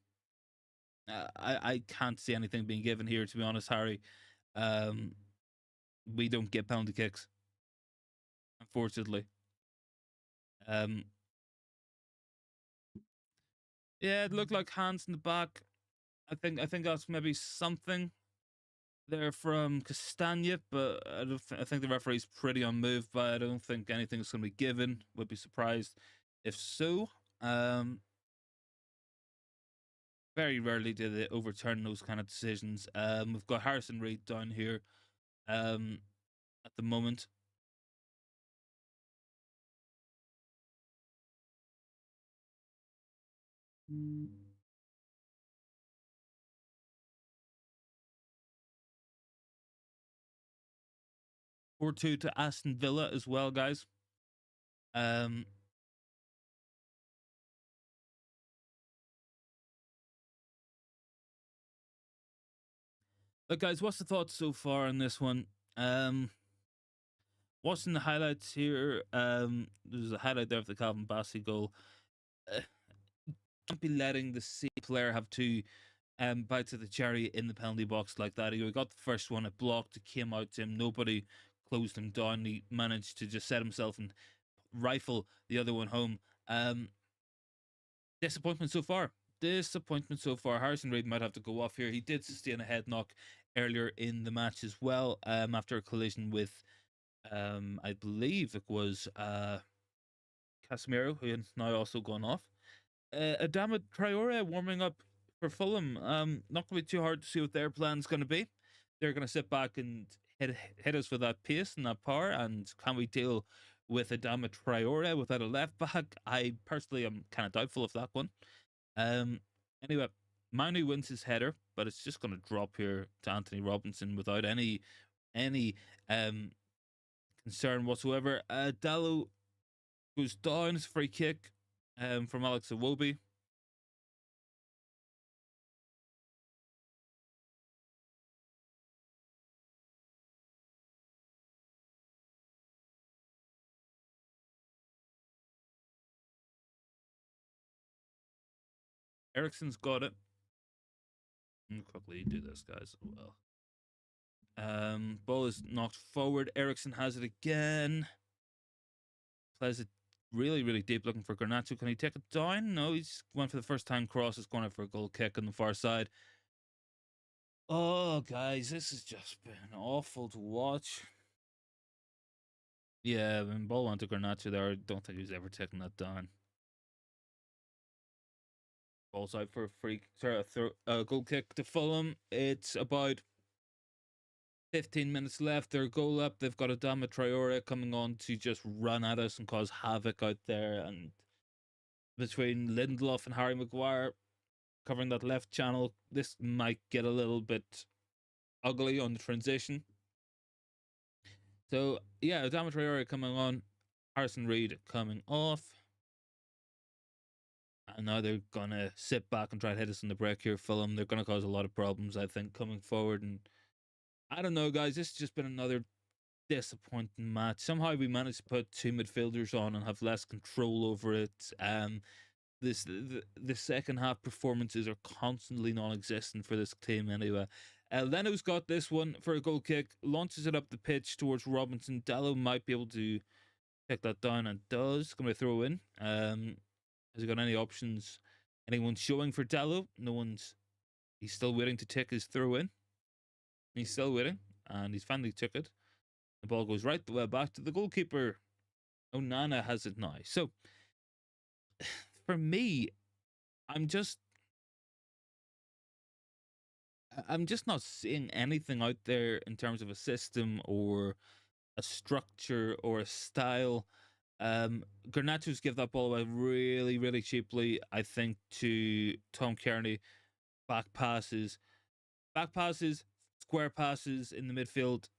I can't see anything being given here, to be honest, Harry. We don't get penalty kicks, unfortunately. Yeah, it looked like hands in the back. I think that's maybe something there from Castagna, but I think the referee's pretty unmoved by it. I don't think anything's going to be given. Would be surprised if so. Very rarely do they overturn those kind of decisions. We've got Harrison Reed down here at the moment. Mm. 4-2 to Aston Villa as well, guys. Look, guys, what's the thoughts so far on this one? Watching the highlights here, there's a highlight there of the Calvin Bassey goal. Don't be letting the C player have two bites of the cherry in the penalty box like that. He got the first one, it blocked, it came out to him, nobody closed him down. He managed to just set himself and rifle the other one home. Disappointment so far. Disappointment so far. Harrison Reed might have to go off here. He did sustain a head knock earlier in the match as well, after a collision with, I believe it was Casemiro, who has now also gone off. Adama Traore warming up for Fulham. Not going to be too hard to see what their plan's going to be. They're going to sit back and hit us with that pace and that power. And can we deal with Adama Traore without a left back? I personally am kind of doubtful of that one. Anyway, Manu wins his header, but it's just going to drop here to Anthony Robinson without any concern whatsoever. Dalot goes down. It's a free kick from Alex Iwobi. Eriksen's got it. Let me quickly do this, guys, as well. Ball is knocked forward. Eriksen has it again. Plays it really, really deep, looking for Garnacho. Can he take it down? No, he's went for the first time cross. It's going out for a goal kick on the far side. Oh, guys, this has just been awful to watch. Yeah, when ball went to Garnacho there, I don't think he's ever taken that down. Balls out for a free, sorry, goal kick to Fulham. It's about 15 minutes left. They're goal up. They've got Adama Traore coming on to just run at us and cause havoc out there. And between Lindelof and Harry Maguire covering that left channel, this might get a little bit ugly on the transition. So, yeah, Adama Traore coming on. Harrison Reed coming off. And now they're going to sit back and try to hit us in the break here, Fulham. They're going to cause a lot of problems, I think, coming forward. And I don't know, guys. This has just been another disappointing match. Somehow we managed to put two midfielders on and have less control over it. The second half performances are constantly non-existent for this team anyway. Leno's got this one for a goal kick, launches it up the pitch towards Robinson. Dallo might be able to pick that down and does. Going to throw in. Has he got any options? Anyone showing for Dallo? No one's. He's still waiting to take his throw in. He's still waiting, and he's finally took it. The ball goes right the way back to the goalkeeper. Onana has it now. So, for me, I'm just not seeing anything out there in terms of a system or a structure or a style. Garnacho's give that ball away really, really cheaply, I think, to Tom Kearney. Back passes, square passes in the midfield.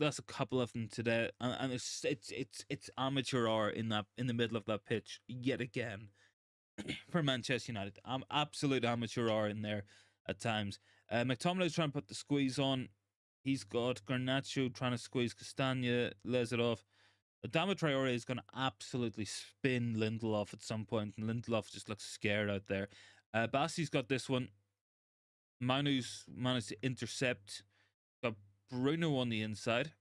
That's a couple of them today, and it's amateur hour in the middle of that pitch yet again for Manchester United. Absolute amateur hour in there at times. McTominay's trying to put the squeeze on. He's got Garnacho trying to squeeze Castagna, lays it off. Adama Traore is going to absolutely spin Lindelof at some point, and Lindelof just looks scared out there. Bassi's got this one. Manu's managed to intercept. Got Bruno on the inside.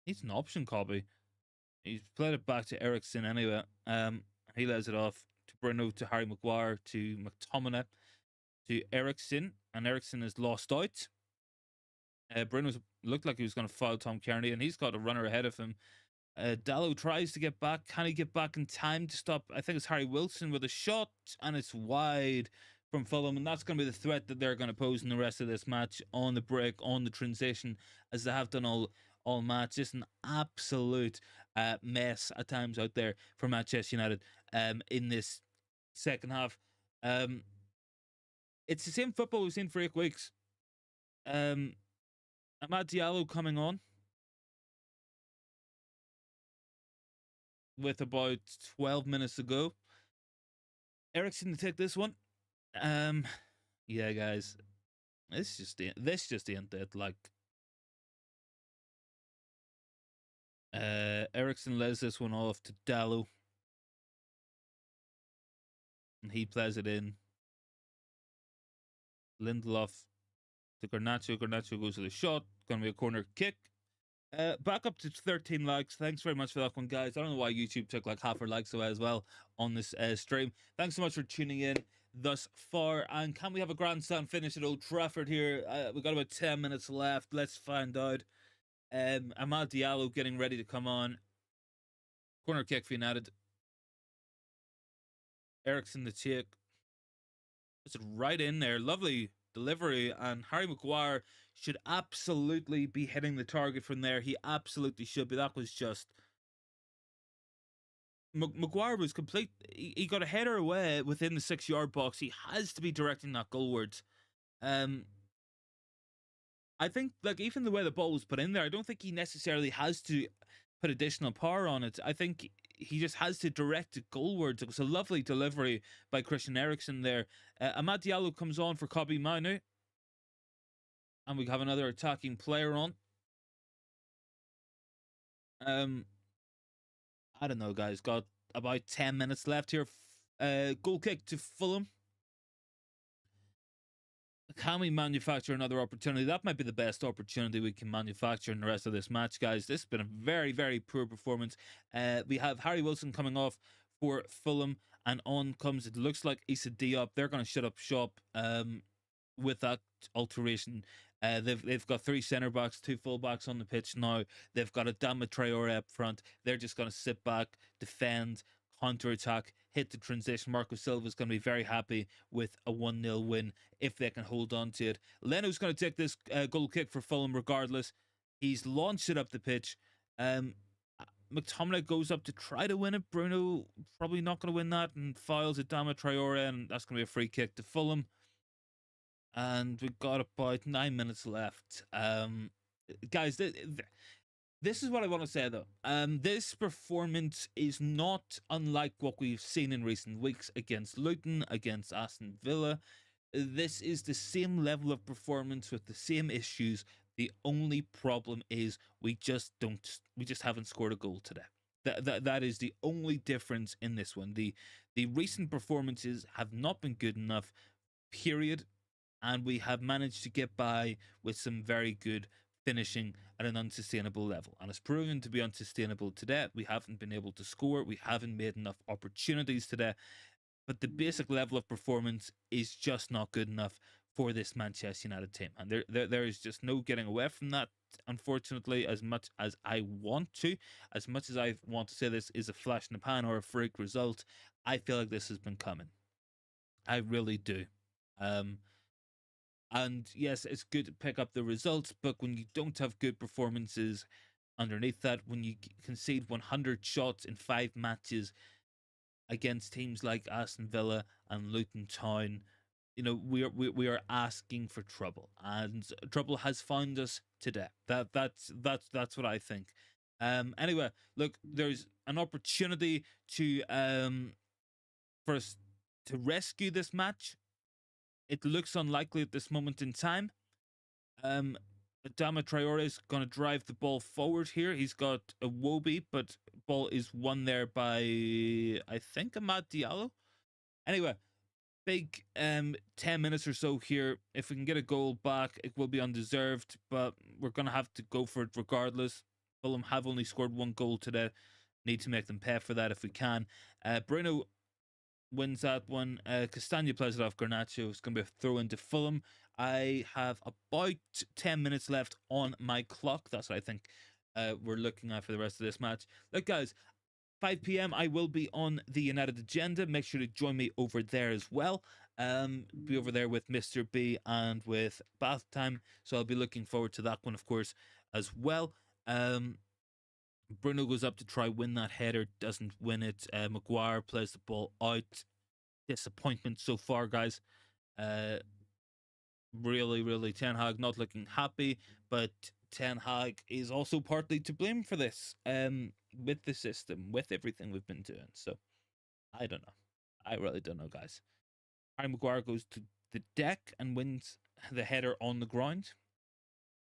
He's an option copy. He's played it back to Eriksen anyway. He lays it off to Bruno, to Harry Maguire, to McTominay, to Eriksen, and Eriksen is lost out. Bruno's looked like he was going to foul Tom Kearney, and he's got a runner ahead of him. Dallo tries to get back. Can he get back in time to stop? I think it's Harry Wilson with a shot, and it's wide from Fulham, and that's going to be the threat that they're going to pose in the rest of this match, on the break, on the transition, as they have done all match. Just an absolute mess at times out there for Manchester United in this second half. It's the same football we've seen for 8 weeks. Amad Diallo coming on with about 12 minutes to go. Eriksen to take this one. Yeah, guys, this just ain't it. Like, Eriksen lays this one off to Dallo, and he plays it in. Lindelof to Garnacho. Garnacho goes to the shot. Going to be a corner kick. Back up to 13 likes. Thanks very much for that one, guys. I don't know why YouTube took like half our likes away as well on this stream. Thanks so much for tuning in thus far. And can we have a grandstand finish at Old Trafford here? We've got about 10 minutes left. Let's find out. Amad Diallo getting ready to come on. Corner kick for United. Eriksen the take. It's right in there. Lovely delivery, and Harry Maguire should absolutely be hitting the target from there. He absolutely should be. That was just... Maguire was complete. He got a header away within the 6-yard box. He has to be directing that goalwards. I think, like, even the way the ball was put in there, I don't think he necessarily has to put additional power on it. I think he just has to direct it goalwards. It was a lovely delivery by Christian Eriksen there. Amad Diallo comes on for Kobbie Mainoo. And we have another attacking player on. I don't know, guys. Got about 10 minutes left here. Goal kick to Fulham. Can we manufacture another opportunity? That might be the best opportunity we can manufacture in the rest of this match, guys. This has been a very, very poor performance. We have Harry Wilson coming off for Fulham, and on comes, it looks like, Issa Diop. They're going to shut up shop with that alteration. They've got 3 centre backs, 2 full backs on the pitch now. They've got Adama Traore up front. They're just going to sit back, defend, counter attack, hit the transition. Marco Silva is going to be very happy with a 1-0 win if they can hold on to it. Leno's going to take this goal kick for Fulham regardless. He's launched it up the pitch. McTominay goes up to try to win it. Bruno probably not going to win that and files Adama Traore, and that's going to be a free kick to Fulham. And we've got about 9 minutes left. Guys, this is what I want to say, though. This performance is not unlike what we've seen in recent weeks against Luton, against Aston Villa. This is the same level of performance with the same issues. The only problem is we just haven't scored a goal today. That is the only difference in this one. The recent performances have not been good enough, period, and we have managed to get by with some very good finishing at an unsustainable level. And it's proven to be unsustainable today. We haven't been able to score. We haven't made enough opportunities today. But the basic level of performance is just not good enough for this Manchester United team. And there is just no getting away from that, unfortunately, as much as I want to. As much as I want to say this is a flash in the pan or a freak result, I feel like this has been coming. I really do. And yes, it's good to pick up the results, but when you don't have good performances underneath that, when you concede 100 shots in 5 matches against teams like Aston Villa and Luton Town, you know, we are asking for trouble, and trouble has found us today. That's what I think. Anyway, look, there's an opportunity to for us to rescue this match. It looks unlikely at this moment in time. Adama Traore is going to drive the ball forward here. He's got a Wobie, but ball is won there by, I think, Amad Diallo. Anyway, big 10 minutes or so here. If we can get a goal back, it will be undeserved, but we're going to have to go for it regardless. Fulham have only scored 1 goal today. Need to make them pay for that if we can. Bruno wins that one. Castagna plays it off Garnacho. It's going to be a throw into Fulham. I have about 10 minutes left on my clock. That's what I think we're looking at for the rest of this match. Look, guys, 5 p.m. I will be on the United Agenda. Make sure to join me over there as well. Be over there with Mr. B and with Bath Time. So I'll be looking forward to that one, of course, as well. Bruno goes up to try win that header, doesn't win it. Maguire plays the ball out. Disappointment so far, guys. Really, Ten Hag not looking happy, but Ten Hag is also partly to blame for this. With the system, with everything we've been doing. So, I don't know. I really don't know, guys. Harry Maguire goes to the deck and wins the header on the ground.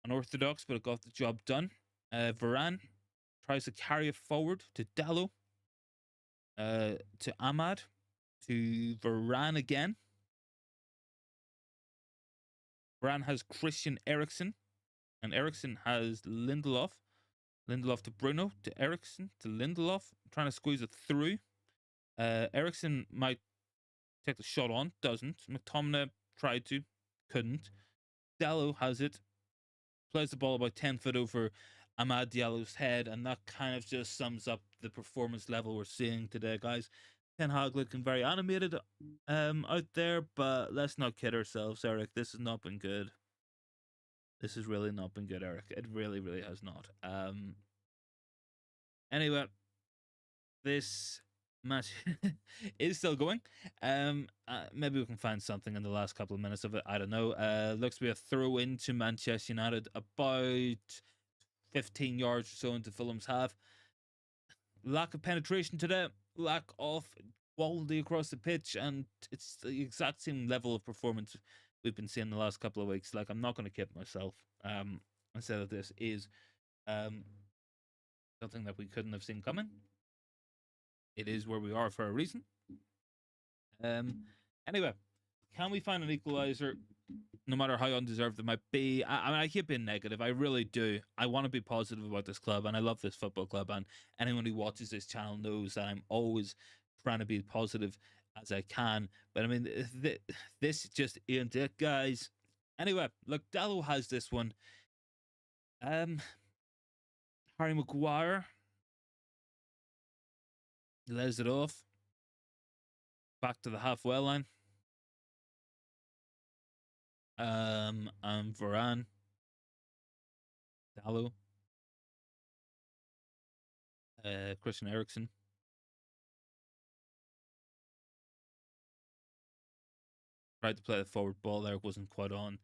Unorthodox, but it got the job done. Varane tries to carry it forward to Dallo, to Ahmad, to Varane again. Varane has Christian Eriksen, and Eriksen has Lindelof. Lindelof to Bruno, to Eriksen, to Lindelof, trying to squeeze it through. Eriksen might take the shot on, doesn't. McTominay tried to, couldn't. Dallo has it, plays the ball about 10 foot over Amad Diallo's head, and that kind of just sums up the performance level we're seeing today, guys. Ten Hag looking very animated out there, but let's not kid ourselves, Eric. This has not been good. This has really not been good, Eric. It really has not. Anyway, this match is still going. Maybe we can find something in the last couple of minutes of it. I don't know. Looks to be a throw into Manchester United, about 15 yards or so into Fulham's half. Lack of penetration today, lack of quality across the pitch, and it's the exact same level of performance we've been seeing the last couple of weeks. Like, I'm not going to kid myself and say that this is something that we couldn't have seen coming. It is where we are for a reason. Anyway, can we find an equalizer? No matter how undeserved it might be. I mean, I keep being negative. I really do. I want to be positive about this club, and I love this football club. And anyone who watches this channel knows that I'm always trying to be positive as I can. But I mean, this just ain't it, guys. Anyway, look, Dallo has this one. Harry Maguire lays it off. back to the halfway line. Varane, Dallo, Christian Eriksen. Tried to play the forward ball there, wasn't quite on.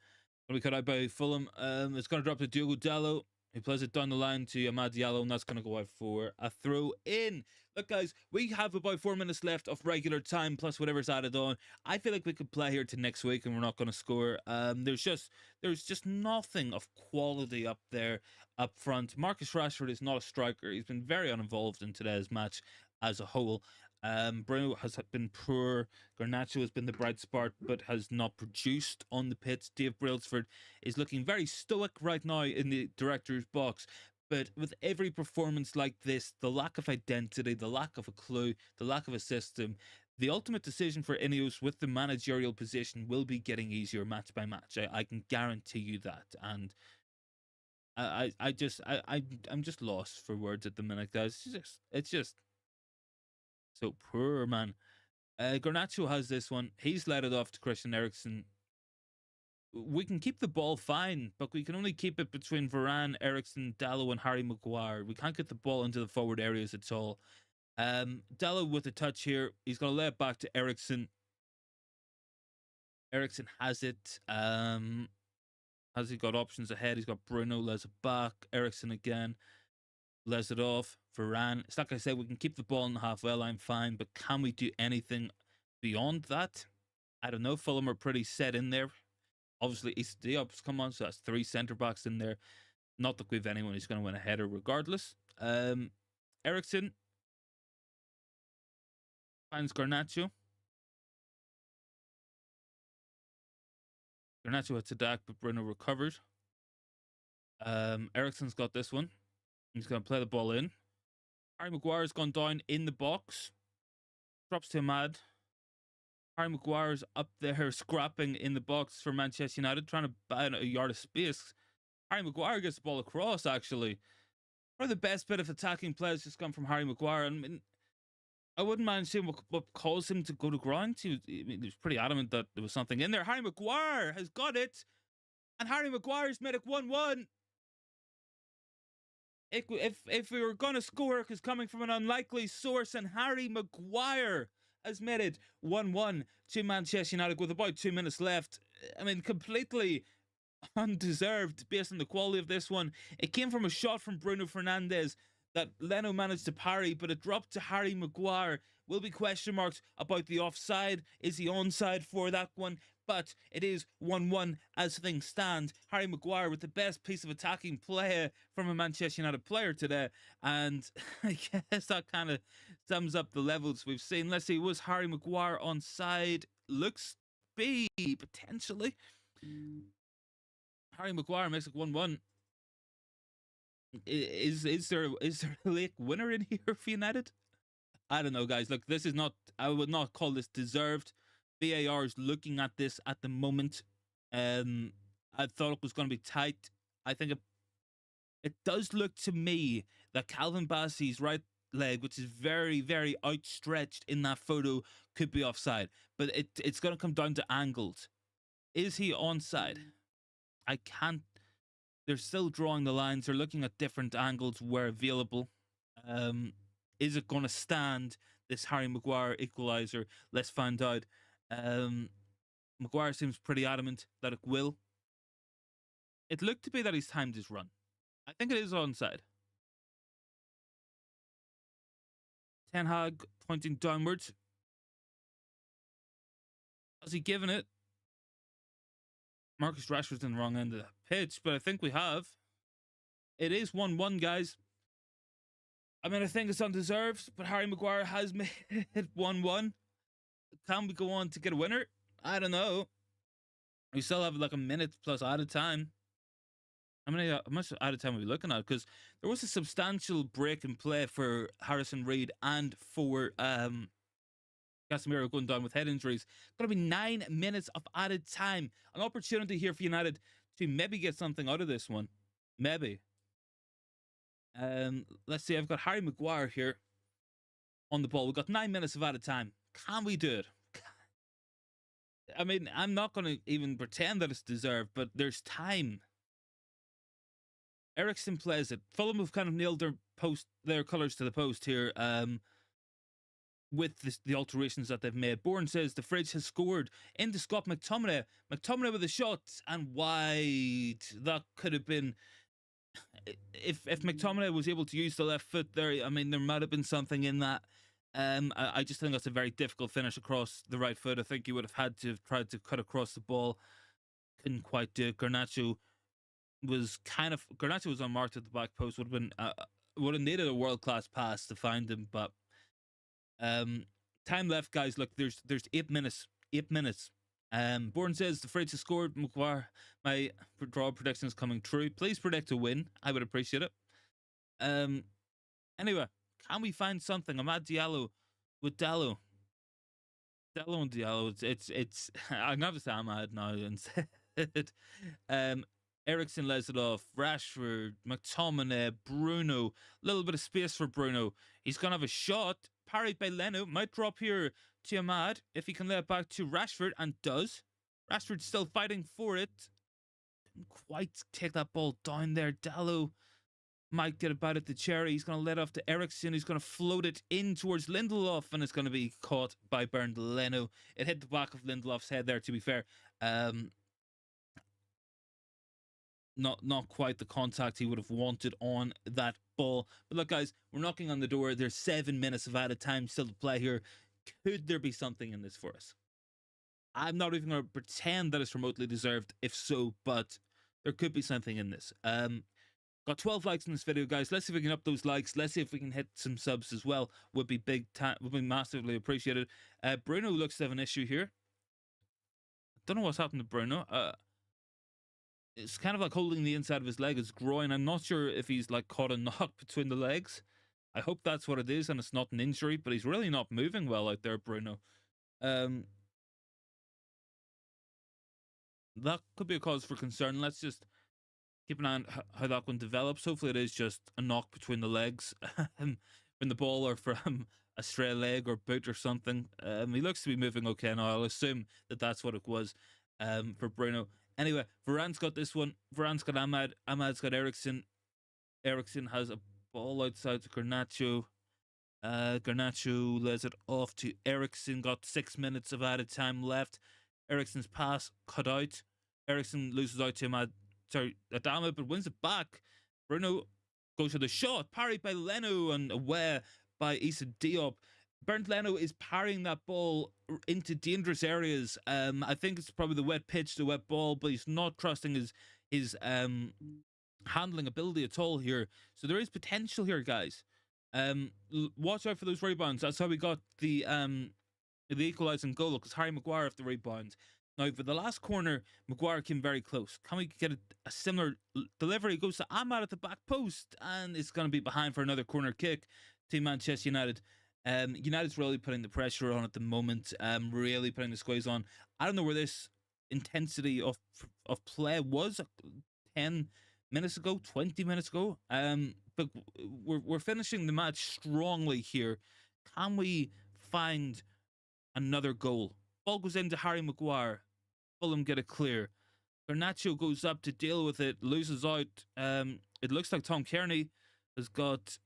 When we cut out by Fulham, it's going to drop to Diogo Dallo. He plays it down the line to Amad Diallo, and that's going to go out for a throw in. Look, guys, we have about 4 minutes left of regular time, plus whatever's added on. I feel like we could play here to next week, and we're not going to score. There's just nothing of quality up there, up front. Marcus Rashford is not a striker. He's been very uninvolved in today's match as a whole. Bruno has been poor. Garnacho has been the bright spot, but has not produced on the pitch. Dave Brailsford is looking very stoic right now in the director's box. But with every performance like this, the lack of identity, the lack of a clue, the lack of a system, the ultimate decision for Ineos with the managerial position will be getting easier match by match. I can guarantee you that. And I'm just lost for words at the minute, guys. It's just so poor, man. Garnacho has this one. He's let it off to Christian Eriksen. We can keep the ball fine, but we can only keep it between Varane, Eriksen, Dallo, and Harry Maguire. We can't get the ball into the forward areas at all. Dallo with a touch here. He's going to lay it back to Eriksen. Eriksen has it. Has he got options ahead? He's got Bruno, lays it back. Eriksen again. Lays it off. Varane. It's like I said, we can keep the ball in the halfway line fine, but can we do anything beyond that? I don't know. Fulham are pretty set in there. Obviously, Issa Diop's come on, so that's 3 centre-backs in there. Not that we've anyone who's going to win a header regardless. Eriksen finds Garnacho. Garnacho hits a dack, but Bruno recovered. Eriksen's got this one. He's going to play the ball in. Harry Maguire's gone down in the box. Drops to Ahmad. Harry Maguire's up there scrapping in the box for Manchester United, trying to buy a yard of space. Harry Maguire gets the ball across, actually. Probably the best bit of attacking play has just come from Harry Maguire. I mean, I wouldn't mind seeing what caused him to go to ground. He was pretty adamant that there was something in there. Harry Maguire has got it. And Harry Maguire's made it 1-1. If we were going to score, because coming from an unlikely source, and Harry Maguire has made it 1-1 to Manchester United with about 2 minutes left. I mean, completely undeserved based on the quality of this one. It came from a shot from Bruno Fernandes that Leno managed to parry, but it dropped to Harry Maguire. Will be question marks about the offside. Is he onside for that one? But it is 1-1 as things stand. Harry Maguire with the best piece of attacking play from a Manchester United player today. And I guess that kind of sums up the levels we've seen. Let's see, was Harry Maguire onside? Looks be, potentially. Harry Maguire makes it 1-1. Is there a late winner in here for United? I don't know, guys. Look, this is not, I would not call this deserved. VAR is looking at this at the moment. I thought it was going to be tight. I think it does look to me that Calvin Bassey's right leg, which is very, very outstretched in that photo, could be offside. But it's going to come down to angles. Is he onside? I can't. They're still drawing the lines. They're looking at different angles where available. Is it going to stand, this Harry Maguire equaliser? Let's find out. Maguire seems pretty adamant that it will. It looked to be that he's timed his run. I think it is onside. Ten Hag pointing downwards. Has he given it? Marcus Rashford's in the wrong end of the pitch, but I think we have. It is 1-1, guys. I mean, I think it's undeserved, but Harry Maguire has made it 1-1. Can we go on to get a winner? I don't know. We still have like a minute plus added time. How much added time are we looking at? Because there was a substantial break in play for Harrison Reed and for Casemiro going down with head injuries. Going to be 9 minutes of added time. An opportunity here for United to maybe get something out of this one. Maybe. Let's see. I've got Harry Maguire here on the ball. We've got 9 minutes of added time. Can we do it? I mean, I'm not going to even pretend that it's deserved, but there's time. Eriksen plays it. Fulham have kind of nailed their colours to the post here. With the alterations that they've made. Bourne says the fridge has scored into Scott McTominay. McTominay with a shot and wide. That could have been, if McTominay was able to use the left foot there, I mean, there might have been something in that. I just think that's a very difficult finish across the right foot. I think you would have had to have tried to cut across the ball. Couldn't quite do it. Garnacho was unmarked at the back post. Would have needed a world class pass to find him, but time left, guys. Look, there's 8 minutes. 8 minutes. Bourne says the fridge has scored. McGuire, my draw prediction is coming true. Please predict a win. I would appreciate it. Anyway, can we find something? Amad Diallo with Dallo. Dallo and Diallo. It's I'm gonna have to say Amad now instead. Eriksen lays it off. Rashford, McTominay, Bruno. A little bit of space for Bruno. He's gonna have a shot. Parried by Leno. Might drop here to Ahmad if he can lay it back to Rashford, and does. Rashford still fighting for it. Didn't quite take that ball down there. Dallo might get about it to Cherry. He's going to let off to Eriksen. He's going to float it in towards Lindelof, and it's going to be caught by Bernd Leno. It hit the back of Lindelof's head there, to be fair. Not quite the contact he would have wanted on that ball. But look, guys, we're knocking on the door. There's 7 minutes of added time still to play here. Could there be something in this for us? I'm not even going to pretend that it's remotely deserved, if so, but there could be something in this. Got 12 likes in this video, guys. Let's see if we can up those likes. Let's see if we can hit some subs as well. Would be massively appreciated. Bruno looks to have an issue here. Don't know what's happened to Bruno. It's kind of like holding the inside of his leg, his groin. I'm not sure if he's like caught a knock between the legs. I hope that's what it is and it's not an injury, but he's really not moving well out there, Bruno. That could be a cause for concern. Let's just keep an eye on how that one develops. Hopefully it is just a knock between the legs from the ball, or from a stray leg or boot or something. He looks to be moving okay now. I'll assume that that's what it was for Bruno. Anyway, Varane's got this one. Varane's got Ahmad. Ahmad's got Eriksen. Eriksen has a ball outside to Garnacho. Garnacho lays it off to Eriksen. Got 6 minutes of added time left. Eriksen's pass cut out. Eriksen loses out to Ahmad. Sorry, Adama, but wins it back. Bruno goes for the shot. Parried by Leno and away by Issa Diop. Bernd Leno is parrying that ball into dangerous areas. I think it's probably the wet pitch, the wet ball, but he's not trusting his handling ability at all here. So there is potential here, guys. Watch out for those rebounds. That's how we got the equalising goal, because Harry Maguire off the rebound. Now, for the last corner, Maguire came very close. Can we get a similar delivery? Goes to Ahmad at the back post, and it's going to be behind for another corner kick to Manchester United. United's really putting the pressure on at the moment, really putting the squeeze on. I don't know where this intensity of play was 10 minutes ago, 20 minutes ago, but we're finishing the match strongly here. Can we find another goal? Ball goes into Harry Maguire. Fulham get it clear. Garnacho goes up to deal with it, loses out. It looks like Tom Kearney has got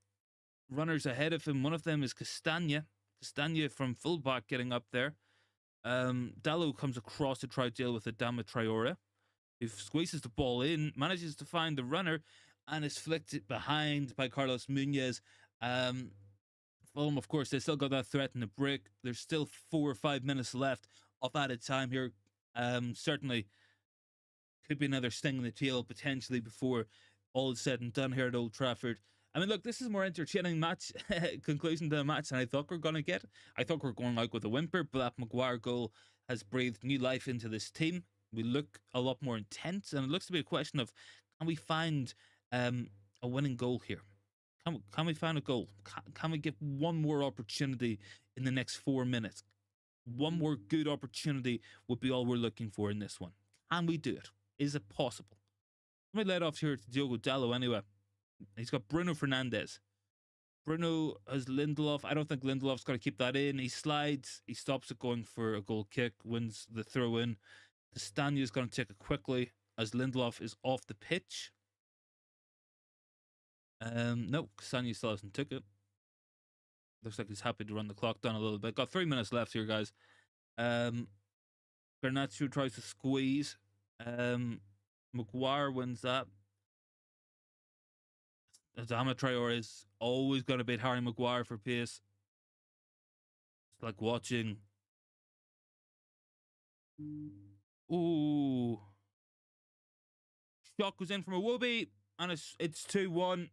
runners ahead of him. One of them is Castagna from fullback getting up there. Dallo comes across to try to deal with Adama Traore, who squeezes the ball in, manages to find the runner, and is flicked behind by Carlos Munoz. Fulham, of course, they still got that threat in the break. There's still 4 or 5 minutes left of added time here. Certainly could be another sting in the tail potentially before all is said and done here at Old Trafford. I mean, look, this is a more entertaining match conclusion to the match than I thought we were going to get. I thought we were going out with a whimper, but that Maguire goal has breathed new life into this team. We look a lot more intense, and it looks to be a question of, can we find a winning goal here? Can we find a goal? Can we get one more opportunity in the next 4 minutes? One more good opportunity would be all we're looking for in this one. Can we do it? Is it possible? Let me let off here to Diogo Dallo anyway. He's got Bruno Fernandes. Bruno has Lindelof. I don't think Lindelof's going to keep that in. He slides. He stops it going for a goal kick, wins the throw in. Castanio's going to take it quickly as Lindelof is off the pitch. No, Castagne still hasn't took it. Looks like he's happy to run the clock down a little bit. Got 3 minutes left here, guys. Garnacho tries to squeeze. Maguire wins that. Adama Traore is always going to beat Harry Maguire for pace. It's like watching. Ooh. Shot goes in from Iwobi, and it's 2-1.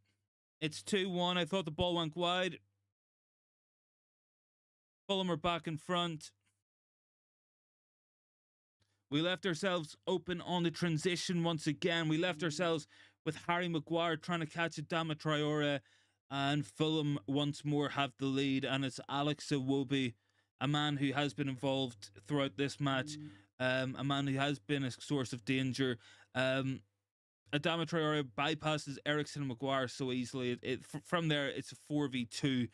It's 2-1. I thought the ball went wide. Fulham are back in front. We left ourselves open on the transition once again. We left ourselves with Harry Maguire trying to catch Adama Traore, and Fulham once more have the lead. And it's Alex Iwobi, a man who has been involved throughout this match, a man who has been a source of danger. Adama Traore bypasses Eriksen and Maguire so easily. From there, it's a 4v2.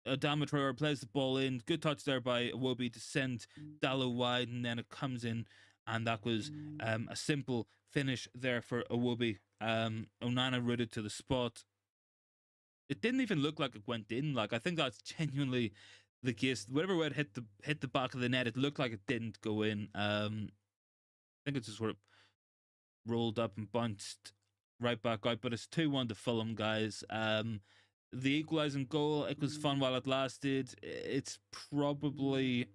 Adama Traore plays the ball in. Good touch there by Iwobi to send Dallo wide, and then it comes in. And that was a simple finish there for Iwobi. Onana rooted to the spot. It didn't even look like it went in. Like, I think that's genuinely the case. Whatever way it hit the back of the net, it looked like it didn't go in. I think it just sort of rolled up and bounced right back out. But it's 2-1 to Fulham, guys. The equalising goal, it was fun while it lasted. It's probably,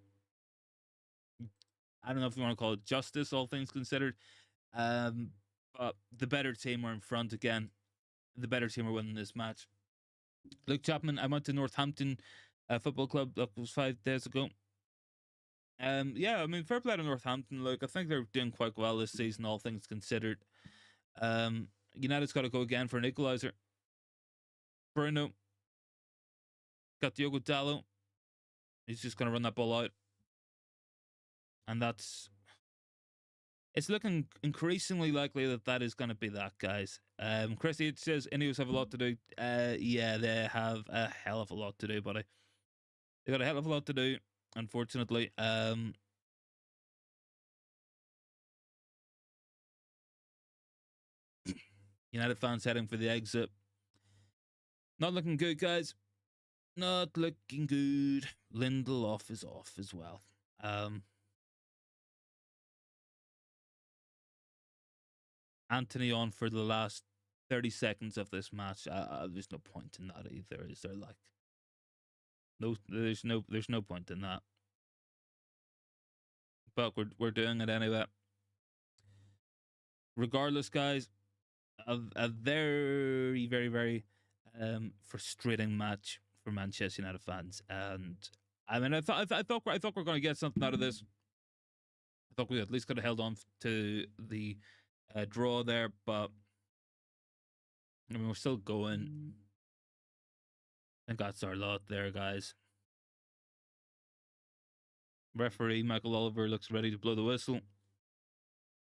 I don't know if you want to call it justice, all things considered. But the better team were in front again. The better team were winning this match. Luke Chapman, I went to Northampton Football Club. That was 5 days ago. Yeah, I mean, fair play to Northampton. Look, I think they're doing quite well this season, all things considered. United's got to go again for an equaliser. Bruno got Diogo Dallo. He's just going to run that ball out. And it's looking increasingly likely that is going to be that, guys. Chris H says Ineos have a lot to do. Yeah, they have a hell of a lot to do, buddy. They got a hell of a lot to do, unfortunately. United fans heading for the exit. Not looking good, guys. Not looking good. Lindelof is off as well. Anthony on for the last 30 seconds of this match. There's no point in that either, is there? Like, no, there's no point in that. But we're doing it anyway. Regardless, guys, a very, very, very frustrating match for Manchester United fans. And I mean, I thought we're going to get something out of this. I thought we at least could have held on to the draw there, but I mean, we're still going. I think that's our lot there, guys. Referee Michael Oliver looks ready to blow the whistle. Let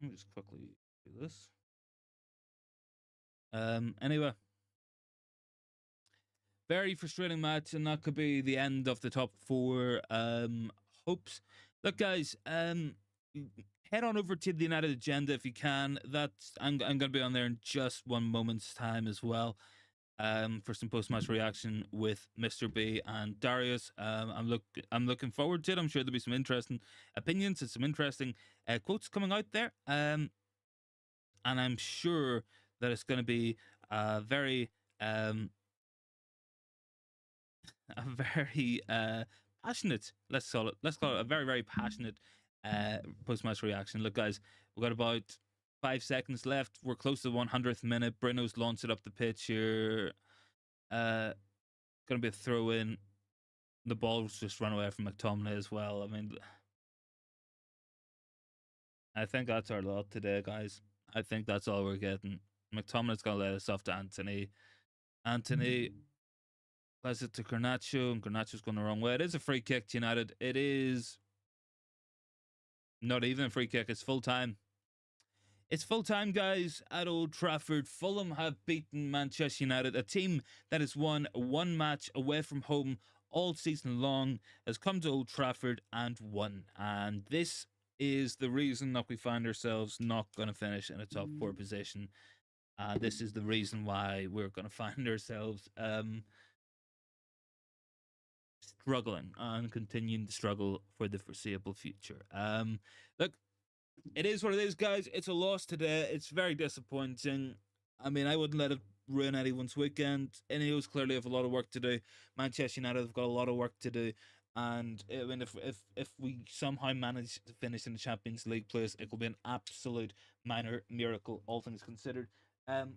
me just quickly do this. Anyway, very frustrating match, and that could be the end of the top 4 hopes. Look, guys, head on over to the United Agenda if you can. I'm going to be on there in just one moment's time as well. For some post-match reaction with Mr. B and Darius. I'm looking forward to it. I'm sure there'll be some interesting opinions and some interesting quotes coming out there. And I'm sure that it's going to be a very passionate. Let's call it a very, very passionate post-match reaction. Look, guys, we've got about 5 seconds left. We're close to the 100th minute. Bruno's launched it up the pitch here. Gonna be a throw in. The ball's just run away from McTominay as well. I mean, I think that's our lot today, guys. I think that's all we're getting. McTominay's gonna let us off to Anthony. Anthony plays it to Garnacho, and Garnacho's going the wrong way. It is a free kick to United. It is not even a free kick. It's full time. It's full time, guys, at Old Trafford. Fulham have beaten Manchester United, a team that has won one match away from home all season long, has come to Old Trafford and won. And this is the reason that we find ourselves not going to finish in a top four position. This is the reason why we're going to find ourselves struggling and continuing to struggle for the foreseeable future. Look, it is what it is, guys. It's a loss today. It's very disappointing. I mean, I wouldn't let it ruin anyone's weekend. Ineos clearly have a lot of work to do. Manchester United have got a lot of work to do. And I mean, if we somehow manage to finish in the Champions League place, it will be an absolute minor miracle, all things considered. Um,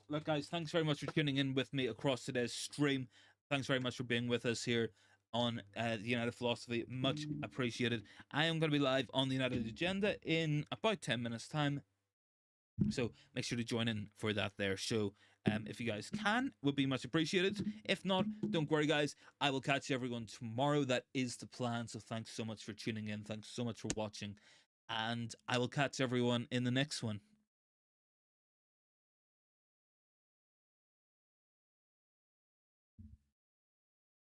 Look, guys, thanks very much for tuning in with me across today's stream. Thanks very much for being with us here on the United Philosophy. Much appreciated. I am going to be live on the United Agenda in about 10 minutes' time. So make sure to join in for that there show. If you guys can, would be much appreciated. If not, don't worry, guys. I will catch everyone tomorrow. That is the plan. So thanks so much for tuning in. Thanks so much for watching. And I will catch everyone in the next one.